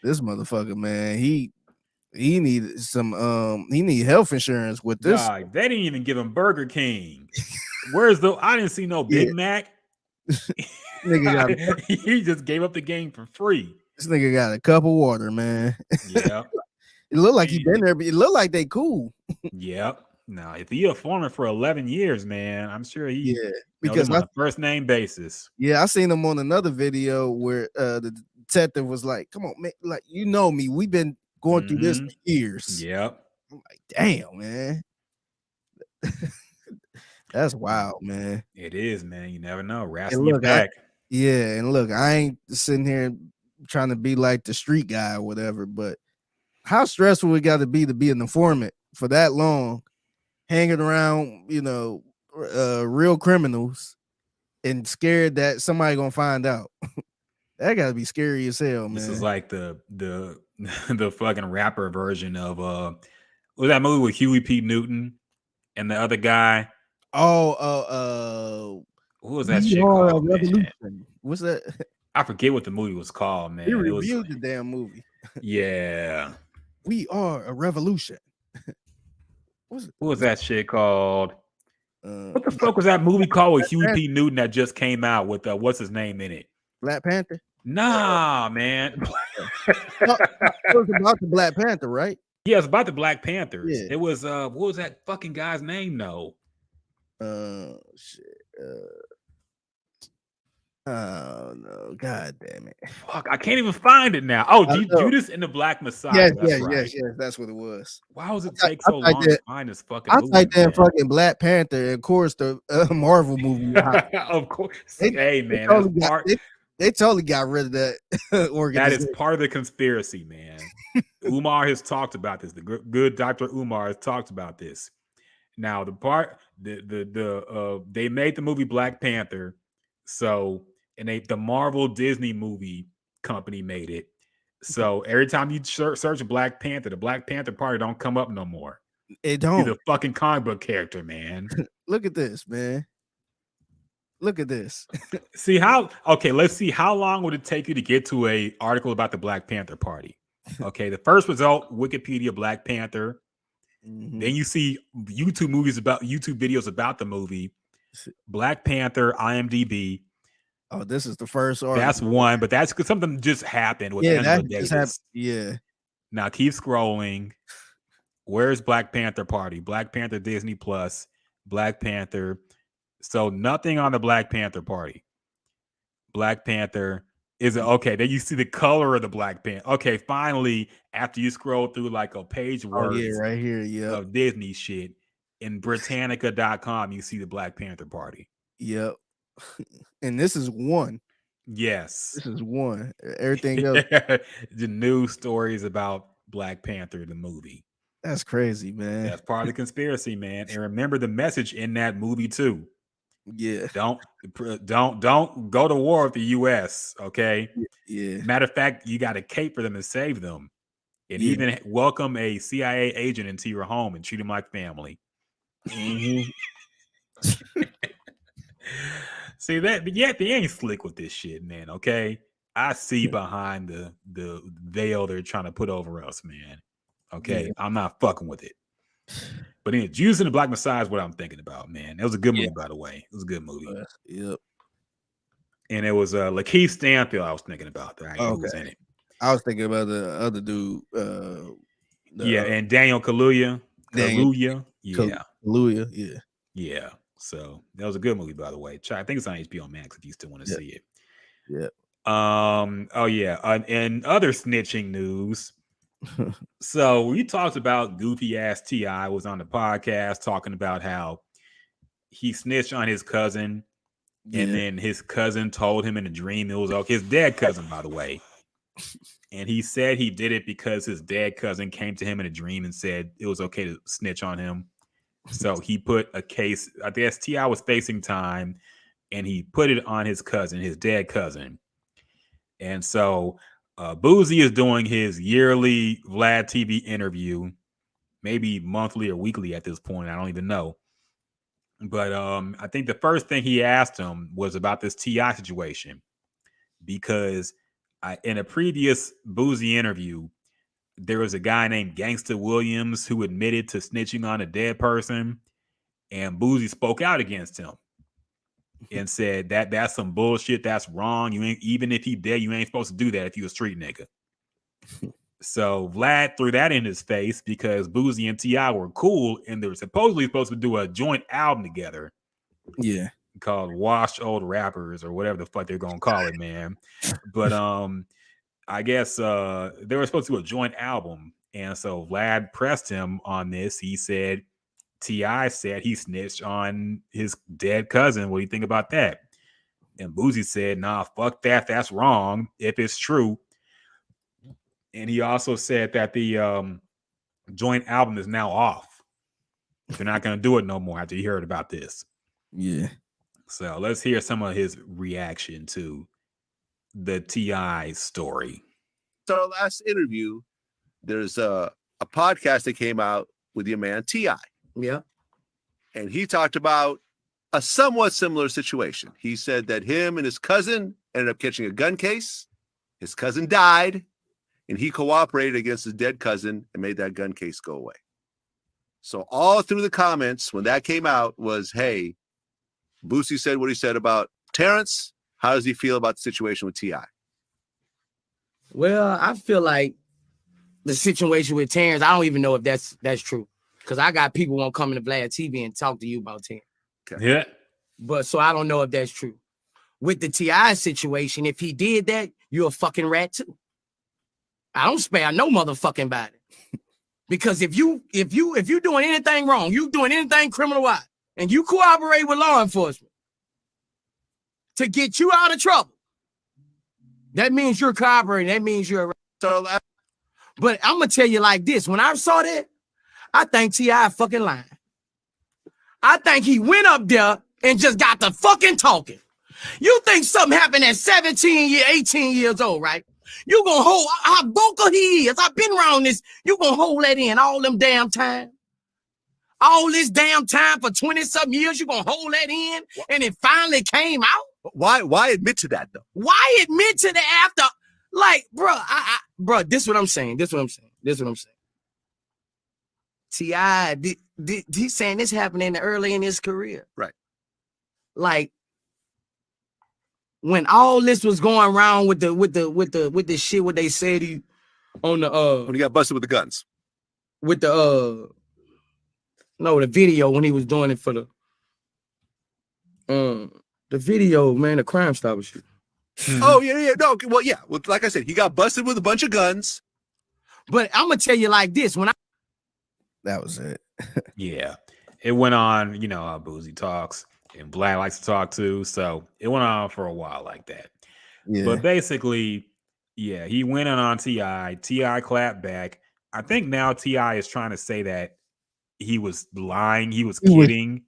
This motherfucker, man, he needed some he need health insurance with this. God, they didn't even give him Burger King. Where's I didn't see no Big Mac. Nigga he just gave up the game for free. This nigga got a cup of water, man. Yeah. It looked like he been there, but it looked like they cool. Yep. Now, if he a foreman for 11 years, man, I'm sure he because on a first name basis. Yeah, I seen him on another video where the detective was like, "Come on, man, like you know me, we've been going through this for years." Yep. I'm like, damn, man. That's wild, man. It is, man. You never know. Rassing you back. And look, I ain't sitting here trying to be like the street guy or whatever, but how stressful it got to be an informant for that long, hanging around, real criminals and scared that somebody gonna find out. That gotta be scary as hell, man. This is like the fucking rapper version of what was that movie with Huey P. Newton and the other guy? What was that shit called? Revolution. What's that? I forget what the movie was called, man. He reviewed the damn movie. Yeah. We are a revolution. What was that shit called? What the fuck was that movie called with Huey P. Newton that just came out with what's his name in it? Black Panther? Nah, man. It was about the Black Panther, right? Yeah, it's about the Black Panthers. Yeah. It was what was that fucking guy's name though? Shit. Oh no, god damn it. Fuck, I can't even find it now. Oh, Judas and the Black Messiah. Yes, that's what it was. Why was it take so long to find this fucking movie? I typed in fucking Black Panther, and of course the Marvel movie. Of course. Hey man, they totally got rid of that organization. That is part of the conspiracy, man. Umar has talked about this. The good Dr. Umar has talked about this. Now, they made the movie Black Panther, the Marvel Disney movie company made it. So every time you search Black Panther, the Black Panther party don't come up no more. It don't. He's a fucking comic book character, man. Look at this, man. Look at this. Let's see how long would it take you to get to a article about the Black Panther party? Okay, the first result, Wikipedia Black Panther. Mm-hmm. Then you see YouTube videos about the movie. Black Panther, IMDb. Oh, this is the first article. That's one, but that's because something just happened with Angela Davis. Yeah. Now keep scrolling. Where's Black Panther party? Black Panther Disney Plus. Black Panther. So nothing on the Black Panther party. Black Panther is okay. Then you see the color of the Black Panther. Okay, finally, after you scroll through like a page worth right here, of Disney shit, in Britannica.com, you see the Black Panther party. Yep. And this is one. Yes. This is one. Everything else. The news stories about Black Panther, the movie. That's crazy, man. That's part of the conspiracy, man. And remember the message in that movie too. Yeah. Don't go to war with the U.S. Okay. Yeah. Matter of fact, you got to cape for them and save them, and even welcome a CIA agent into your home and treat them like family. Mm-hmm. See that? Yet they ain't slick with this shit, man. Okay, I see behind the veil they're trying to put over us, man. Okay, I'm not fucking with it. But anyway, Judas and the Black Messiah is what I'm thinking about, man. It was a good movie, by the way. It was a good movie. Yep. And it was Lakeith Stanfield I was thinking about. That was in it. I was thinking about the other dude. And Daniel Kaluuya. Kaluuya. Yeah. So that was a good movie, by the way. I think it's on HBO Max if you still want to see it. Yeah. And other snitching news. So we talked about goofy ass T.I. was on the podcast talking about how he snitched on his cousin, and then his cousin told him in a dream it was his dead cousin, by the way. And he said he did it because his dead cousin came to him in a dream and said it was okay to snitch on him. So he put a case. I guess T.I. was facing time, and he put it on his cousin, his dead cousin. And so Boosie is doing his yearly Vlad TV interview, maybe monthly or weekly at this point. I don't even know. But I think the first thing he asked him was about this T.I. situation, because in a previous Boosie interview, there was a guy named Gangsta Williams who admitted to snitching on a dead person, and Boosie spoke out against him and said that's some bullshit. That's wrong. You ain't, even if he dead, you ain't supposed to do that if you a street nigga. So Vlad threw that in his face because Boosie and T.I. were cool, and they were supposedly supposed to do a joint album together. Yeah. Called Washed Old Rappers or whatever the fuck they're gonna call it, man. But I guess they were supposed to do a joint album, and so Vlad pressed him on this. He said T.I. said he snitched on his dead cousin. What do you think about that? And Boosie said, nah, fuck that. That's wrong if it's true. And he also said that the joint album is now off. They're not going to do it no more after he heard about this. Yeah. So let's hear some of his reaction to the T.I. story. So our last interview, there's a podcast that came out with your man T.I. Yeah. And he talked about a somewhat similar situation. He said that him and his cousin ended up catching a gun case. His cousin died, and he cooperated against his dead cousin and made that gun case go away. So all through the comments when that came out was, hey, Boosie said what he said about Terrence. How does he feel about the situation with T.I.? Well, I feel like the situation with Terrence, I don't even know if that's true. Because I got people won't come to Vlad TV and talk to you about Terrence. Okay. Yeah. But so I don't know if that's true. With the T.I. situation, if he did that, you're a fucking rat too. I don't spare no motherfucking body. Because if you doing anything wrong, you doing anything criminal wise, and you cooperate with law enforcement to get you out of trouble, that means you're cooperating. That means you're a rat. So But I'm gonna tell you like this: when I saw that, I think T.I. fucking lying. I think he went up there and just got the fucking talking. You think something happened at 18 years old, right? You gonna hold how vocal he is. I've been around this. You gonna hold that in all them damn time. All this damn time for 20-something years, you gonna hold that in, and it finally came out. why admit to that though? Why admit to the after? Like, bro, this is what I'm saying. T.I. he's saying this happened early in his career. Right. Like when all this was going around with the shit what they said he on the When he got busted with the guns. with the the video when he was doing it for the video, man, the Crime Stopper shit. Oh yeah. No, well, yeah. Well, like I said, he got busted with a bunch of guns. But I'm gonna tell you like this: That was it. Yeah. It went on, Boosie talks and Vlad likes to talk too. So it went on for a while like that. Yeah. But basically, yeah, he went on T.I. T.I. clapped back. I think now T.I. is trying to say that he was lying. He was kidding.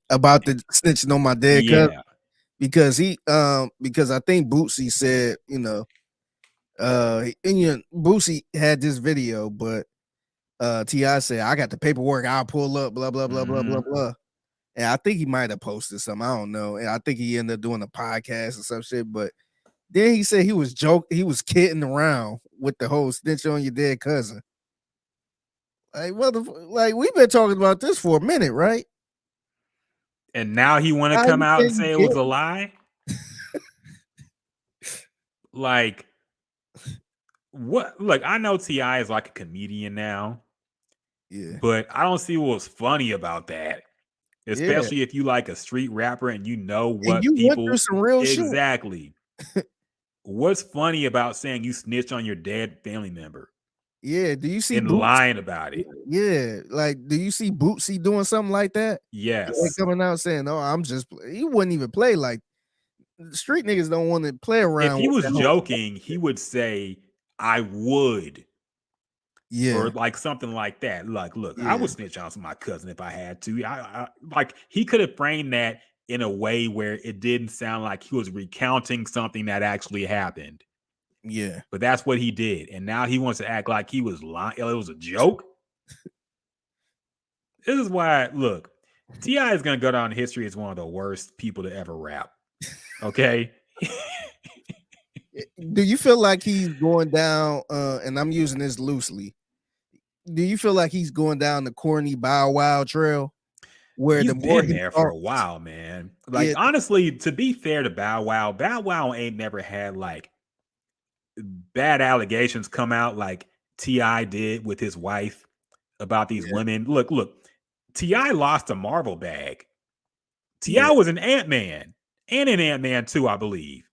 About the snitching on my dead cousin. Yeah. Because because I think Boosie said, Boosie had this video, but T.I. said, I got the paperwork, I'll pull up, blah, blah, blah, blah, blah, blah. And I think he might have posted something. I don't know. And I think he ended up doing a podcast or some shit. But then he said he was kidding around with the whole snitch on your dead cousin. Like we've been talking about this for a minute, right? And now he want to come out and say it was a lie? Like, what? Look, I know T.I. is like a comedian now. Yeah. But I don't see what's funny about that. Especially if you like a street rapper and you know what and you people... went through some real exactly. What's funny about saying you snitched on your dead family member? Yeah, do you see and lying about it? Yeah, like do you see Boosie doing something like that? Yes. Like coming out saying, "Oh, I'm just," he wouldn't even play like street niggas don't want to play around. If he was joking, he would say, "I would." Yeah. Or like something like that. Like, look, I would snitch on my cousin if I had to. I like he could have framed that in a way where it didn't sound like he was recounting something that actually happened. Yeah. But that's what he did. And now he wants to act like he was lying. It was a joke. This is why, look, T.I. is going to go down in history as one of the worst people to ever rap. Okay? Do you feel like he's going down, and I'm using this loosely, do you feel like he's going down the corny Bow Wow trail? Where he's the more been there for a while, man. Like, honestly, to be fair to Bow Wow ain't never had like bad allegations come out like T.I. did with his wife about these women. Look, T.I. lost a Marvel bag. T.I. was an Ant-Man and an Ant-Man 2, I believe.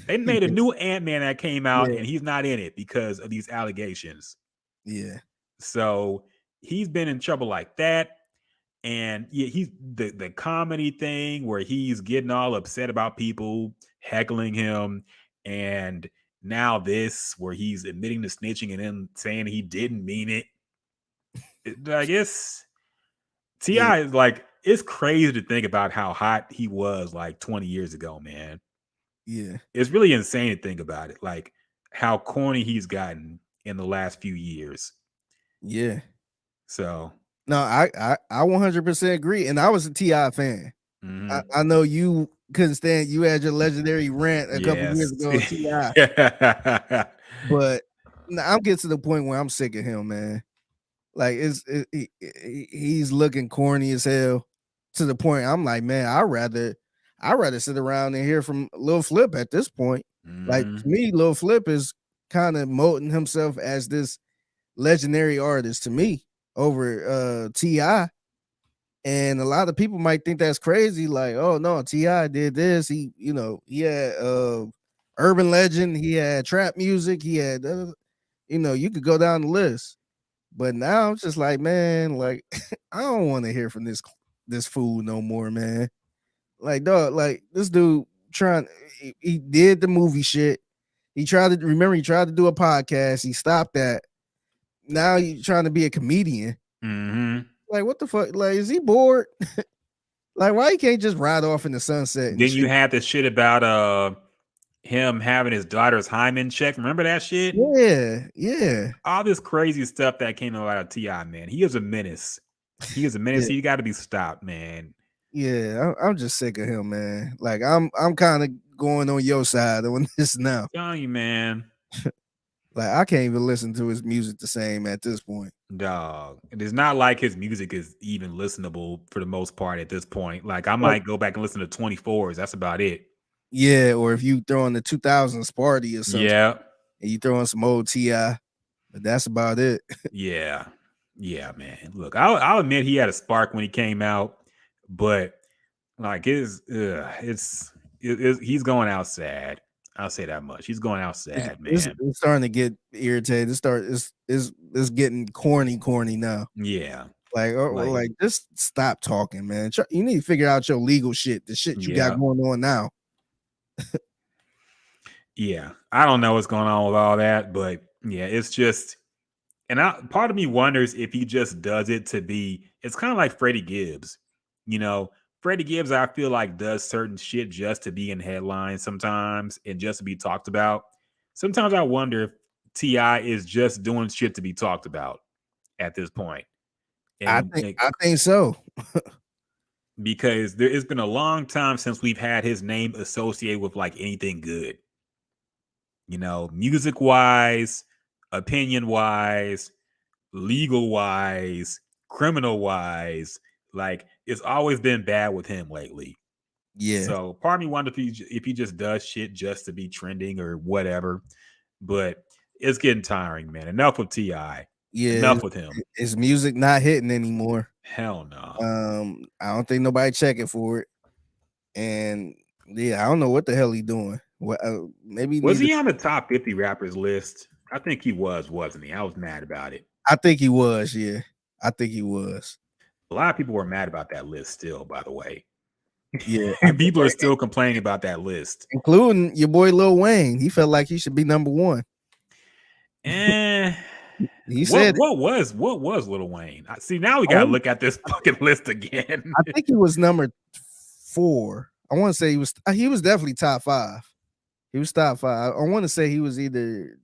They made a new Ant-Man that came out and he's not in it because of these allegations. Yeah. So he's been in trouble like that. And he's the comedy thing where he's getting all upset about people heckling him. And now this where he's admitting to snitching and then saying he didn't mean it. I guess T.I. is like, it's crazy to think about how hot he was like 20 years ago, man. Yeah. It's really insane to think about it. Like how corny he's gotten in the last few years. Yeah. So no, I 100% agree. And I was a T.I. fan. Mm-hmm. I know you couldn't stand, you had your legendary rant a couple years ago on T.I. But I'm getting to the point where I'm sick of him, man. Like he's looking corny as hell to the point I'm like, man, I'd rather sit around and hear from Lil Flip at this point. Like to me, Lil Flip is kind of molding himself as this legendary artist to me over T.I. And a lot of people might think that's crazy, like, oh no, T.I. did this. He had urban legend, he had trap music, he had you could go down the list. But now I'm just like, man, like I don't want to hear from this fool no more, man. Like, dog, like this dude he did the movie shit. He tried to do a podcast. He stopped that. Now he's trying to be a comedian. Like, what the fuck? Like, is he bored? Like, why he can't just ride off in the sunset? And then you had this shit about him having his daughter's hymen check. Remember that shit? Yeah. All this crazy stuff that came out of T.I., man. He is a menace. He is a menace. Yeah. He got to be stopped, man. Yeah, I'm just sick of him, man. Like, I'm kind of going on your side on this now. I'm telling you, man. Like, I can't even listen to his music the same at this point. Dog. It is not like his music is even listenable for the most part at this point. Like, I might go back and listen to 24s. That's about it. Yeah, or if you throw in the 2000s party or something. Yeah. And you throw in some old T.I., but that's about it. Yeah, man. Look, I'll admit he had a spark when he came out, but like he's going out sad. I'll say that much. He's going out sad, man. It's starting to get irritated. It's getting corny now. Yeah. Like just stop talking, man. You need to figure out your legal shit, the shit you got going on now. Yeah. I don't know what's going on with all that, but yeah, it's just, and part of me wonders if he just does it to be, it's kind of like Freddie Gibbs. Freddie Gibbs, I feel like, does certain shit just to be in headlines sometimes and just to be talked about. Sometimes I wonder if T.I. is just doing shit to be talked about at this point. And I think so. Because it's been a long time since we've had his name associated with like anything good. Music wise, opinion wise, legal wise, criminal wise. Like, it's always been bad with him lately. Yeah. So part of me wonders if he just does shit just to be trending or whatever. But it's getting tiring, man. Enough with T.I. Yeah. Enough with him. His music not hitting anymore. Hell no. I don't think nobody checking for it. And yeah, I don't know what the hell he doing. Maybe was he on the top 50 rappers list? I think he was, wasn't he? I was mad about it. I think he was, yeah. I think he was. A lot of people were mad about that list still, by the way. Yeah. People are still complaining about that list. Including your boy Lil Wayne. He felt like he should be number one. He said what was Lil Wayne? See, now we gotta look at this fucking list again. I think he was number 4. I want to say he was definitely top 5. He was top 5. I want to say he was either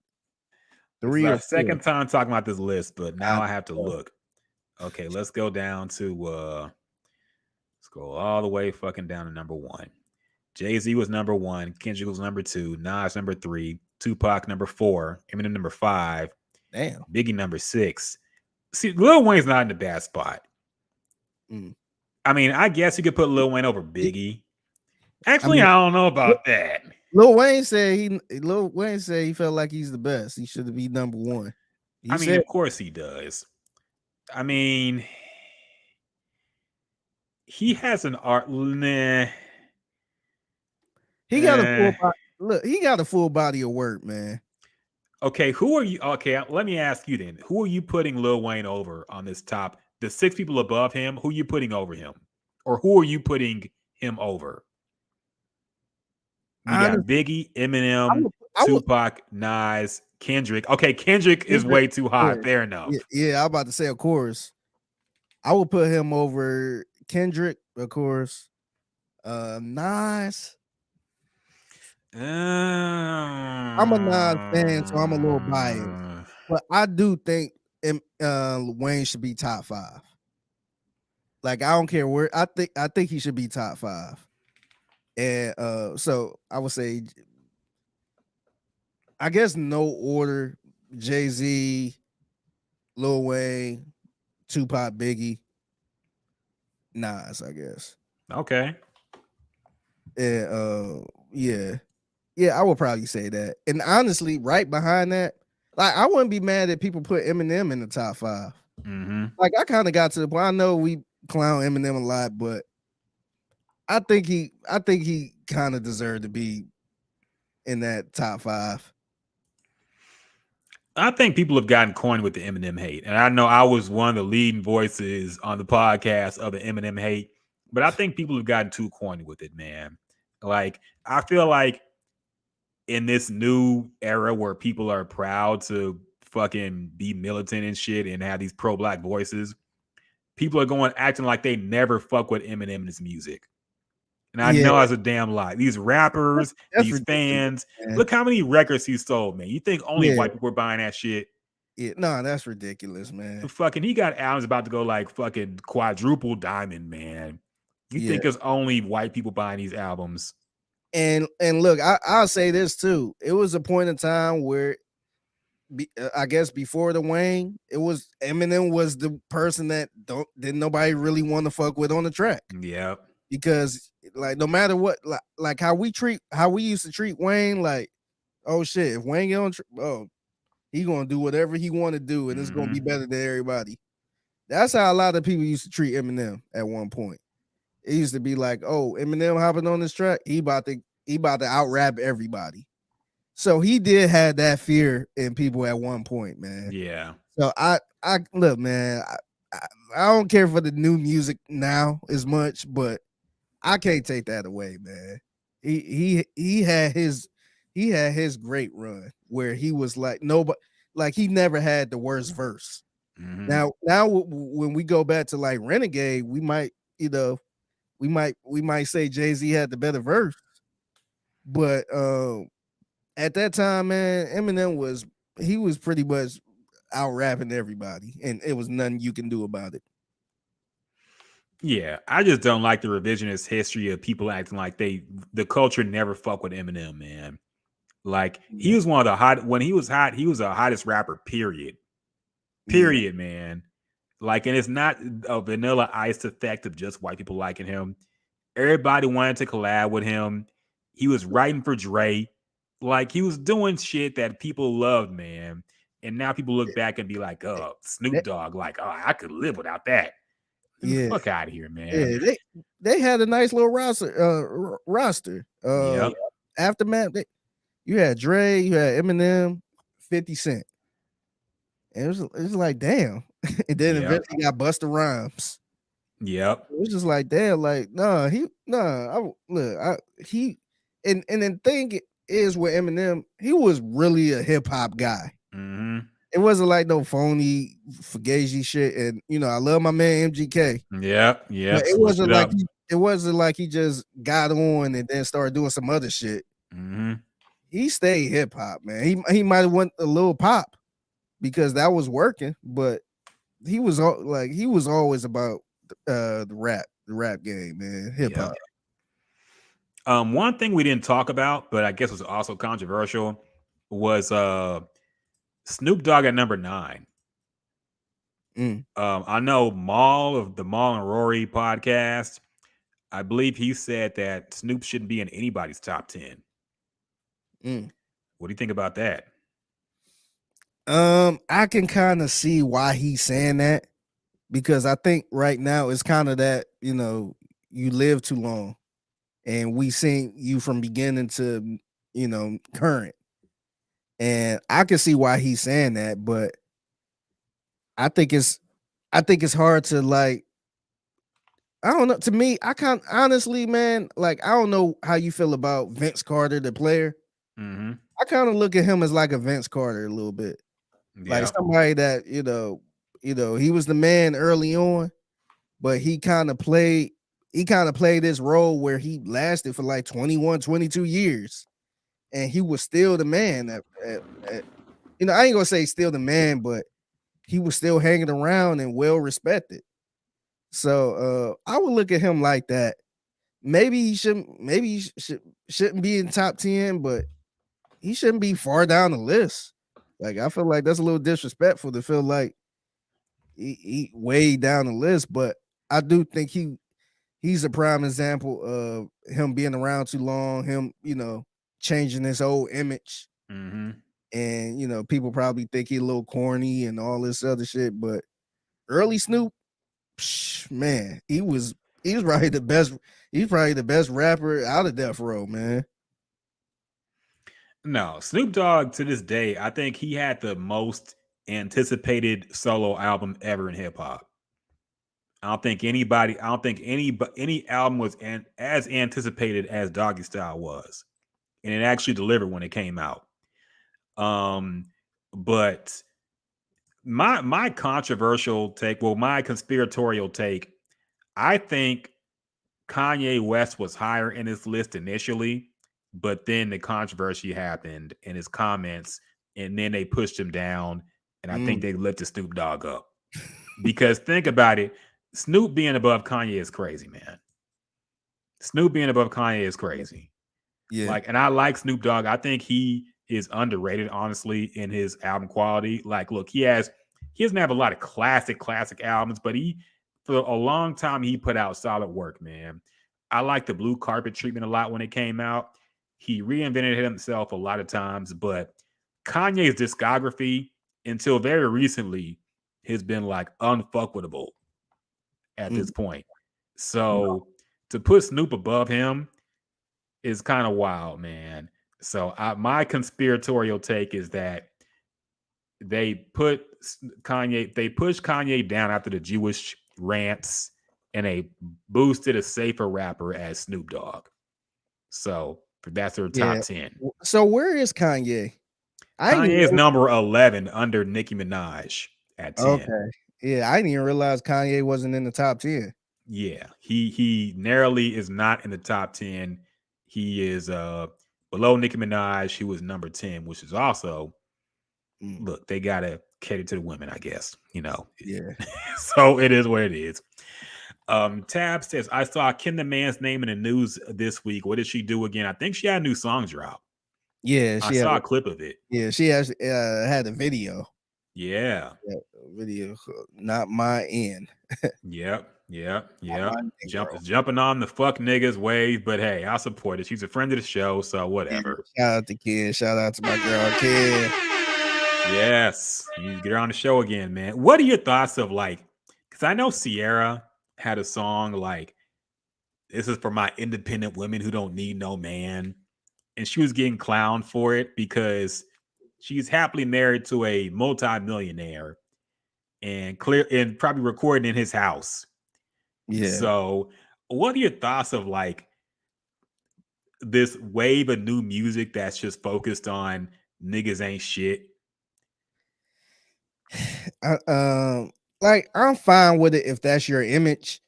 3 or 4. Second time talking about this list, but now I have to look. Okay, let's go down to let's go all the way fucking down to number 1. Jay-Z was number 1, Kendrick was number 2, Nas number 3, Tupac number 4, Eminem number 5, damn, Biggie number 6. See, Lil Wayne's not in a bad spot. I mean, I guess you could put Lil Wayne over Biggie. Actually, I don't know about that. Lil Wayne said he felt like he's the best. He should be number 1. Of course he does. I mean, he has an art. Nah. He got a full body. Look, he got a full body of work, man. Okay, who are you? Okay, let me ask you then. Who are you putting Lil Wayne over on this top? The 6 people above him, who are you putting over him? Or who are you putting him over? You got Biggie, Eminem, Tupac, Nas, Kendrick. Okay, Kendrick is way too high. Fair enough. Yeah, I'm about to say, of course. I would put him over Kendrick, of course. Nas. I'm a Nas fan, so I'm a little biased. But I do think Wayne should be top 5. Like, I don't care where. I think he should be top 5. And so I would say, I guess no order: Jay-Z, Lil Wayne, Tupac, Biggie, Nas, I guess. Okay. And yeah, I would probably say that. And honestly, right behind that, like I wouldn't be mad if people put Eminem in the top 5. Mm-hmm. Like I kind of got to the point. I know we clown Eminem a lot, but I think he kind of deserved to be in that top 5. I think people have gotten corny with the Eminem hate. And I know I was one of the leading voices on the podcast of the Eminem hate, but I think people have gotten too corny with it, man. Like, I feel like in this new era where people are proud to fucking be militant and shit and have these pro-black voices, people are going acting like they never fuck with Eminem and his music. And I know that's a damn lie. These rappers, That's these ridiculous, fans, man. look how many records he sold, man. You think only Yeah. white people are buying that shit? Yeah, no, that's ridiculous, man. Fucking, he got albums about to go like fucking quadruple diamond, man. You think it's only white people buying these albums? And look, I'll say this too. It was a point in time where, I guess before the Wayne, it was Eminem was the person that didn't nobody really want to fuck with on the track. Yep. Because like no matter what, like how we used to treat Wayne, like, oh shit, if Wayne get on, he gonna do whatever he want to do, and it's gonna be better than everybody. That's how a lot of people used to treat Eminem at one point. It used to be like, oh, Eminem hopping on this track, he about to out rap everybody. So he did have that fear in people at one point, man. Yeah. So I look, man, I don't care for the new music now as much, but I can't take that away, man. He had his great run where he was like nobody, like he never had the worst verse. Now when we go back to like Renegade, we might, we might say Jay-Z had the better verse, but at that time, man, Eminem was pretty much out rapping everybody, and it was nothing you can do about it. Yeah, I just don't like the revisionist history of people acting like the culture never fuck with Eminem, man. Like he was one of the when he was hot, he was the hottest rapper, period, man. Like, and it's not a Vanilla Ice effect of just white people liking him. Everybody wanted to collab with him. He was writing for Dre. Like, he was doing shit that people loved, man. And now people look back and be like, oh, Snoop Dogg, like, oh, I could live without that. Fuck out of here, man. Yeah, they had a nice little roster. Aftermath, you had Dre, you had Eminem, 50 Cent. And it was like, damn. And then eventually got Busta Rhymes. Yep. It was just like, damn, like, and the thing is with Eminem, he was really a hip-hop guy. It wasn't like no phony fugazi shit. And I love my man MGK. Yep. But it wasn't like he just got on and then started doing some other shit. He stayed hip-hop, man. He might have went a little pop because that was working, but he was always about the rap game, man. Hip-hop. One thing we didn't talk about, but I guess was also controversial, was Snoop Dogg at number 9. I know Maul of the Maul and Rory podcast, I believe he said that Snoop shouldn't be in anybody's top 10. What do you think about that? I can kind of see why he's saying that, because I think right now it's kind of that, you live too long and we seen you from beginning to, current. And I can see why he's saying that, but I think it's hard to, like, I don't know. To me, I can't honestly, man, like, I don't know how you feel about Vince Carter, the player. I kind of look at him as like a Vince Carter a little bit. Like somebody that, he was the man early on, but he kind of played this role where he lasted for like 21, 22 years. And he was still the man I ain't gonna say still the man, but he was still hanging around and well respected. So I would look at him like that. Maybe he shouldn't be in top 10, but he shouldn't be far down the list. Like, I feel like that's a little disrespectful to feel like he way down the list, but I do think he's a prime example of him being around too long, him, changing his whole image. Mm-hmm. And people probably think he's a little corny and all this other shit, but early Snoop, man, he was probably the best. He's probably the best rapper out of Death Row, man. No, Snoop Dogg to this day, I think he had the most anticipated solo album ever in hip hop. I don't think any album was as anticipated as Doggy Style was, and it actually delivered when it came out. But my controversial take, my conspiratorial take, I think Kanye West was higher in this list initially, but then the controversy happened in his comments, and then they pushed him down, and I think they lifted Snoop Dogg up. Because think about it, Snoop being above Kanye is crazy, man. Snoop being above Kanye is crazy. Yeah. And I like Snoop Dogg. I think he is underrated, honestly, in his album quality. Look, he doesn't have a lot of classic albums, but for a long time, he put out solid work, man. I like the Blue Carpet Treatment a lot when it came out. He reinvented himself a lot of times, but Kanye's discography, until very recently, has been unfuckwittable at this point. So to put Snoop above him is kind of wild, man. So my conspiratorial take is that they pushed Kanye down after the Jewish rants, and they boosted a safer rapper as Snoop Dogg. So that's their top 10. So where is Kanye? Kanye is number 11 under Nicki Minaj at 10. Okay. Yeah, I didn't even realize Kanye wasn't in the top 10. Yeah, he narrowly is not in the top 10. He is below Nicki Minaj, who was number 10, which is also, look, they gotta cater to the women, I guess. Yeah. So it is what it is. Tab says, I saw Ken the Man's name in the news this week. What did she do again? I think she had a new song drop. Yeah, I saw a clip of it. Yeah, she actually had a video. Yeah. Video, not my end. Yep. Jumping on the fuck niggas wave, but hey, I'll support it. She's a friend of the show, so whatever. Shout out to Ken. Shout out to my girl Ken. Yes, you get her on the show again, man. What are your thoughts of because I know Sierra had a song this is for my independent women who don't need no man, and she was getting clowned for it because she's happily married to a multi-millionaire and probably recording in his house. Yeah. So what are your thoughts of this wave of new music that's just focused on niggas ain't shit? I'm fine with it if that's your image,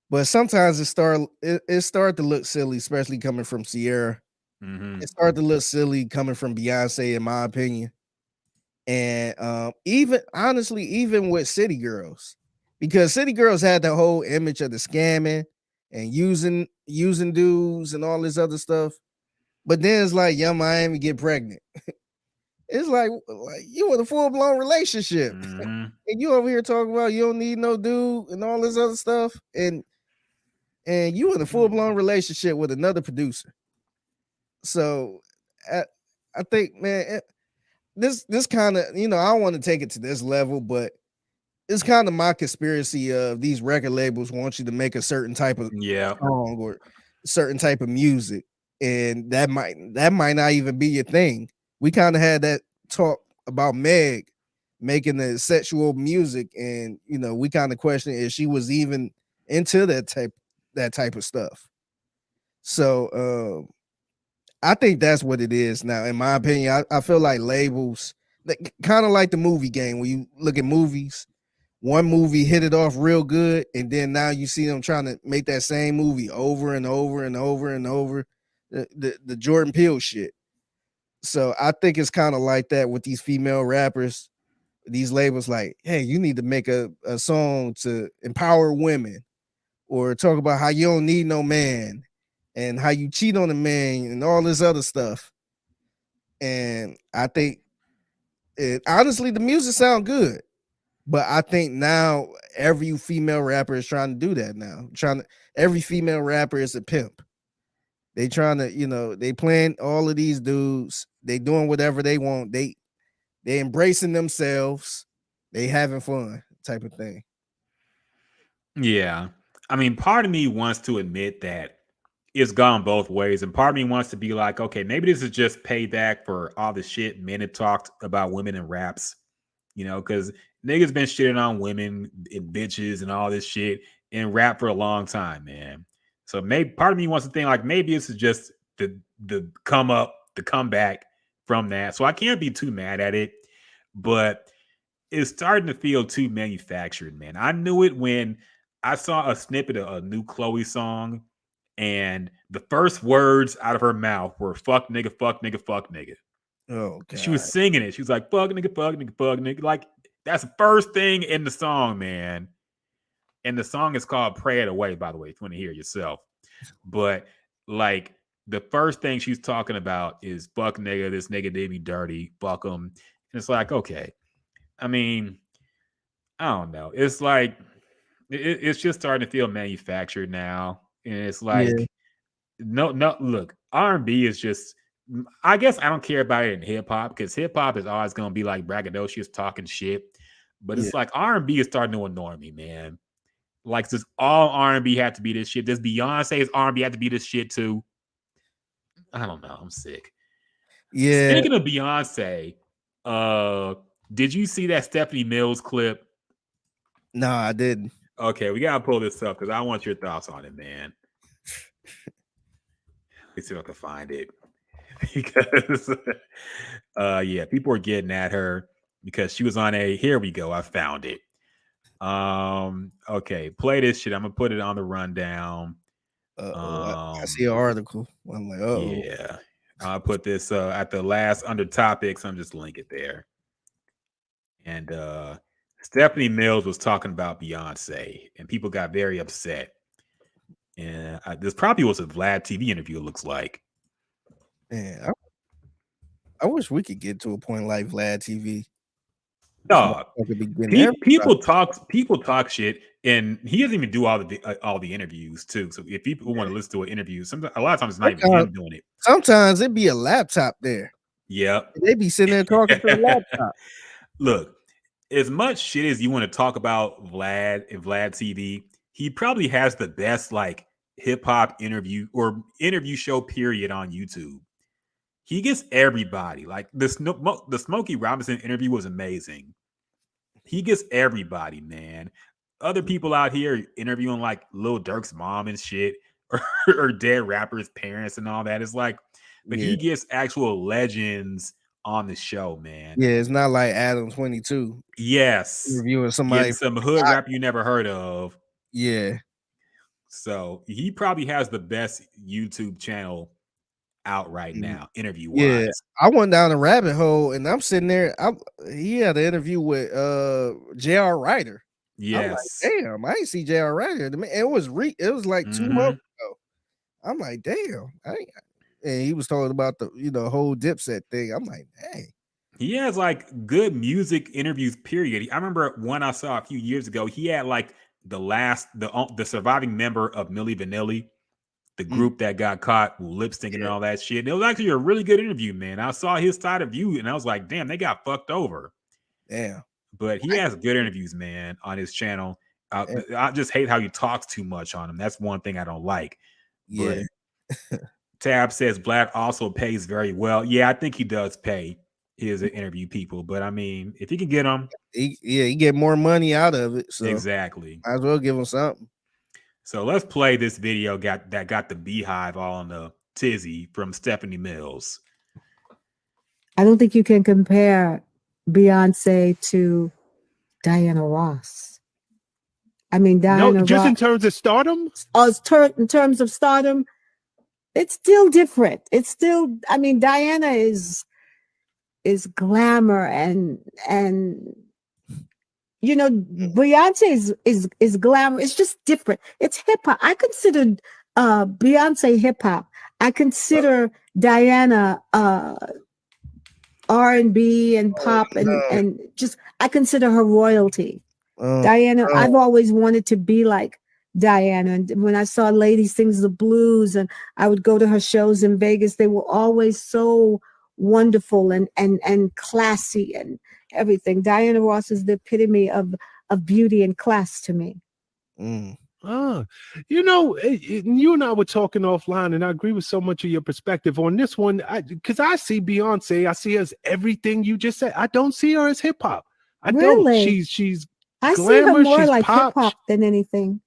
but sometimes it start to look silly, especially coming from Sierra. Mm-hmm. It started to look silly coming from Beyonce, in my opinion. And even with City Girls, because City Girls had the whole image of the scamming and using dudes and all this other stuff. But then it's like Young Miami get pregnant. It's like you in a full-blown relationship. Mm-hmm. And you over here talking about you don't need no dude and all this other stuff. And you in a full-blown relationship with another producer. So I think, man, this kind of, I don't want to take it to this level, but it's kind of my conspiracy of these record labels want you to make a certain type of song or certain type of music, and that might not even be your thing. We kind of had that talk about Meg making the sexual music, and we kind of question if she was even into that type of stuff. So I think that's what it is now. In my opinion, I feel like labels, kind of like the movie game. When you look at movies, one movie hit it off real good, and then now you see them trying to make that same movie over and over and over and over. The Jordan Peele shit. So I think it's kind of like that with these female rappers. These labels like, hey, you need to make a song to empower women, or talk about how you don't need no man and how you cheat on a man and all this other stuff. And I think honestly, the music sound good, But I think now every female rapper is trying to do that now. Every female rapper is a pimp. They trying to, they playing all of these dudes. They doing whatever they want. They embracing themselves. They having fun type of thing. Yeah. I mean, part of me wants to admit that it's gone both ways. And part of me wants to be like, okay, maybe this is just payback for all the shit men have talked about women in raps, because niggas been shitting on women and bitches and all this shit in rap for a long time, man. So maybe part of me wants to think like maybe this is just the comeback from that. So I can't be too mad at it, but it's starting to feel too manufactured, man. I knew it when I saw a snippet of a new Chloe song, and the first words out of her mouth were "fuck nigga, fuck nigga, fuck nigga." Oh, God. She was singing it. She was like, "Fuck nigga, fuck nigga, fuck nigga." Like that's the first thing in the song, man. And the song is called "Pray It Away," by the way, if you want to hear it yourself. But like the first thing she's talking about is "fuck nigga, this nigga did me dirty, fuck him." And it's like, okay. I mean, I don't know. It's like it's just starting to feel manufactured now, and it's like no. Look, R&B is just. I guess I don't care about it in hip hop because hip hop is always going to be like braggadocious talking shit. But it's like R&B is starting to annoy me, man. Like, does all R&B have to be this shit? Does Beyonce's R&B have to be this shit too? I don't know. I'm sick. Yeah. Speaking of Beyonce, did you see that Stephanie Mills clip? No, I didn't. Okay, we gotta pull this up because I want your thoughts on it, man. Let's see if I can find it. Because yeah, people are getting at her because she was on here we go. I found it. Okay, play this shit. I'm gonna put it on the rundown. I see an article. I'm like, oh yeah. I'll put this at the last under topics. I'm just link it there. And Stephanie Mills was talking about Beyonce, and people got very upset. And this probably was a Vlad TV interview. It looks like. Man, I wish we could get to a point like Vlad TV. Dog, people talk shit, and he doesn't even do all the interviews too. So if people want to listen to an interview, a lot of times it's not even him doing it. Sometimes it'd be a laptop there. Yep, they be sitting there talking to a laptop. Look, as much shit as you want to talk about Vlad and Vlad TV, he probably has the best like hip hop interview or interview show period on YouTube. He gets everybody. Like the Smokey Robinson interview was amazing. He gets everybody, man. Other people out here interviewing like Lil Durk's mom and shit, or dead rappers' parents and all that. It's like, but he gets actual legends on the show, man. Yeah, it's not like Adam 22. Yes, interviewing somebody, some hood rapper you never heard of. Yeah. So he probably has the best YouTube channel out right now, interview wise. Yeah, I went down a rabbit hole and I'm sitting there. He had an interview with J.R. Ryder. Yes. I'm like, damn, I ain't see J.R. Ryder. It was like 2 months ago. I'm like, damn. And he was talking about the whole Dipset thing. I'm like, dang. He has like good music interviews, period. I remember one I saw a few years ago. He had like the surviving member of Milli Vanilli, the group that got caught lip syncing and all that shit. And it was actually a really good interview, man. I saw his side of view and I was like, damn, they got fucked over. Damn. But he has good interviews, man, on his channel. I just hate how he talks too much on him. That's one thing I don't like. Yeah. But Tab says Black also pays very well. Yeah, I think he does pay his interview people. But I mean, if he can get them, he get more money out of it. So exactly. Might as well give him something. So let's play this video got the beehive all on the tizzy from Stephanie Mills. I don't think you can compare Beyonce to Diana Ross. I mean, Diana just Ross, in terms of stardom? In terms of stardom, it's still different. It's still, I mean, Diana is glamour and Beyonce is glamour. It's just different. It's hip hop. I consider Beyonce hip hop. I consider Diana R&B and pop and just I consider her royalty. Diana, I've always wanted to be like Diana. And when I saw Lady Sings the Blues and I would go to her shows in Vegas, they were always so wonderful and classy and everything. Diana Ross is the epitome of beauty and class to me. You know, you and I were talking offline, and I agree with so much of your perspective on this one. Because I see Beyonce, I see her as everything you just said. I don't see her as hip hop. I don't. She's I glamour, see her more she's like pop. hip hop than anything.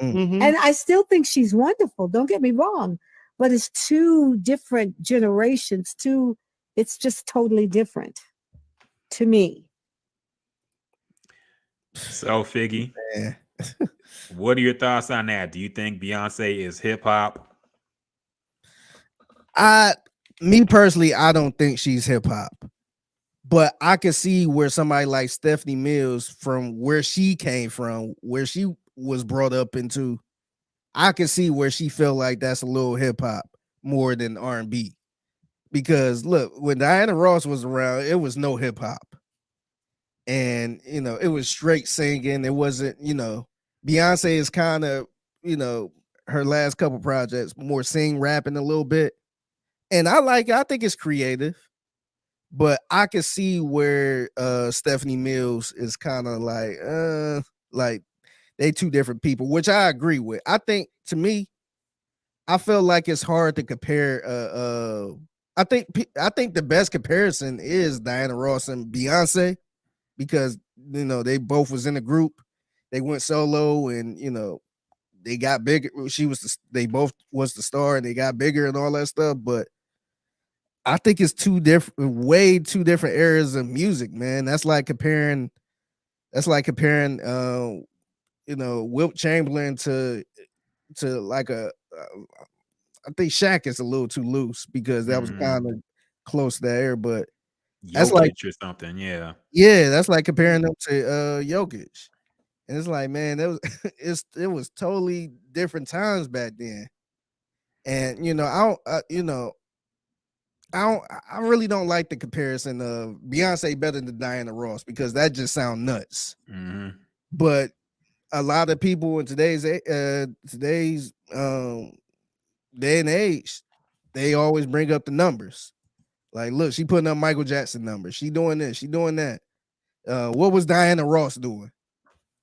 And I still think she's wonderful. Don't get me wrong, but it's two different generations. It's just totally different to me. So, Figgy, what are your thoughts on that? Do you think Beyonce is hip hop? Me personally, I don't think she's hip hop, but I can see where somebody like Stephanie Mills, from where she came from, where she was brought up into, I can see where she felt like that's a little hip hop more than R&B. Because look, when Diana Ross was around, it was no hip hop. And, you know, it was straight singing. It wasn't, you know, Beyonce is kind of, you know, her last couple projects, more sing rapping a little bit. And I think it's creative, but I can see where Stephanie Mills is kind of like they two different people, which I agree with. I think, to me, I feel like it's hard to compare. I think the best comparison is Diana Ross and Beyonce, because, you know, they both was in a group, they went solo, and, you know, they got bigger. They both was the star, and they got bigger and all that stuff. But I think it's way two different eras of music, man. That's like comparing, you know, Wilt Chamberlain to like I think Shaq is a little too loose, because that was kind of close to that era, but that's like Jokic or something, yeah. that's like comparing them to Jokic. And it's like, man, that was it was totally different times back then. And, you know, I really don't like the comparison of Beyonce better than Diana Ross, because that just sounds nuts. But a lot of people in today's day and age, they always bring up the numbers. Like, look, she putting up Michael Jackson numbers. She doing this, she doing that. What was Diana Ross doing?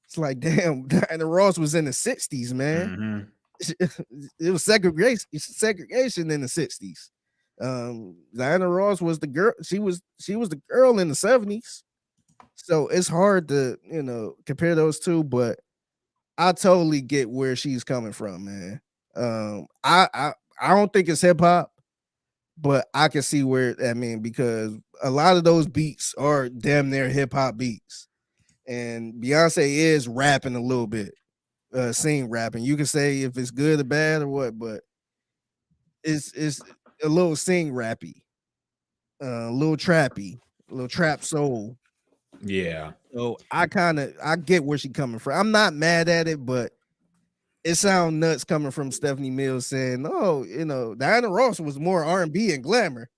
It's like, damn, Diana Ross was in the 60s, man. It was segregation in the 60s. Diana Ross was the girl. She was the girl in the 70s. So it's hard to, you know, compare those two, but I totally get where she's coming from, man. I don't think it's hip hop, but I can see where, I mean, because a lot of those beats are damn near hip hop beats, and Beyonce is rapping a little bit, sing rapping. You can say if it's good or bad or what, but it's a little sing rappy, a little trappy, a little trap soul. Yeah. So I get where she's coming from. I'm not mad at it, but it sounds nuts coming from Stephanie Mills saying, "Oh, you know, Diana Ross was more R&B and glamour.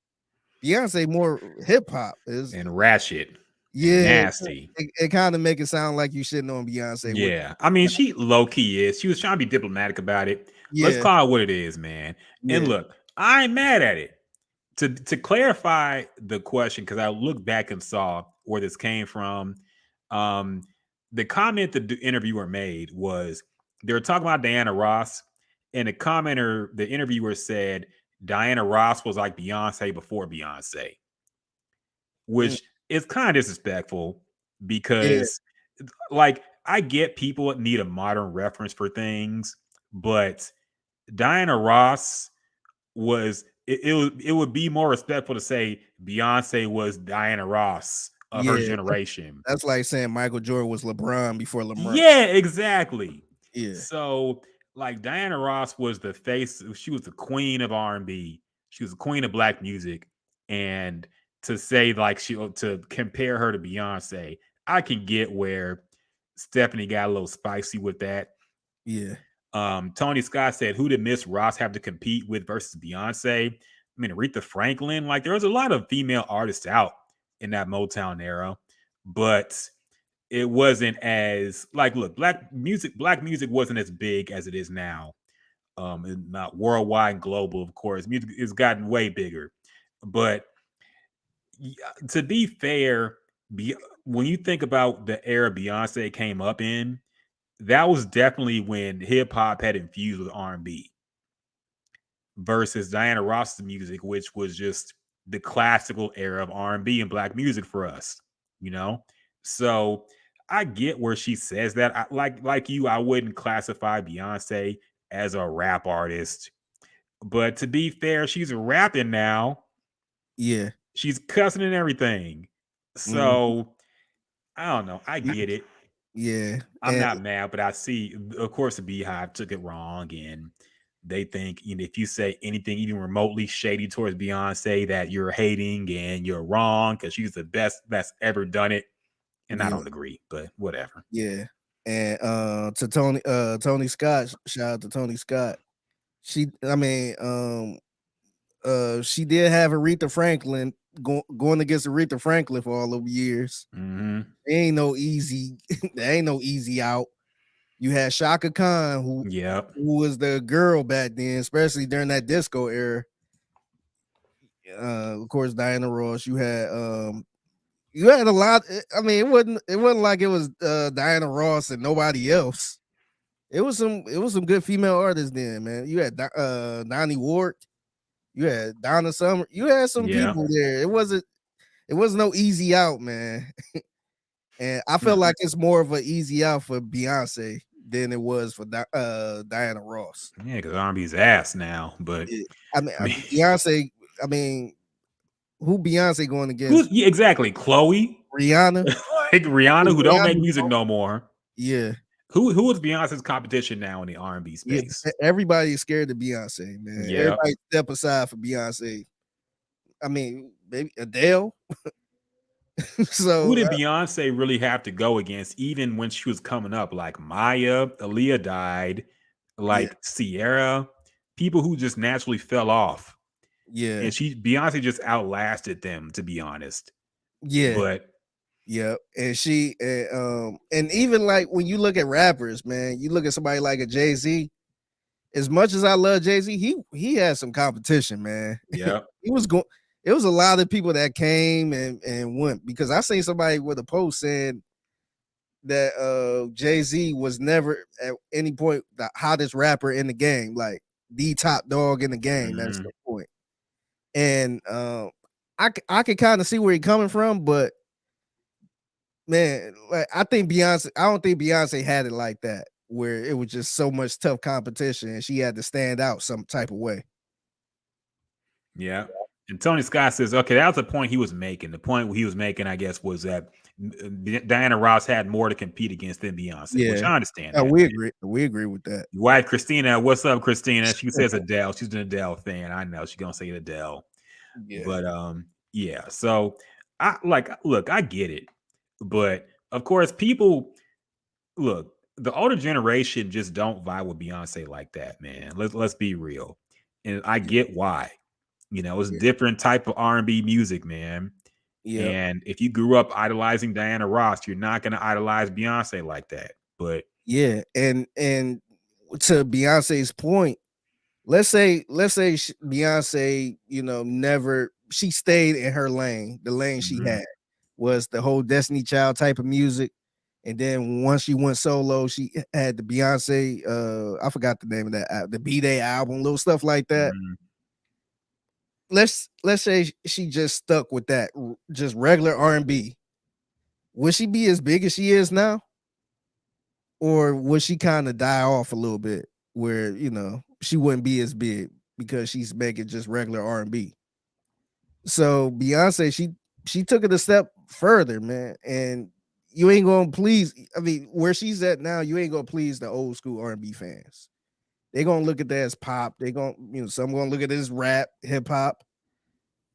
Beyonce more hip hop and ratchet, yeah, nasty." It kind of make it sound like you shitting on Beyonce. Yeah, I mean, she low key is. She was trying to be diplomatic about it. Let's call it what it is, man. And look, I ain't mad at it. To clarify the question, because I looked back and saw where this came from. The comment that the interviewer made was, they were talking about Diana Ross, and the interviewer said Diana Ross was like Beyonce before Beyonce, which is kind of disrespectful, because like, I get people need a modern reference for things, but Diana Ross was, it would be more respectful to say Beyonce was Diana Ross of her generation. That's like saying Michael Jordan was LeBron before LeBron. Yeah, exactly. Yeah. So, like, Diana Ross was the face. She was the queen of R&B. She was the queen of black music. And to say, like, to compare her to Beyonce, I can get where Stephanie got a little spicy with that. Yeah. Tony Scott said, "Who did Miss Ross have to compete with versus Beyonce?" mean, Aretha Franklin, like there was a lot of female artists out in that Motown era, but it wasn't as like, look, black music wasn't as big as it is now. And not worldwide and global, of course. Music has gotten way bigger. But to be fair, when you think about the era Beyonce came up in, that was definitely when hip hop had infused with R&B versus Diana Ross's music, which was just the classical era of R&B and black music for us, you know? So I get where she says that. Like you, I wouldn't classify Beyonce as a rap artist. But to be fair, she's rapping now. Yeah. She's cussing and everything. So I don't know. I get it. Yeah. I'm not mad, but I see, of course, the Beehive took it wrong. And they think, you know, if you say anything even remotely shady towards Beyonce, that you're hating and you're wrong because she's the best that's ever done it. And I don't agree, but whatever. Yeah. And to Tony Scott, shout out to Tony Scott. She did have Aretha Franklin going against Aretha Franklin for all of years. There ain't no easy, there ain't no easy out. You had Shaka Khan, who was the girl back then, especially during that disco era. Of course, Diana Ross. You had a lot. I mean, it wasn't like it was Diana Ross and nobody else. It was some good female artists then, man. You had Donnie Ward, you had Donna Summer, you had some people there. It wasn't no easy out, man. And I feel like it's more of an easy out for Beyonce than it was for Diana Ross. Yeah, because R&B's ass now. But I mean, Beyonce. I mean, who Beyonce going against? Exactly, Chloe, Rihanna, like Rihanna, who don't make music no more. Yeah. Who is Beyonce's competition now in the R&B space? Yeah, everybody's scared of Beyonce, man. Yeah. Everybody step aside for Beyonce. I mean, maybe Adele. So who did Beyonce really have to go against, even when she was coming up? Like Maya, Aaliyah died, like Sierra, people who just naturally fell off. Yeah. And Beyonce just outlasted them, to be honest. Yeah. But and she and even like when you look at rappers, man, you look at somebody like a Jay-Z. As much as I love Jay-Z, he had some competition, man. Yeah. It was a lot of people that came and went, because I seen somebody with a post saying that Jay-Z was never at any point the hottest rapper in the game, like the top dog in the game at some point. And I could kind of see where he's coming from, but man, like I don't think Beyonce had it like that, where it was just so much tough competition and she had to stand out some type of way. Yeah. And Tony Scott says, okay, that was the point he was making. The point he was making, I guess, was that Diana Ross had more to compete against than Beyonce, which I understand. We agree. We agree with that. Wife Christina, what's up, Christina? She says Adele. She's an Adele fan. I know she's gonna say Adele. Yeah. But yeah. So I get it. But of course, people the older generation just don't vibe with Beyonce like that, man. Let's be real. And I get why. You know, it's different type of R&B music, man. Yeah. And if you grew up idolizing Diana Ross, you're not going to idolize Beyonce like that. But yeah, and to Beyonce's point, let's say Beyonce, you know, she stayed in her lane. The lane she had was the whole Destiny Child type of music. And then once she went solo, she had the Beyonce, I forgot the name of that, the B-Day album, little stuff like that. Let's say she just stuck with that, just regular R&B. Would she be as big as she is now? Or would she kind of die off a little bit where, you know, she wouldn't be as big because she's making just regular R&B? So Beyonce, she took it a step further, man. And you ain't gonna please, I mean, where she's at now, you ain't gonna please the old school R&B fans. They're gonna look at that as pop. They're gonna, you know, some gonna look at it as rap, hip hop.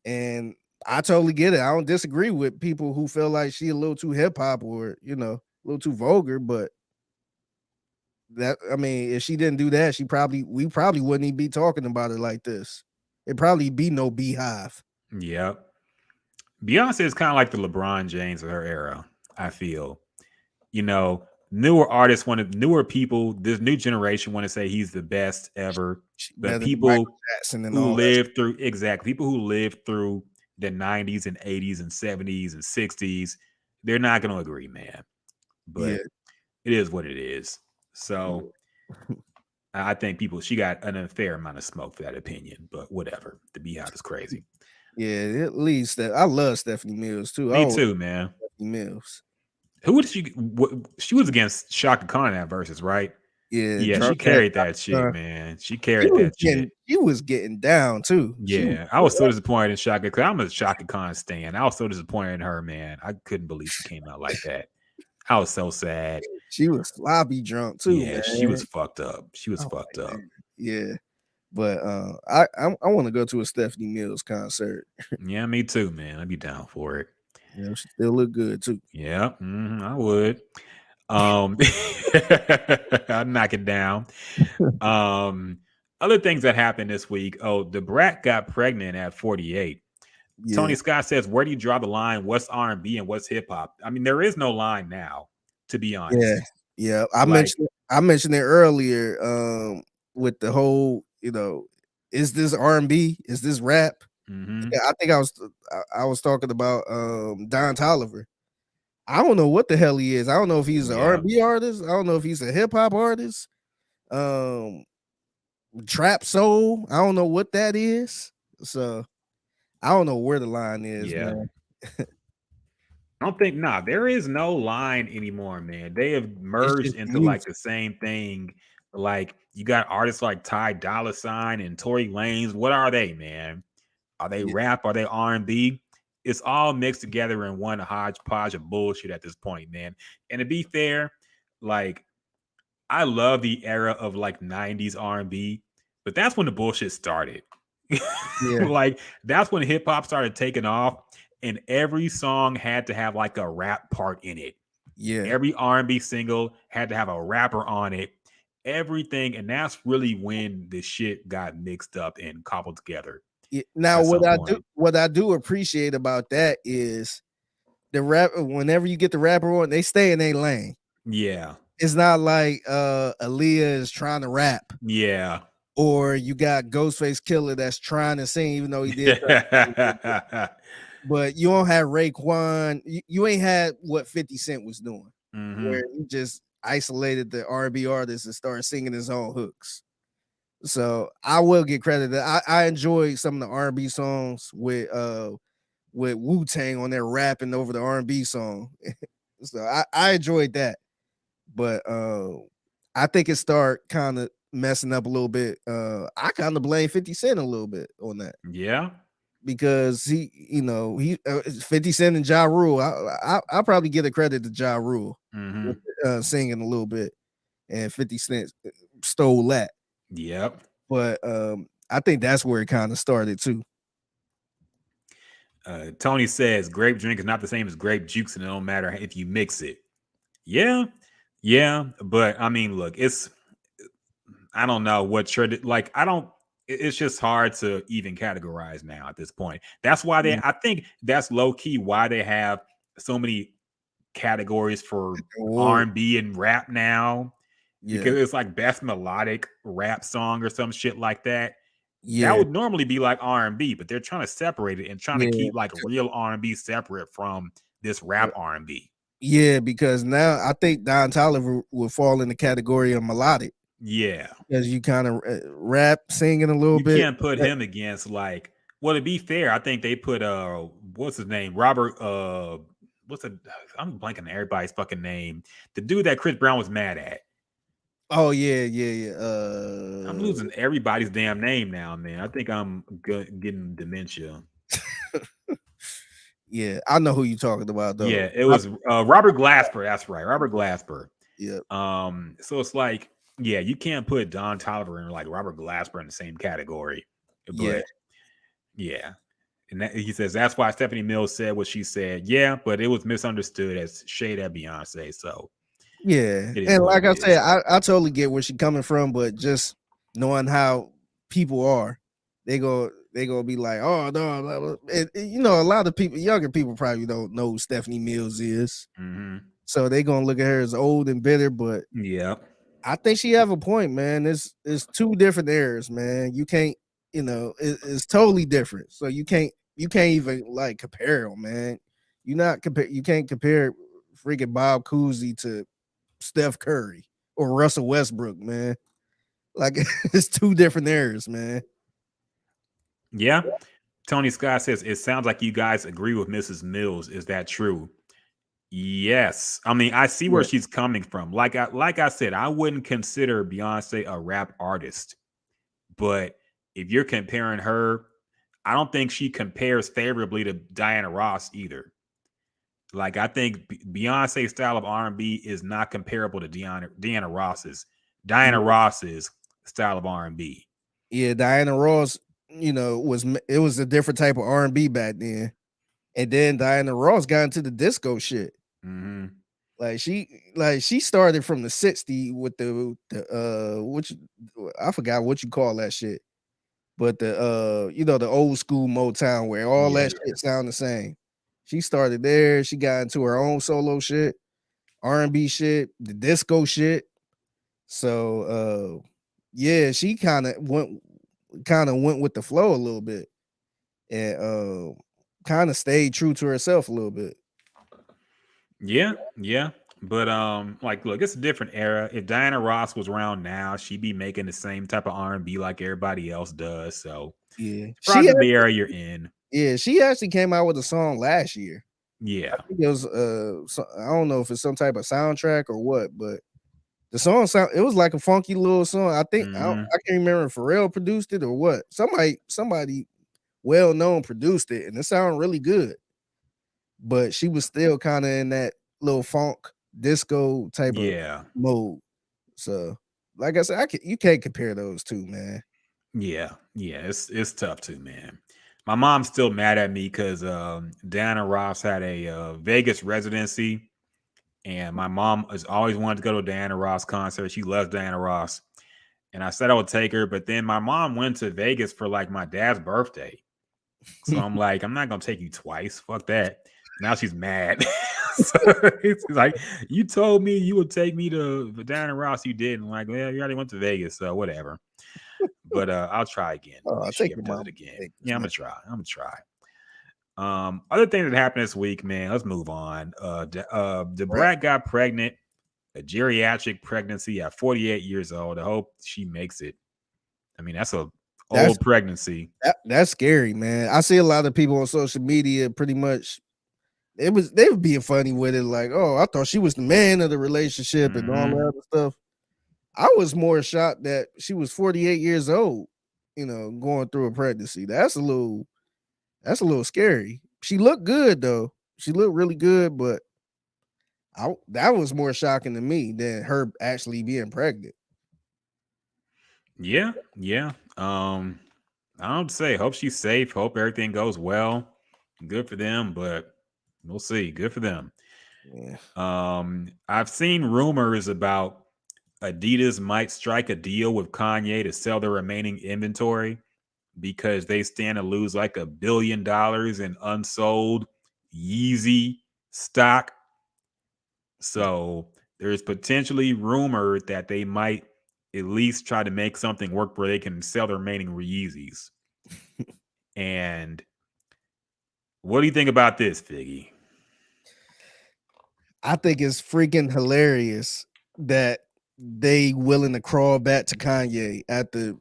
And I totally get it. I don't disagree with people who feel like she a little too hip hop or, you know, a little too vulgar, but that, I mean, if she didn't do that, we probably wouldn't even be talking about it like this. It'd probably be no Beehive. Yep. Beyonce is kind of like the LeBron James of her era, I feel. Newer artists newer people, this new generation want to say he's the best ever. But people who lived through people who lived through the 90s and 80s and 70s and 60s, they're not going to agree, man. But it is what it is. So I think she got an unfair amount of smoke for that opinion, but whatever. The Beehive is crazy. Yeah, at least that I love Stephanie Mills too. Me too, man. Stephanie Mills. Who would she was against Shaka Khan in that versus, right? Yeah, she carried that shit, man. She carried that shit. She was getting down too. Yeah, I was so disappointed in Shaka because I'm a Shaka Khan stan. I was so disappointed in her, man. I couldn't believe she came out like that. I was so sad. She was sloppy drunk too. Yeah, man. she was fucked up. She was fucked up. Man. Yeah, but I want to go to a Stephanie Mills concert. Yeah, me too, man. I'd be down for it. Yeah, she still look good too. Yeah, I would. I'd knock it down. Other things that happened this week. Oh, the Brat got pregnant at 48. Yeah. Tony Scott says, "Where do you draw the line? What's R&B and what's hip hop?" I mean, there is no line now, to be honest. Yeah. I mentioned it earlier. With the whole, is this R&B? Is this rap? Mm-hmm. Yeah, I think I was talking about Don Toliver. I don't know what the hell he is. I don't know if he's an R&B artist. I don't know if he's a hip hop artist. Trap soul. I don't know what that is. So I don't know where the line is. Yeah. Man. I don't think there is no line anymore, man. They have merged into like the same thing. Like you got artists like Ty Dolla $ign and Tory Lanez. What are they, man? Are they rap? Are they R&B? It's all mixed together in one hodgepodge of bullshit at this point, man. And to be fair, like I love the era of like 90s R&B, but that's when the bullshit started. Like that's when hip hop started taking off, and every song had to have like a rap part in it. Yeah. Every R&B single had to have a rapper on it. Everything, and that's really when the shit got mixed up and cobbled together. Now, what I do appreciate about that is the rap. Whenever you get the rapper on, they stay in their lane. Yeah, it's not like Aaliyah is trying to rap. Yeah, or you got Ghostface Killer that's trying to sing, even though he did. But you don't have Raekwon. You ain't had what 50 Cent was doing, where he just isolated the R&B artist and started singing his own hooks. So I will get credit that I enjoy some of the R&B songs with Wu-Tang on there rapping over the R&B song. So I enjoyed that. But I think it started kind of messing up a little bit. I kind of blame 50 Cent a little bit on that. Yeah. Because he 50 Cent and Ja Rule. I'll probably give the credit to Ja Rule singing a little bit, and 50 Cent stole that. Yep. But I think that's where it kind of started too. Tony says grape drink is not the same as grape juice, and it don't matter if you mix it. Yeah, but I mean, look, I don't know what it's just hard to even categorize now at this point. That's why I think that's low key why they have so many categories for R&B and rap now. Because it's like best melodic rap song or some shit like that. That would normally be like R&B, but they're trying to separate it and trying to keep like real R&B separate from this rap R&B. Yeah, because now I think Don Toliver would fall in the category of melodic. Yeah, because you kind of rap singing a little bit. You can't put him against to be fair, I think they put what's his name, Robert I'm blanking on everybody's fucking name, the dude that Chris Brown was mad at. Oh yeah. I'm losing everybody's damn name now, man. I think I'm getting dementia. Yeah, I know who you're talking about though. Yeah, it was Robert Glasper. That's right, Robert Glasper. Yeah. So it's like, yeah, you can't put Don Toliver and like Robert Glasper in the same category. But yeah. And he says that's why Stephanie Mills said what she said. Yeah, but it was misunderstood as shade at Beyonce. So yeah, and like I said, I totally get where she's coming from, but just knowing how people are, they go they gonna be like, oh no, blah, blah. You know, a lot of people, younger people probably don't know who Stephanie Mills is, so they gonna look at her as old and bitter. But yeah, I think she have a point, man. It's two different eras, man. You can't, you know, it's totally different. So you can't even like compare them, man. You can't compare freaking Bob Cousy to Steph Curry or Russell Westbrook, man. Like it's two different eras, man. Yeah. Tony Scott says it sounds like you guys agree with Mrs. Mills. Is that true? Yes. I mean, I see where she's coming from. Like I said, I wouldn't consider Beyonce a rap artist. But if you're comparing her, I don't think she compares favorably to Diana Ross either. Like, I think Beyonce's style of R&B is not comparable to Diana Ross's. Diana Ross's style of R&B. Yeah, Diana Ross, you know, was a different type of R&B back then. And then Diana Ross got into the disco shit. Like she started from the 60s with the I forgot what you call that shit. But the you know, the old school Motown where all that shit sound the same. She started there, she got into her own solo shit, R&B shit, the disco shit. So yeah, she kind of went with the flow a little bit and kind of stayed true to herself a little bit. Yeah. But like, look, it's a different era. If Diana Ross was around now, she'd be making the same type of R&B like everybody else does. So yeah, probably the era you're in. Yeah, she actually came out with a song last year. Yeah, I think it was I don't know if it's some type of soundtrack or what, but the song it was like a funky little song. I think I can't remember if Pharrell produced it or what. Somebody well known produced it, and it sounded really good. But she was still kind of in that little funk disco type of mode. So, like I said, you can't compare those two, man. Yeah, it's tough too, man. My mom's still mad at me because Diana Ross had a Vegas residency, and my mom has always wanted to go to a Diana Ross concert. She loves Diana Ross, and I said I would take her, but then my mom went to Vegas for like my dad's birthday, so I'm like, I'm not gonna take you twice. Fuck that. Now she's mad. So it's like, you told me you would take me to Diana Ross, you didn't. Like, well, you already went to Vegas, so whatever. But I'll try again. I'll take your mom again. Yeah, I'm gonna try. Other thing that happened this week, man. Let's move on. The brat got pregnant, a geriatric pregnancy at 48 years old. I hope she makes it. I mean, that's old pregnancy. That's scary, man. I see a lot of people on social media pretty much. They were being funny with it, like, oh, I thought she was the man of the relationship and all that other stuff. I was more shocked that she was 48 years old, you know, going through a pregnancy. That's a little scary. She looked good though. She looked really good, but that was more shocking to me than her actually being pregnant. Yeah. I don't say. Hope she's safe. Hope everything goes well. Good for them, but we'll see. Good for them. Yeah. I've seen rumors about Adidas might strike a deal with Kanye to sell the remaining inventory because they stand to lose like $1 billion in unsold Yeezy stock. So there's potentially rumor that they might at least try to make something work where they can sell the remaining Yeezys. And what do you think about this, Figgy? I think it's freaking hilarious that they willing to crawl back to Kanye after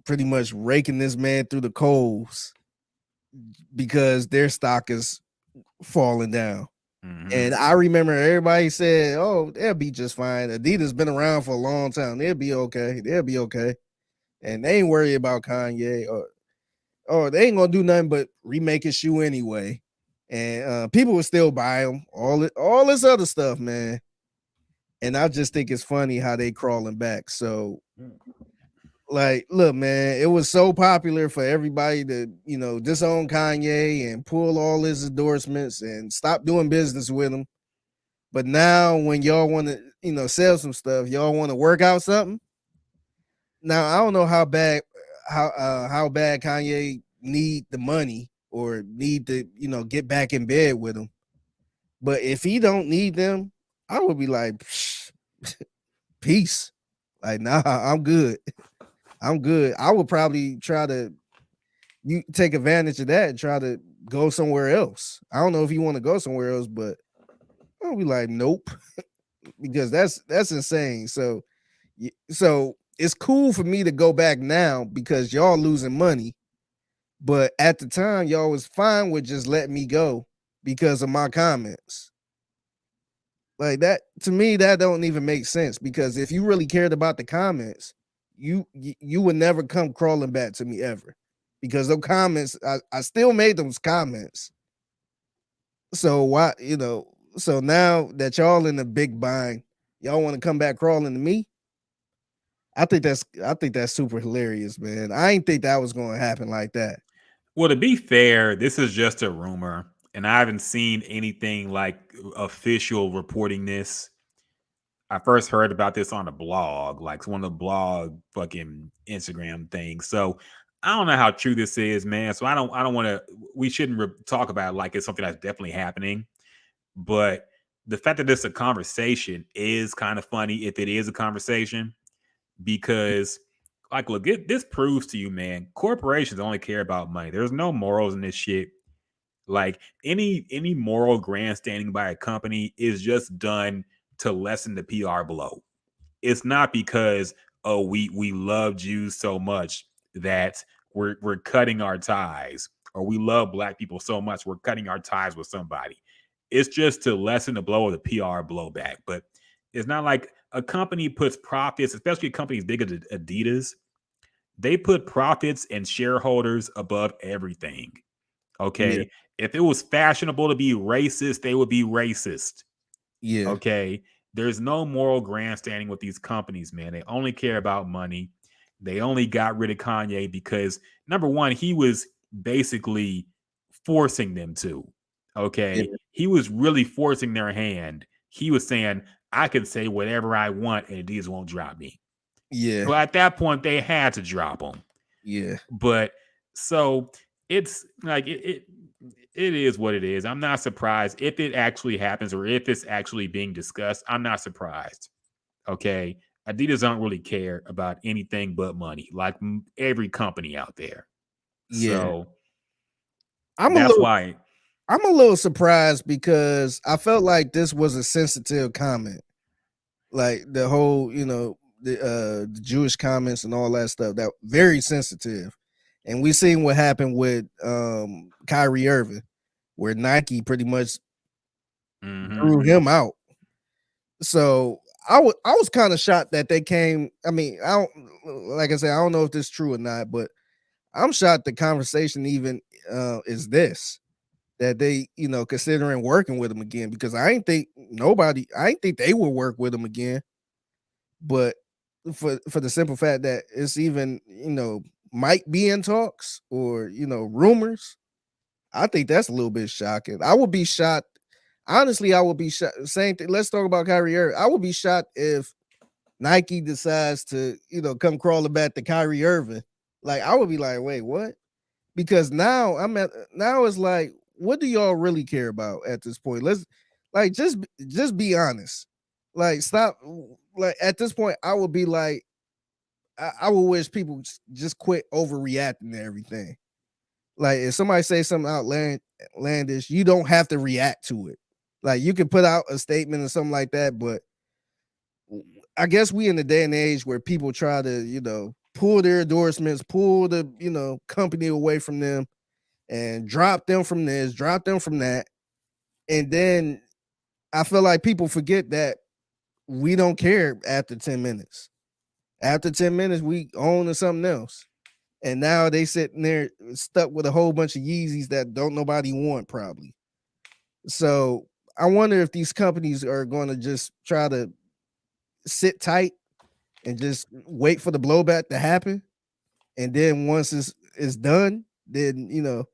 pretty much raking this man through the coals because their stock is falling down. And I remember everybody said, oh, they'll be just fine. Adidas been around for a long time. They'll be okay. And they ain't worried about Kanye or they ain't gonna do nothing but remake his shoe anyway. And people will still buy them. All this other stuff, man. And I just think it's funny how they crawling back. So, like, look, man, it was so popular for everybody to, you know, disown Kanye and pull all his endorsements and stop doing business with him. But now when y'all want to, you know, sell some stuff, y'all want to work out something. Now, I don't know how bad Kanye need the money or need to, you know, get back in bed with them. But if he don't need them, I would be like, peace. Like, nah, I'm good. I'm good. I would probably try to take advantage of that and try to go somewhere else. I don't know if you want to go somewhere else, but I'll be like, nope, because that's insane. So it's cool for me to go back now because y'all losing money. But at the time, y'all was fine with just letting me go because of my comments. Like that, to me, that don't even make sense, because if you really cared about the comments, you would never come crawling back to me ever, because those comments, I still made those comments. So why, you know, so now that y'all in a big bind, y'all want to come back crawling to me? I think that's super hilarious, man. I ain't think that was going to happen like that. Well, to be fair, this is just a rumor, and I haven't seen anything like official reporting this. I first heard about this on a blog, like one of the blog fucking Instagram things. So I don't know how true this is, man. So I don't want to. We shouldn't talk about it like it's something that's definitely happening. But the fact that this is a conversation is kind of funny if it is a conversation, because, like, look, this proves to you, man, corporations only care about money. There's no morals in this shit. Like, any moral grandstanding by a company is just done to lessen the PR blow. It's not because, oh, we loved you so much that we're cutting our ties, or we love black people so much we're cutting our ties with somebody. It's just to lessen the blow of the PR blowback. But it's not like a company puts profits, especially companies big as Adidas. They put profits and shareholders above everything. Okay. Yeah. If it was fashionable to be racist, they would be racist. Yeah. Okay. There's no moral grandstanding with these companies, man. They only care about money. They only got rid of Kanye because, number one, he was basically forcing them to. Okay. Yeah. He was really forcing their hand. He was saying, I can say whatever I want and Adidas won't drop me. Yeah. So at that point, they had to drop him. Yeah. But so it's like it is what it is. I'm not surprised if it actually happens or if it's actually being discussed. I'm not surprised. Okay. Adidas don't really care about anything but money, like every company out there. Yeah. So that's why I'm a little surprised, because I felt like this was a sensitive comment. Like the whole, you know, the Jewish comments and all that stuff, that very sensitive. And we seen what happened with Kyrie Irving, where Nike pretty much threw him out. So I was kind of shocked that they came. I mean, like I said, I don't know if this is true or not, but I'm shocked the conversation even is this, that they, you know, considering working with him again, because I ain't think they would work with him again. But for the simple fact that it's even, you know, might be in talks or, you know, rumors, I think that's a little bit shocking. I would be shocked. Honestly, I would be shocked. Same thing. Let's talk about Kyrie Irving. I would be shocked if Nike decides to, you know, come crawling back to Kyrie Irving. Like, I would be like, wait, what? Because now it's like, what do y'all really care about at this point? Let's, like, just be honest. Like, stop. Like, at this point, I would be like, I would wish people just quit overreacting to everything. Like, if somebody say something outlandish, you don't have to react to it. Like, you can put out a statement or something like that, but I guess we in the day and age where people try to, you know, pull their endorsements, pull the, you know, company away from them and drop them from this, drop them from that. And then I feel like people forget that we don't care after 10 minutes. After 10 minutes, we own to something else. And now they sitting there stuck with a whole bunch of Yeezys that don't nobody want, probably. So I wonder if these companies are going to just try to sit tight and just wait for the blowback to happen. And then once it's done, then, you know,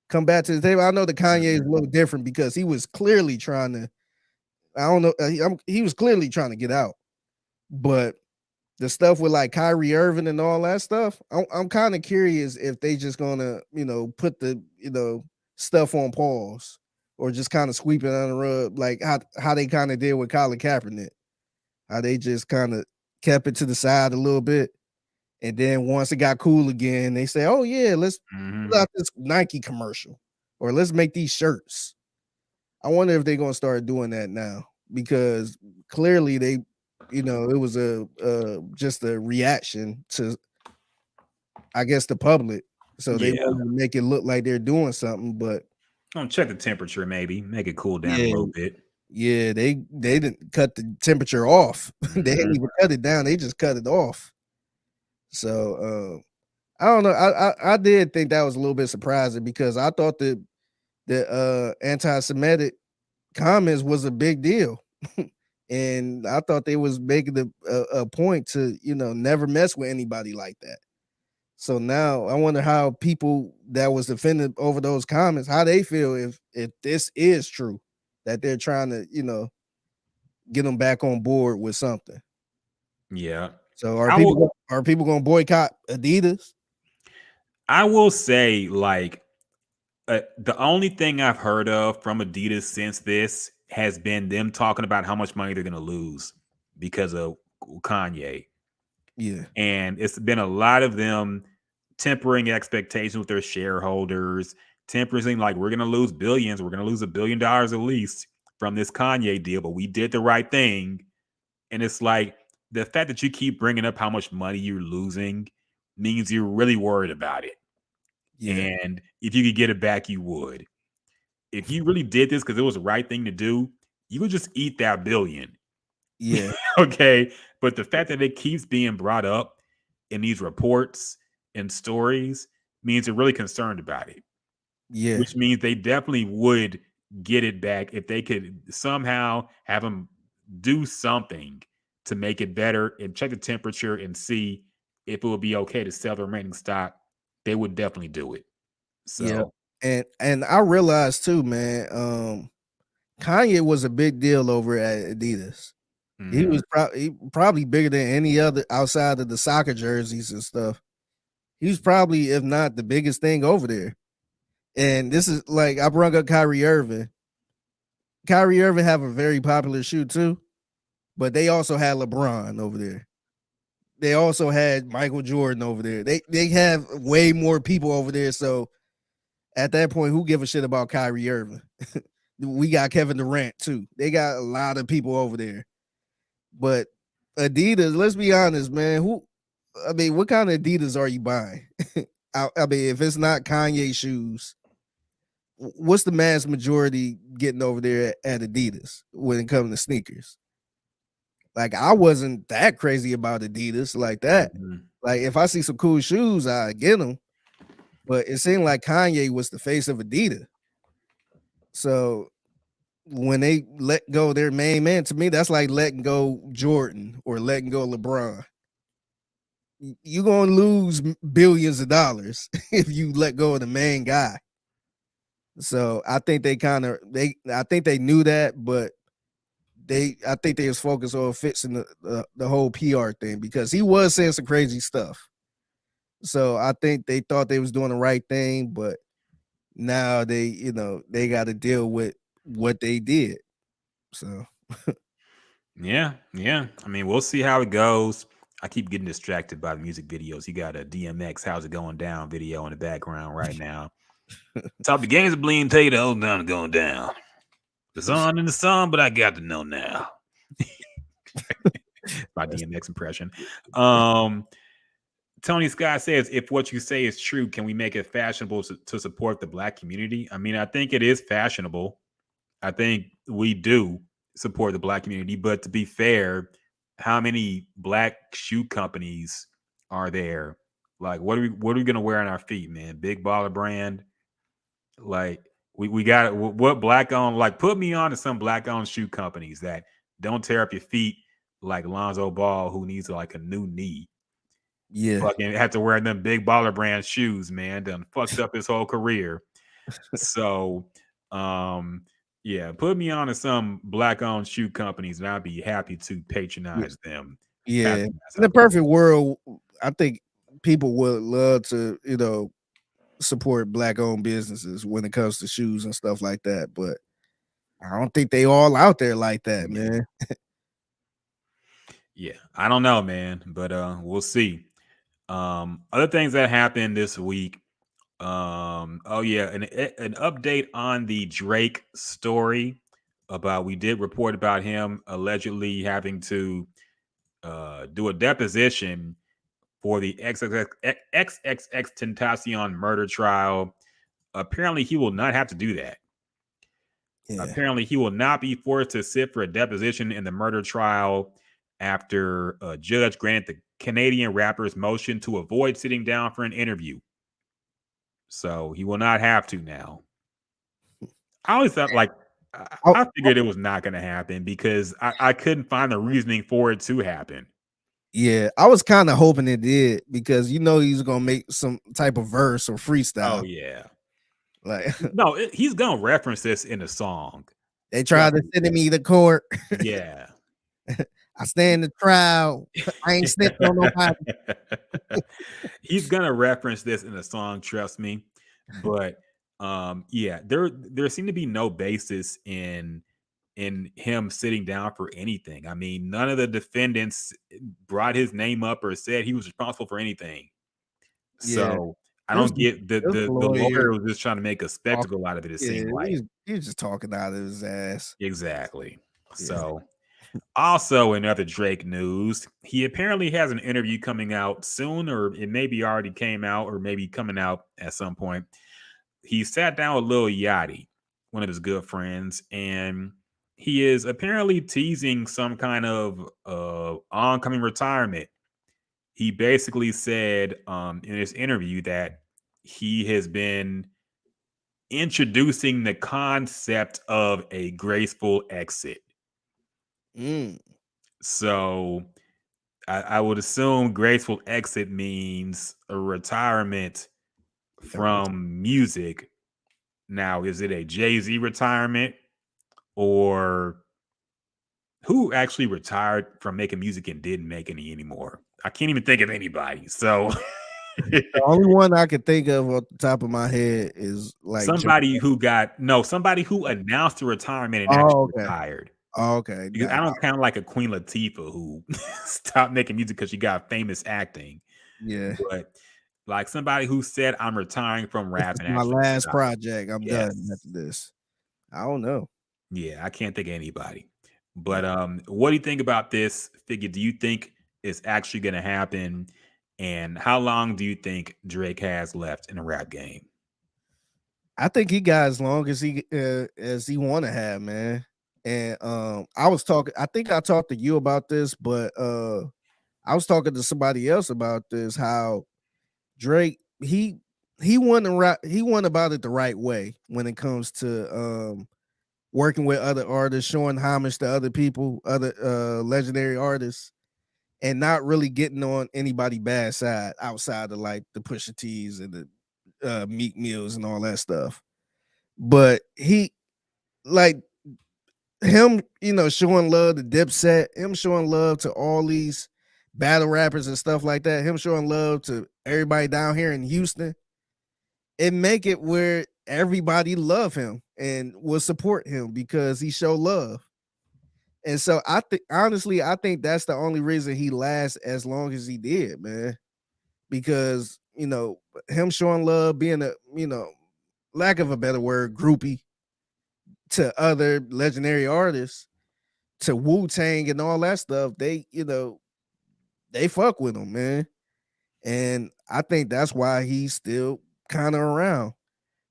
come back to the table. I know the Kanye is a little different because he was clearly trying to, I don't know, he was clearly trying to get out. But the stuff with like Kyrie Irving and all that stuff, I'm kind of curious if they just gonna, put the, stuff on pause or just kind of sweep it under the rug, like how they kind of did with Colin Kaepernick, how they just kind of kept it to the side a little bit. And then once it got cool again, they say, oh yeah, let's put out this Nike commercial or let's make these shirts. I wonder if they're gonna start doing that now, because clearly they, it was just a reaction to, I guess, the public. So they wanted to make it look like they're doing something, but check the temperature, maybe make it cool down a little bit. Yeah, they didn't cut the temperature off. They didn't even cut it down. They just cut it off. So I don't know. I did think that was a little bit surprising, because I thought that the anti-Semitic comments was a big deal. And I thought they was making a point to, never mess with anybody like that. So now I wonder how people that was offended over those comments, how they feel if this is true, that they're trying to, get them back on board with something. Yeah. So are people going to boycott Adidas? I will say, like, the only thing I've heard of from Adidas since this has been them talking about how much money they're going to lose because of Kanye. Yeah. And it's been a lot of them tempering expectations with their shareholders, tempering like, we're going to lose billions. We're going to lose $1 billion at least from this Kanye deal, but we did the right thing. And it's like, the fact that you keep bringing up how much money you're losing means you're really worried about it. Yeah. And if you could get it back, you would. If you really did this because it was the right thing to do, you would just eat that billion. Yeah. Okay. But the fact that it keeps being brought up in these reports and stories means they're really concerned about it. Yeah. Which means they definitely would get it back if they could somehow have them do something to make it better and check the temperature and see if it would be okay to sell the remaining stock. They would definitely do it. So and I realized too, man, Kanye was a big deal over at Adidas. Mm-hmm. He was probably bigger than any other outside of the soccer jerseys and stuff. He was probably, if not the biggest thing over there. And this is like, I brought up Kyrie Irving. Kyrie Irving have a very popular shoe too, but they also had LeBron over there. They also had Michael Jordan over there. They have way more people over there. So at that point, who give a shit about Kyrie Irving? We got Kevin Durant too. They got a lot of people over there. But Adidas, let's be honest, man. What kind of Adidas are you buying? I mean, if it's not Kanye shoes, what's the mass majority getting over there at Adidas when it comes to sneakers? Like, I wasn't that crazy about Adidas like that. Mm-hmm. Like, if I see some cool shoes, I get them. But it seemed like Kanye was the face of Adidas. So when they let go their main man, to me, that's like letting go Jordan or letting go LeBron. You're going to lose billions of dollars if you let go of the main guy. So I think they knew that, but I think they was focused on fixing the whole PR thing, because he was saying some crazy stuff. So I think they thought they was doing the right thing, but now they got to deal with what they did. So yeah. I mean, we'll see how it goes. I keep getting distracted by the music videos. You got a DMX "How's It Going Down" video in the background right now. Top the games of Bleeding tell you the whole time going down. It's on in the sun, but I got to know now. My DMX impression. Tony Scott says, if what you say is true, can we make it fashionable to support the Black community? I mean, I think it is fashionable. I think we do support the Black community, but to be fair, how many Black shoe companies are there? Like, what are we going to wear on our feet, man? Big Baller Brand. Like, we got what Black owned, like, put me on to some Black owned shoe companies that don't tear up your feet like Lonzo Ball, who needs like a new knee. Yeah. Fucking have to wear them Big Baller Brand shoes, man. Done fucked up his whole career. So, yeah, put me on to some Black owned shoe companies and I'd be happy to patronize them Yeah, in the perfect world, I think people would love to, support Black-owned businesses when it comes to shoes and stuff like that. But I don't think they all out there like that, man. Yeah, I don't know, man, but we'll see. Other things that happened this week. Oh yeah, an update on the Drake story about we did report about him allegedly having to do a deposition for the XXX Tentacion murder trial. Apparently, he will not have to do that. Yeah. Apparently, he will not be forced to sit for a deposition in the murder trial after a judge granted the Canadian rapper's motion to avoid sitting down for an interview. So he will not have to now. I always thought, like, I figured it was not going to happen because I couldn't find the reasoning for it to happen. Yeah, I was kind of hoping it did because he's gonna make some type of verse or freestyle. Oh yeah, like no, he's gonna reference this in a song. They tried to send me to court. Yeah, I stand the trial. I ain't snitching on nobody. He's gonna reference this in a song, trust me. But yeah, there seemed to be no basis in him sitting down for anything. I mean, none of the defendants brought his name up or said he was responsible for anything. So I don't get the lawyer was just trying to make a spectacle out of it. It seemed like he's just talking out of his ass. Exactly. Yeah. So also in other Drake news, he apparently has an interview coming out soon, or it maybe already came out, or maybe coming out at some point. He sat down with Lil Yachty, one of his good friends, and he is apparently teasing some kind of oncoming retirement. He basically said in this interview that he has been introducing the concept of a graceful exit. So I would assume graceful exit means a retirement from music. Now, is it a Jay-Z retirement, or who actually retired from making music and didn't make any anymore? I can't even think of anybody. So the only one I could think of off the top of my head is like somebody who announced a retirement and actually retired. Oh, okay. Because I don't count like a Queen Latifah who stopped making music because she got famous acting. Yeah. But like somebody who said, I'm retiring from rap. And my last project. I'm done after this. I don't know. Yeah, I can't think of anybody. But what do you think about this, Figgy? Do you think it's actually going to happen? And how long do you think Drake has left in the rap game? I think he got as long as he want to have, man. And I think I talked to you about this, but I was talking to somebody else about this, how Drake, he went about it the right way when it comes to working with other artists, showing homage to other people, other legendary artists, and not really getting on anybody's bad side outside of like the Pusha T's and the Meek Mills and all that stuff. But he, like him, showing love to Dipset, him showing love to all these battle rappers and stuff like that, him showing love to everybody down here in Houston, it make it where everybody love him and will support him because he showed love. And so I think that's the only reason he lasts as long as he did, man. Because, him showing love, being a, lack of a better word, groupie to other legendary artists, to Wu-Tang and all that stuff, they fuck with him, man. And I think that's why he's still kind of around.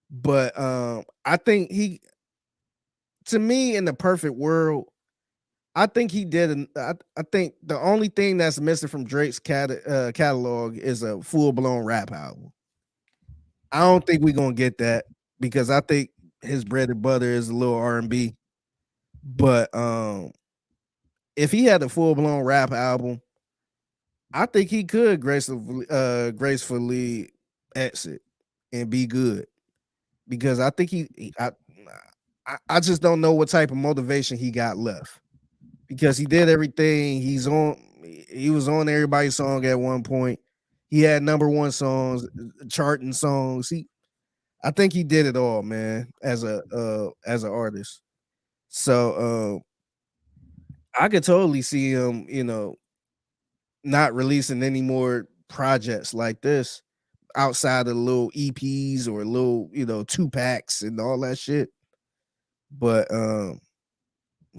But I think to me, in the perfect world, I think he did. I think the only thing that's missing from Drake's catalog is a full-blown rap album. I don't think we're gonna get that because I think his bread and butter is a little R&B. But if he had a full-blown rap album, I think he could gracefully exit and be good. Because I think I just don't know what type of motivation he got left. Because he did everything. He's he was on everybody's song at one point. He had #1 songs, charting songs. I think he did it all, man, as an artist. So I could totally see him, not releasing any more projects like this outside of little EPs or little, 2-packs and all that shit. But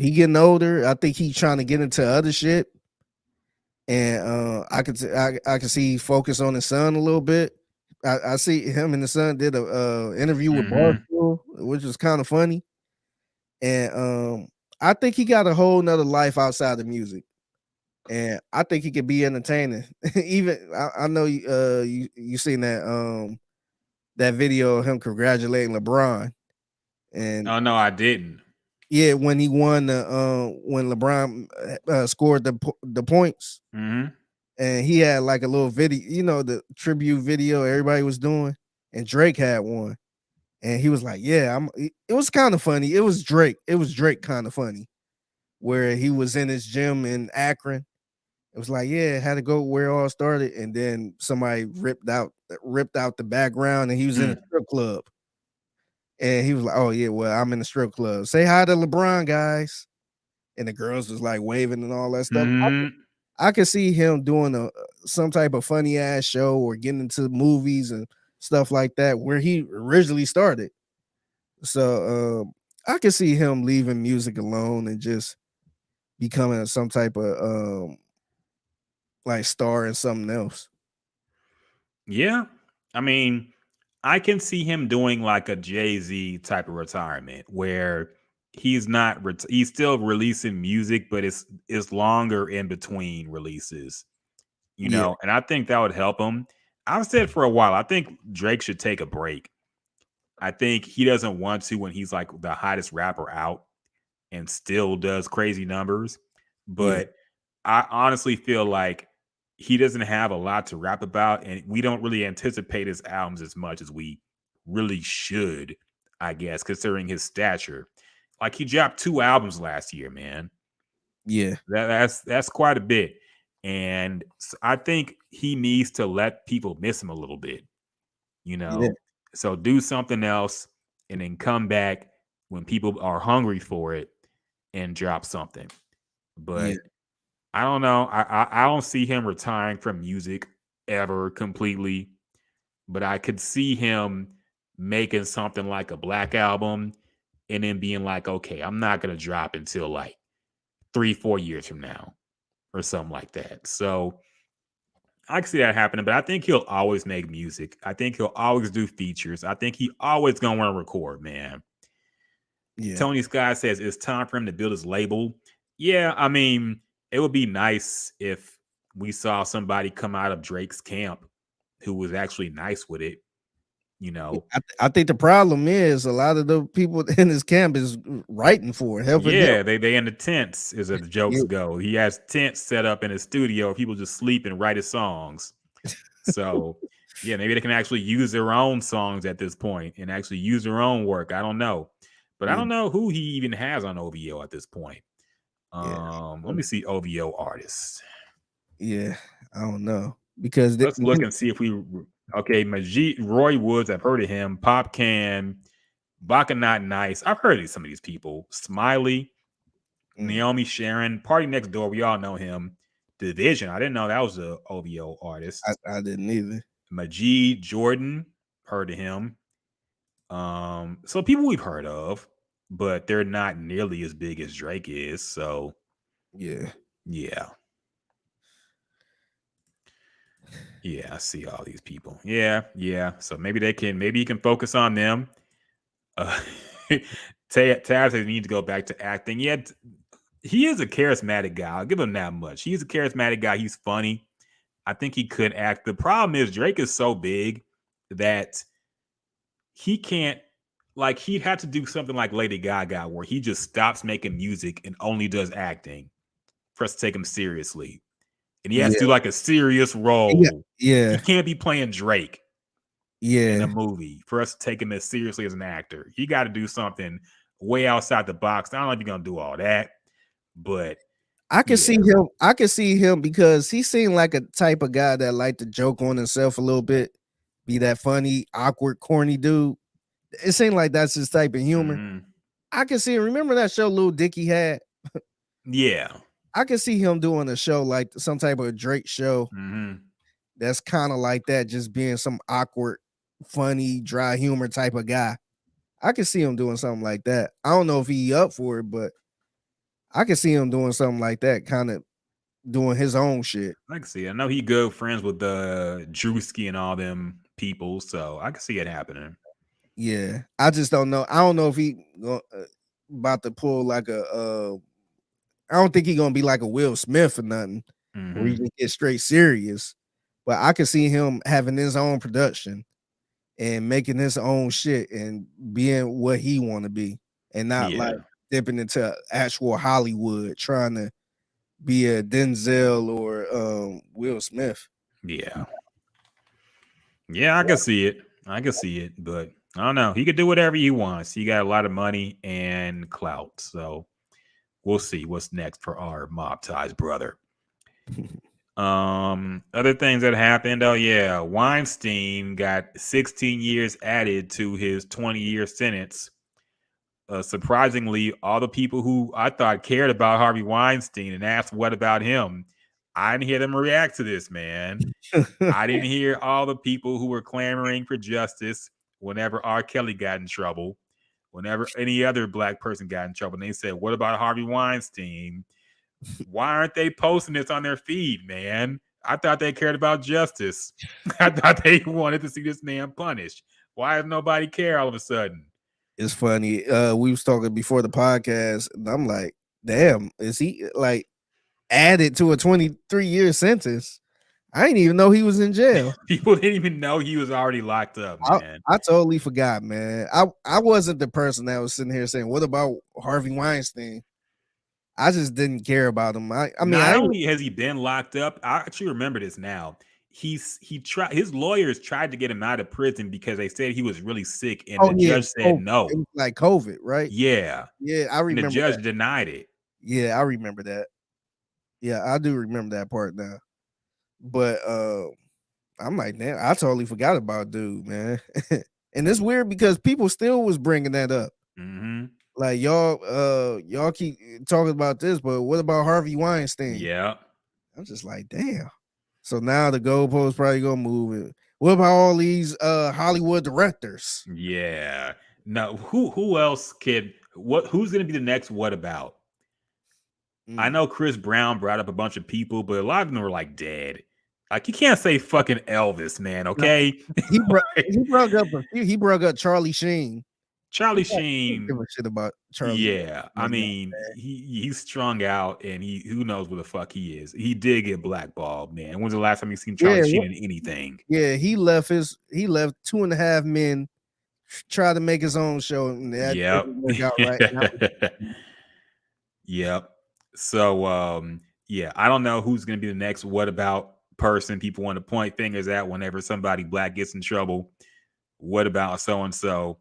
he getting older. I think he's trying to get into other shit. And I could see focus on his son a little bit. I see him and the son did a interview with Barstool, which was kind of funny. And I think he got a whole nother life outside of music. And I think he could be entertaining. Even I know you seen that that video of him congratulating LeBron. And oh no, I didn't. Yeah, when he won when LeBron scored the points. And he had like a little video, the tribute video everybody was doing, and Drake had one. And he was like, yeah, it was kind of funny. It was Drake kind of funny, where he was in his gym in Akron. It was like, yeah, had to go where it all started. And then somebody ripped out the background, and he was in a strip club. And he was like, oh yeah, well, I'm in the strip club. Say hi to LeBron, guys. And the girls was like waving and all that stuff. I could see him doing some type of funny ass show or getting into movies and stuff like that where he originally started. So I could see him leaving music alone and just becoming some type of like star in something else. Yeah. I mean, I can see him doing like a Jay-Z type of retirement where he's still releasing music, but it's longer in between releases, and I think that would help him. I've said for a while, I think Drake should take a break. I think he doesn't want to when he's like the hottest rapper out and still does crazy numbers. But I honestly feel like he doesn't have a lot to rap about, and we don't really anticipate his albums as much as we really should, I guess, considering his stature. Like he dropped 2 albums last year, man. Yeah. That's quite a bit. And I think he needs to let people miss him a little bit, So do something else and then come back when people are hungry for it and drop something. But I don't know. I don't see him retiring from music ever completely, but I could see him making something like a Black album and then being like, okay, I'm not going to drop until like 3-4 years from now or something like that. So I can see that happening, but I think he'll always make music. I think he'll always do features. I think he always going to want to record, man. Yeah. Tony Scott says it's time for him to build his label. Yeah, I mean, it would be nice if we saw somebody come out of Drake's camp who was actually nice with it. I think the problem is a lot of the people in his camp is writing for it, helping him. They in the tents, as the jokes go. He has tents set up in his studio. People just sleep and write his songs. So, maybe they can actually use their own songs at this point and actually use their own work. I don't know. But I don't know who he even has on OVO at this point. Let me see OVO artists. Yeah, I don't know. Because let's look and see if we... Okay, Majid, Roy Woods, I've heard of him. Pop Can, Baka Not Nice. I've heard of some of these people. Smiley, Naomi Sharon, Party Next Door. We all know him. Division. I didn't know that was a OVO artist. I didn't either. Majid Jordan, heard of him. So people we've heard of, but they're not nearly as big as Drake is. So yeah. Yeah, I see all these people. Yeah. So maybe he can focus on them. Tab says he needs to go back to acting. Yeah, he is a charismatic guy. I'll give him that much. He's a charismatic guy. He's funny. I think he could act. The problem is Drake is so big that he can't, like, he'd have to do something like Lady Gaga where he just stops making music and only does acting for us to take him seriously. And he has to do like a serious role. Yeah. He can't be playing Drake in a movie for us to take him as seriously as an actor. He got to do something way outside the box. I don't know if you're going to do all that, but I can see him. I can see him because he seemed like a type of guy that liked to joke on himself a little bit, be that funny, awkward, corny dude. It seemed like that's his type of humor. I can see. Remember that show Lil Dicky had? Yeah. I can see him doing a show like some type of Drake show. That's kind of like that, just being some awkward, funny, dry humor type of guy. I can see him doing something like that. I don't know if he up for it, but I can see him doing something like that, kind of doing his own shit. I can see. I know he good friends with Drewski and all them people, so I can see it happening. Yeah, I just don't know. I don't know if he about to pull like a. I don't think he gonna be like a Will Smith or nothing, where he just get straight serious. But I can see him having his own production and making his own shit and being what he want to be, and not like dipping into actual Hollywood trying to be a Denzel or Will Smith. Yeah, I can see it. I can see it, but I don't know. He could do whatever he wants. He got a lot of money and clout, so we'll see what's next for our Mob Ties brother. Other things that happened. Oh yeah, Weinstein got 16 years added to his 20-year sentence. Surprisingly, all the people who I thought cared about Harvey Weinstein and asked what about him, I didn't hear them react to this, man. I didn't hear all the people who were clamoring for justice whenever R. Kelly got in trouble, whenever any other black person got in trouble. And they said, what about Harvey Weinstein? Why aren't they posting this on their feed, man? I thought they cared about justice. I thought they wanted to see this man punished. Why does nobody care all of a sudden? It's funny. We was talking before the podcast, and I'm like, damn, is he like added to a 23-year sentence? I didn't even know he was in jail. People didn't even know he was already locked up, man. I totally forgot, man. I wasn't the person that was sitting here saying, what about Harvey Weinstein? I just didn't care about him. I mean, not only has he been locked up, I actually remember this now. His lawyers tried to get him out of prison because they said he was really sick, and the judge said no. It was like COVID, right? Yeah, I remember. And the judge denied it. Yeah, I remember that. Yeah, I do remember that part now. But I'm like, man, I totally forgot about dude, man. And it's weird because people still was bringing that up. Like y'all keep talking about this, but what about Harvey Weinstein? Yeah, I'm just like, damn. So now the goalpost probably gonna move it. What about all these Hollywood directors? Yeah. No, who else who's gonna be the next what about? I know Chris Brown brought up a bunch of people, but a lot of them were like dead. Like you can't say fucking Elvis, man, okay? He brought up Charlie Sheen. Charlie Sheen, give a shit about Charlie. Yeah, I mean, he's strung out, and who knows where the fuck he is. He did get blackballed, man. When's the last time you seen Charlie Sheen in anything? Yeah, he left 2.5 Men, tried to make his own show, and that didn't work out right. Yep. So yeah, I don't know who's gonna be the next what about person people want to point fingers at whenever somebody black gets in trouble. What about so and so?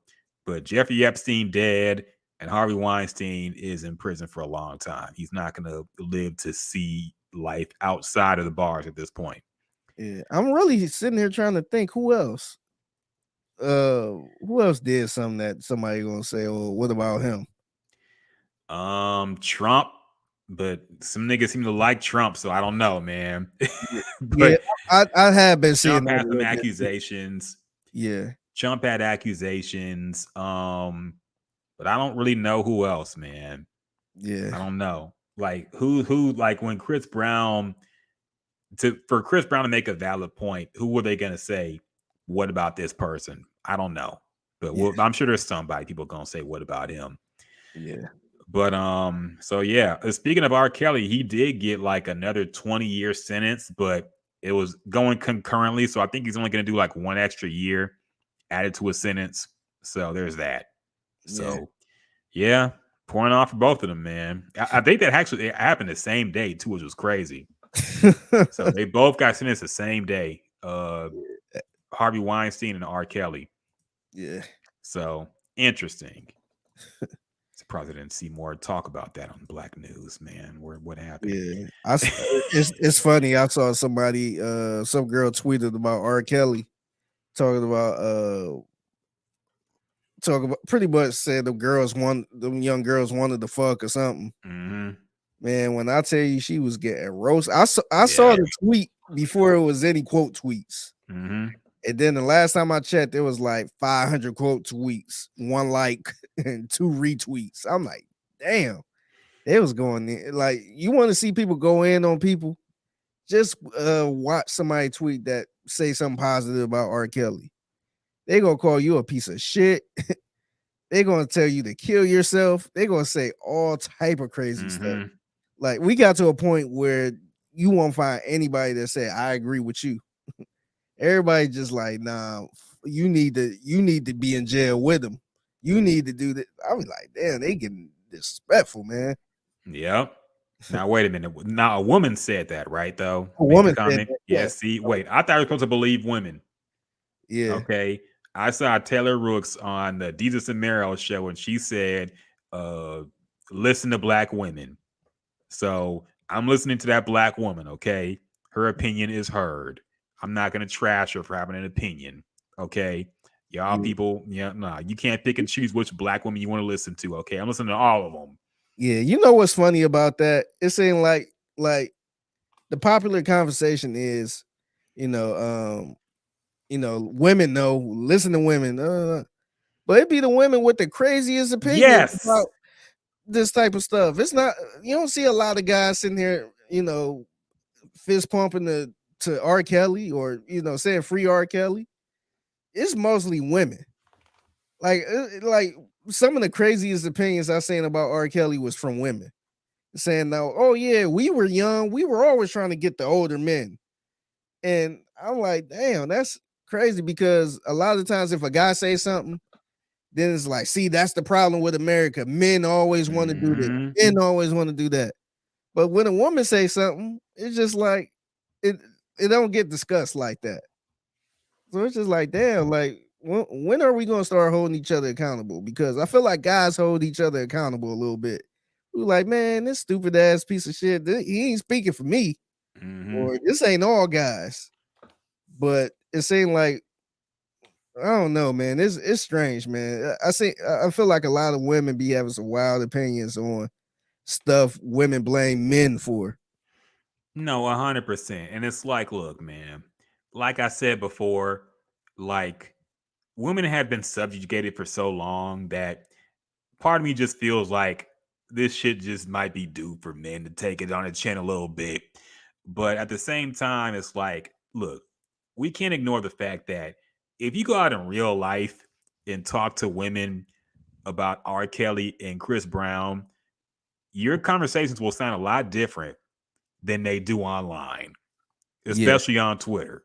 But Jeffrey Epstein dead, and Harvey Weinstein is in prison for a long time. He's not going to live to see life outside of the bars at this point. Yeah, I'm really sitting here trying to think who else did something that somebody gonna say, oh, what about him? Trump, but some niggas seem to like Trump, so I don't know, man. But yeah, I have been seeing Trump had some accusations. Yeah. Trump had accusations, but I don't really know who else, man. Yeah, I don't know. Like who like when Chris Brown for Chris Brown to make a valid point, who were they gonna say? What about this person? I don't know, but I'm sure there's somebody people gonna say what about him. Yeah, but so yeah. Speaking of R. Kelly, he did get like another 20-year sentence, but it was going concurrently, so I think he's only gonna do like 1 extra year added to a sentence. So there's that. So yeah, pouring off for both of them, man. I think that actually it happened the same day too, which was crazy. So they both got sentenced the same day. Harvey Weinstein and R. Kelly. Yeah. So interesting. probably didn't see more talk about that on Black News, man. What happened? Yeah, it's funny. I saw somebody, some girl tweeted about R. Kelly, talking about pretty much said them young girls wanted to fuck or something. Mm-hmm. Man, when I tell you she was getting roasted, I saw the tweet before it was any quote tweets. Mm-hmm. And then the last time I checked, it was like 500 quote tweets, 1 like, and 2 retweets. I'm like, damn, it was going in. Like, you want to see people go in on people? Just watch somebody tweet that say something positive about R. Kelly. They gonna call you a piece of shit. They gonna tell you to kill yourself. They gonna say all type of crazy stuff. Like, we got to a point where you won't find anybody that say I agree with you. Everybody just like, nah, you need to be in jail with them. You need to do that. I was like, damn, they getting disrespectful, man. Yep. Now wait a minute. Now a woman said that, right? Though a woman said that, yeah. See, wait. I thought I was supposed to believe women. Yeah. Okay. I saw Taylor Rooks on the Jesus and Meryl show, and she said, "Listen to Black women." So I'm listening to that Black woman. Okay, her opinion is heard. I'm not gonna trash her for having an opinion. Okay, y'all people, you can't pick and choose which Black woman you want to listen to. Okay, I'm listening to all of them. Yeah, you know what's funny about that? It's saying like the popular conversation is, women listen to women, but it be the women with the craziest opinions about this type of stuff. It's not, you don't see a lot of guys sitting here, fist pumping to R. Kelly or saying free R. Kelly. It's mostly women. Like some of the craziest opinions I've seen about R. Kelly was from women saying, "No, oh yeah, we were young. We were always trying to get the older men." And I'm like, damn, that's crazy, because a lot of times if a guy says something, then it's like, see, that's the problem with America. Men always want to do this. Men always want to do that. But when a woman says something, it's just like it don't get discussed like that. So it's just like, damn, like when are we gonna start holding each other accountable? Because I feel like guys hold each other accountable a little bit. We're like, man, this stupid ass piece of shit, he ain't speaking for me, or this ain't all guys. But it seemed like, I don't know, man. It's strange, man. I feel like a lot of women be having some wild opinions on stuff women blame men for. No, 100%. And it's like, look, man, like I said before, like women have been subjugated for so long that part of me just feels like this shit just might be due for men to take it on the chin a little bit. But at the same time, it's like, look, we can't ignore the fact that if you go out in real life and talk to women about R. Kelly and Chris Brown, your conversations will sound a lot different than they do online, especially on Twitter.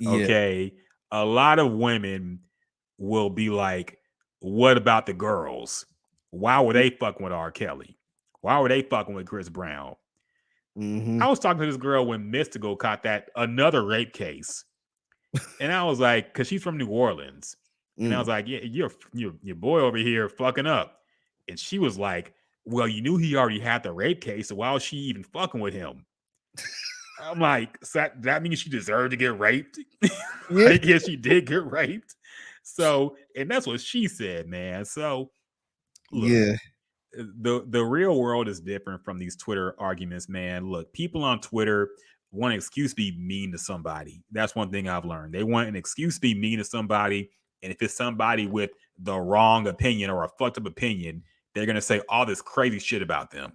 Okay. A lot of women will be like, what about the girls? Why were they fucking with R. Kelly? Why were they fucking with Chris Brown? I was talking to this girl when Mystical caught that another rape case. And I was like, because she's from New Orleans. And I was like, yeah, your boy over here fucking up. And she was like, well, you knew he already had the rape case, so why was she even fucking with him? I'm like, so that means she deserved to get raped? I guess she did get raped. So, and that's what she said, man. So, look, the real world is different from these Twitter arguments, man. Look, people on Twitter want an excuse to be mean to somebody. That's one thing I've learned. They want an excuse to be mean to somebody. And if it's somebody with the wrong opinion or a fucked up opinion, they're going to say all this crazy shit about them.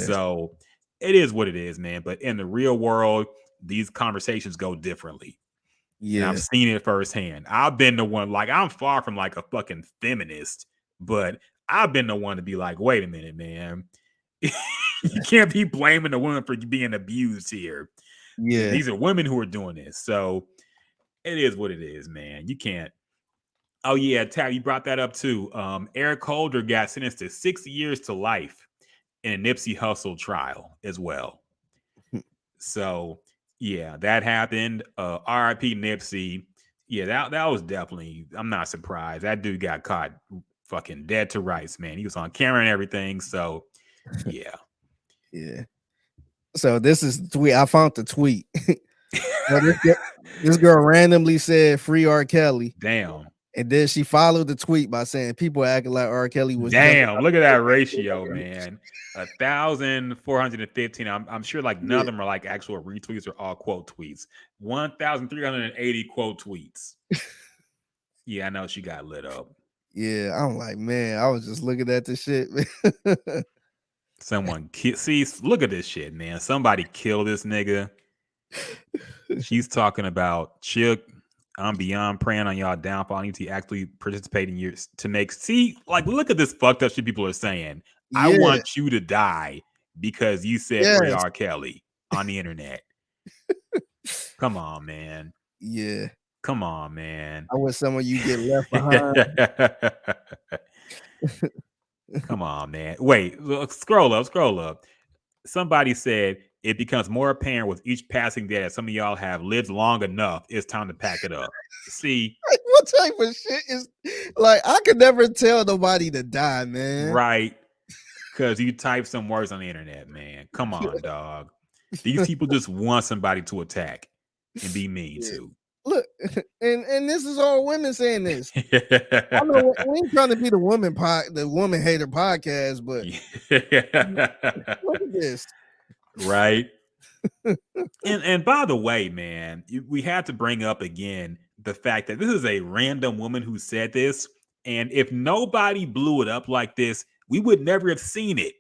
So it is what it is, man. But in the real world, these conversations go differently. And I've seen it firsthand. I've been the one, like, I'm far from like a fucking feminist, but I've been the one to be like, wait a minute, man. You can't be blaming the woman for being abused here. These are women who are doing this. So it is what it is, man. You can't. Oh, yeah, Tab, you brought that up too. Eric Holder got sentenced to 6 years to life in a Nipsey Hussle trial as well. So, yeah, that happened. RIP Nipsey. Yeah, that was definitely, I'm not surprised. That dude got caught fucking dead to rights, man. He was on camera and everything. So, yeah. Yeah. So this is the tweet. I found the tweet. This girl randomly said free R. Kelly. Damn. And then she followed the tweet by saying people acting like R. Kelly was. Damn, look at that ratio, man. 1,415. I'm sure like none of them are like actual retweets or all quote tweets. 1,380 quote tweets. Yeah, I know she got lit up. Yeah, I'm like, man, I was just looking at this shit. Someone see, look at this shit, man. Somebody kill this nigga. She's talking about Chick. I'm beyond praying on y'all downfall. I need to actually participate in yours to make. See, like, look at this fucked up shit people are saying. Yeah. I want you to die because you said free R. Kelly on the internet. Come on, man. Yeah. Come on, man. I wish some of you get left behind. Come on, man. Wait, look, scroll up. Somebody said it becomes more apparent with each passing day that some of y'all have lived long enough. It's time to pack it up. See, what type of shit is like? I could never tell nobody to die, man. Right? Because you type some words on the internet, man. Come on, dog. These people just want somebody to attack and be mean to. Look, and this is all women saying this. I know we ain't trying to be the woman hater podcast, but look at this. Right. and by the way, man, we have to bring up again the fact that this is a random woman who said this, and if nobody blew it up like this, we would never have seen it.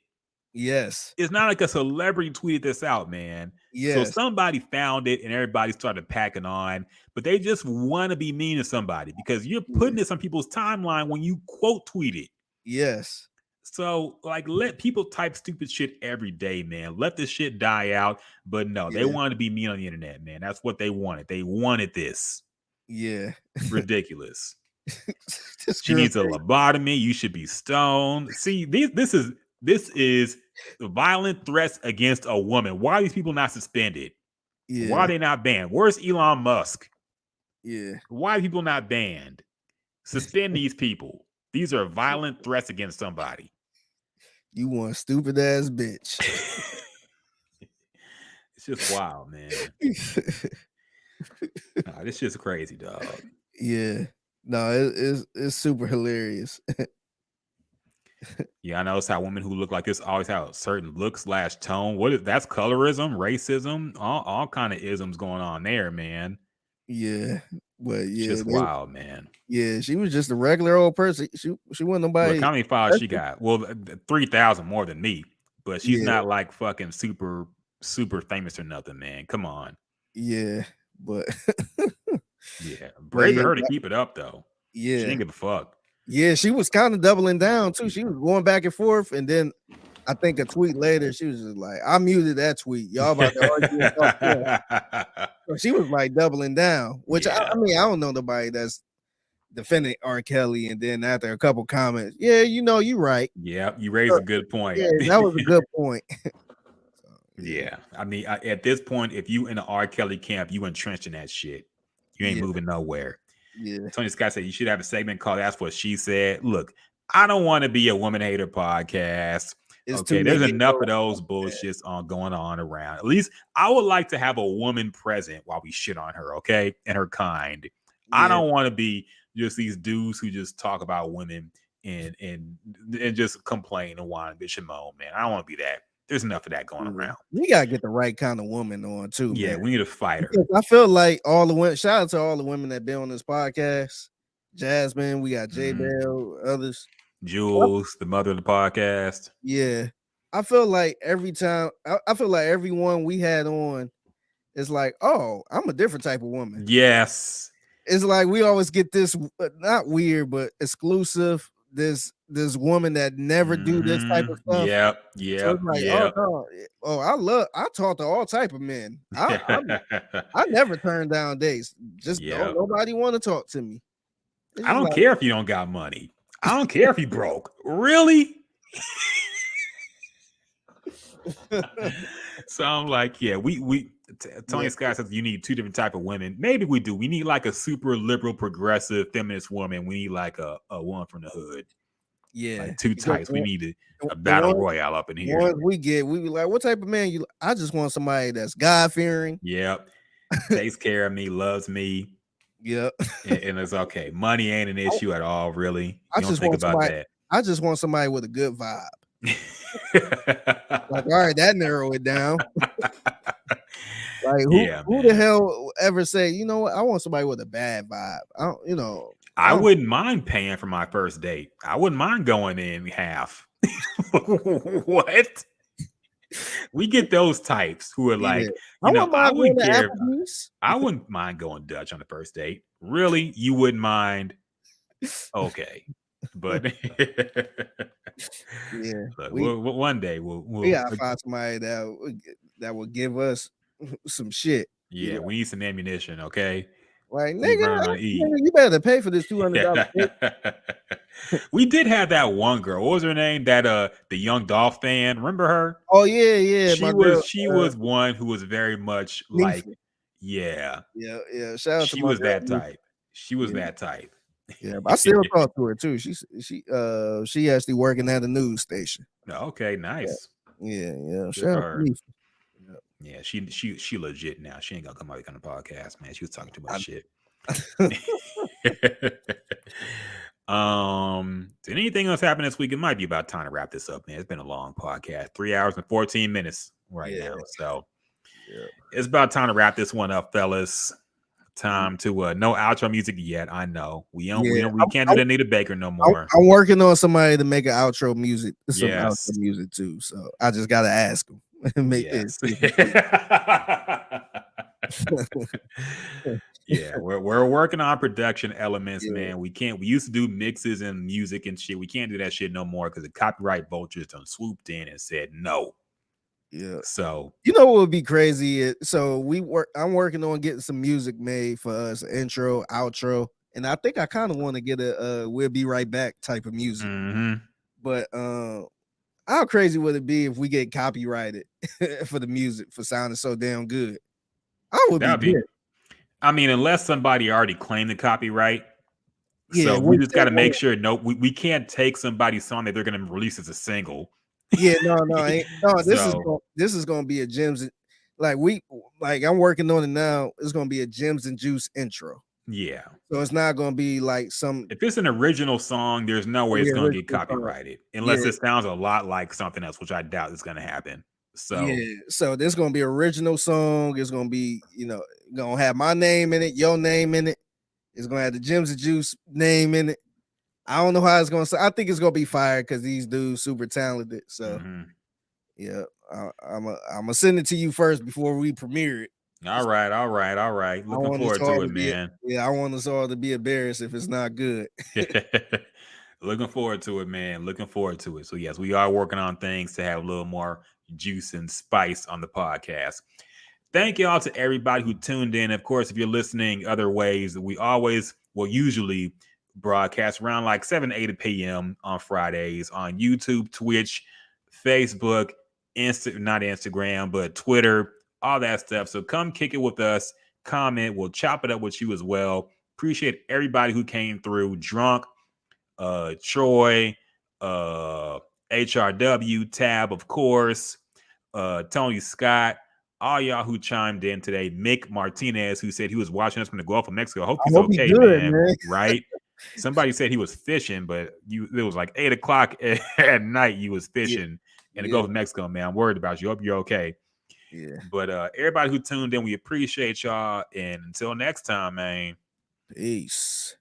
Yes. It's not like a celebrity tweeted this out, man. Yes. So somebody found it and everybody started packing on, but they just want to be mean to somebody because you're putting this on people's timeline when you quote tweet it. Yes. So, like, let people type stupid shit every day, man. Let this shit die out. But no, they wanted to be mean on the internet, man. That's what they wanted. They wanted this. Yeah. Ridiculous. She needs a lobotomy. You should be stoned. See, this is violent threats against a woman. Why are these people not suspended? Yeah. Why are they not banned? Where's Elon Musk? Yeah. Why are people not banned? Suspend these people. These are violent threats against somebody. You want stupid ass bitch. It's just wild, man. Nah, this shit's crazy, dog. Yeah. No, it's super hilarious. Yeah, I notice how women who look like this always have a certain look / tone. That's colorism, racism, all kind of isms going on there, man. Yeah, but yeah, just wild, man. Yeah, she was just a regular old person. She wasn't nobody. Look, how many followers she got? Well, 3,000 more than me, but she's not like fucking super famous or nothing, man. Come on. Yeah, but yeah, brave of her to keep it up though. Yeah, she didn't give a fuck. Yeah, she was kind of doubling down too. She was going back and forth, and then I think a tweet later, she was just like, "I muted that tweet. Y'all about to argue." So she was like doubling down, which I mean, I don't know nobody that's defending R. Kelly, and then after a couple comments, yeah, you know, you're right. Yeah, you raised a good point. Yeah, that was a good point. Yeah, I mean, at this point, if you in the R. Kelly camp, you entrenched in that shit. You ain't moving nowhere. Yeah. Tony Scott said you should have a segment called "That's What She Said." Look, I don't want to be a woman hater podcast. Okay, there's enough of those bullshits going on around. At least I would like to have a woman present while we shit on her, okay, and her kind. Yeah. I don't want to be just these dudes who just talk about women and just complain and whine, bitch and moan, man. I don't want to be that. There's enough of that going around. We gotta get the right kind of woman on too. Yeah, man. We need a fighter. Because I feel like all the women. Shout out to all the women that been on this podcast. Jasmine, we got J Bell, others. Jules, the mother of the podcast. Yeah, I feel like every time, I feel like everyone we had on is like, oh, I'm a different type of woman. Yes, it's like we always get this not weird but exclusive. This woman that never do this type of stuff. Yep. So it's like, I talk to all type of men. I never turn down dates. Just don't nobody want to talk to me. I don't care if you don't got money. I don't care if you broke. Really? So I'm like, yeah, Tony Scott says you need two different type of women. Maybe we do. We need like a super liberal, progressive, feminist woman. We need like a woman from the hood. Yeah, like two because types. We need a the battle ones- royale up in the here. ones we be like, what type of man you? I just want somebody that's God fearing. Yep, takes care of me, loves me. Yep, and it's okay. Money ain't an issue at all, really. You don't think about that. I just want somebody with a good vibe. Like, all right, that narrow it down. Like, who the hell ever say, you know what? I want somebody with a bad vibe. I wouldn't mind paying for my first date. I wouldn't mind going in half. What? We get those types who are like, I wouldn't care. I wouldn't mind going Dutch on the first date. Really? You wouldn't mind? Okay. But yeah, look, one day we'll gotta find somebody that will give us some shit. Yeah, we need some ammunition, okay? Like, nigga, you better pay for this $200. We did have that one girl. What was her name? That the young Dolph fan. Remember her? Oh yeah. She was one who was very much like, yeah. Shout out to she my was girl, that type. She was that type. Yeah, but I still talk to her too. She actually working at a news station. Okay, nice. Yeah. Shout out to me. Yeah, she legit now. She ain't gonna come out on the podcast, man. She was talking too much shit. Did anything else happen this week? It might be about time to wrap this up, man. It's been a long podcast, 3 hours and 14 minutes right now. So it's about time to wrap this one up, fellas. Time to no outro music yet. I know we can't do the Anita Baker no more. I'm working on somebody to make an outro music, outro music too. So I just gotta ask them. Make this. Yeah, we're working on production elements, man. We used to do mixes and music and shit. We can't do that shit no more because the copyright vultures done swooped in and said no. Yeah. So you know what would be crazy? I'm working on getting some music made for us, intro, outro, and I think I kind of want to get a "We'll Be Right Back" type of music. Mm-hmm. But how crazy would it be if we get copyrighted for the music for sounding so damn good? I mean, unless somebody already claimed the copyright. Yeah, so we just got to make sure. No, we can't take somebody's song that they're going to release as a single. Yeah, no. This is going to be a Gems. I'm working on it now. It's going to be a Gems and Juice intro. Yeah. So it's not going to be like some. If it's an original song, there's no way it's going to get copyrighted unless it sounds a lot like something else, which I doubt is going to happen. So so there's going to be an original song. It's going to be, going to have my name in it, your name in it. It's going to have the Gems and Juice name in it. I don't know how it's going to sound. I think it's going to be fire because these dudes super talented. So yeah, I'm gonna send it to you first before we premiere it. All right. Looking forward to it, man. I want us all to be embarrassed if it's not good. Looking forward to it, man. Looking forward to it. So yes, we are working on things to have a little more juice and spice on the podcast. Thank y'all to everybody who tuned in. Of course, if you're listening other ways, we usually broadcast around like 7, 8 p.m. on Fridays on YouTube, Twitch, Facebook, not Instagram, but Twitter, all that stuff. So come kick it with us, comment, we'll chop it up with you as well. Appreciate everybody who came through. Drunk, Troy, HRW, Tab, of course, Tony Scott, all y'all who chimed in today. Mick Martinez, who said he was watching us from the Gulf of Mexico. Hope he's okay, man. Right? Somebody said he was fishing, but it was like 8 o'clock at night. You was fishing in the Gulf of Mexico, man. I'm worried about you. Hope you're okay. Yeah. But everybody who tuned in, we appreciate y'all. And until next time, man. Peace.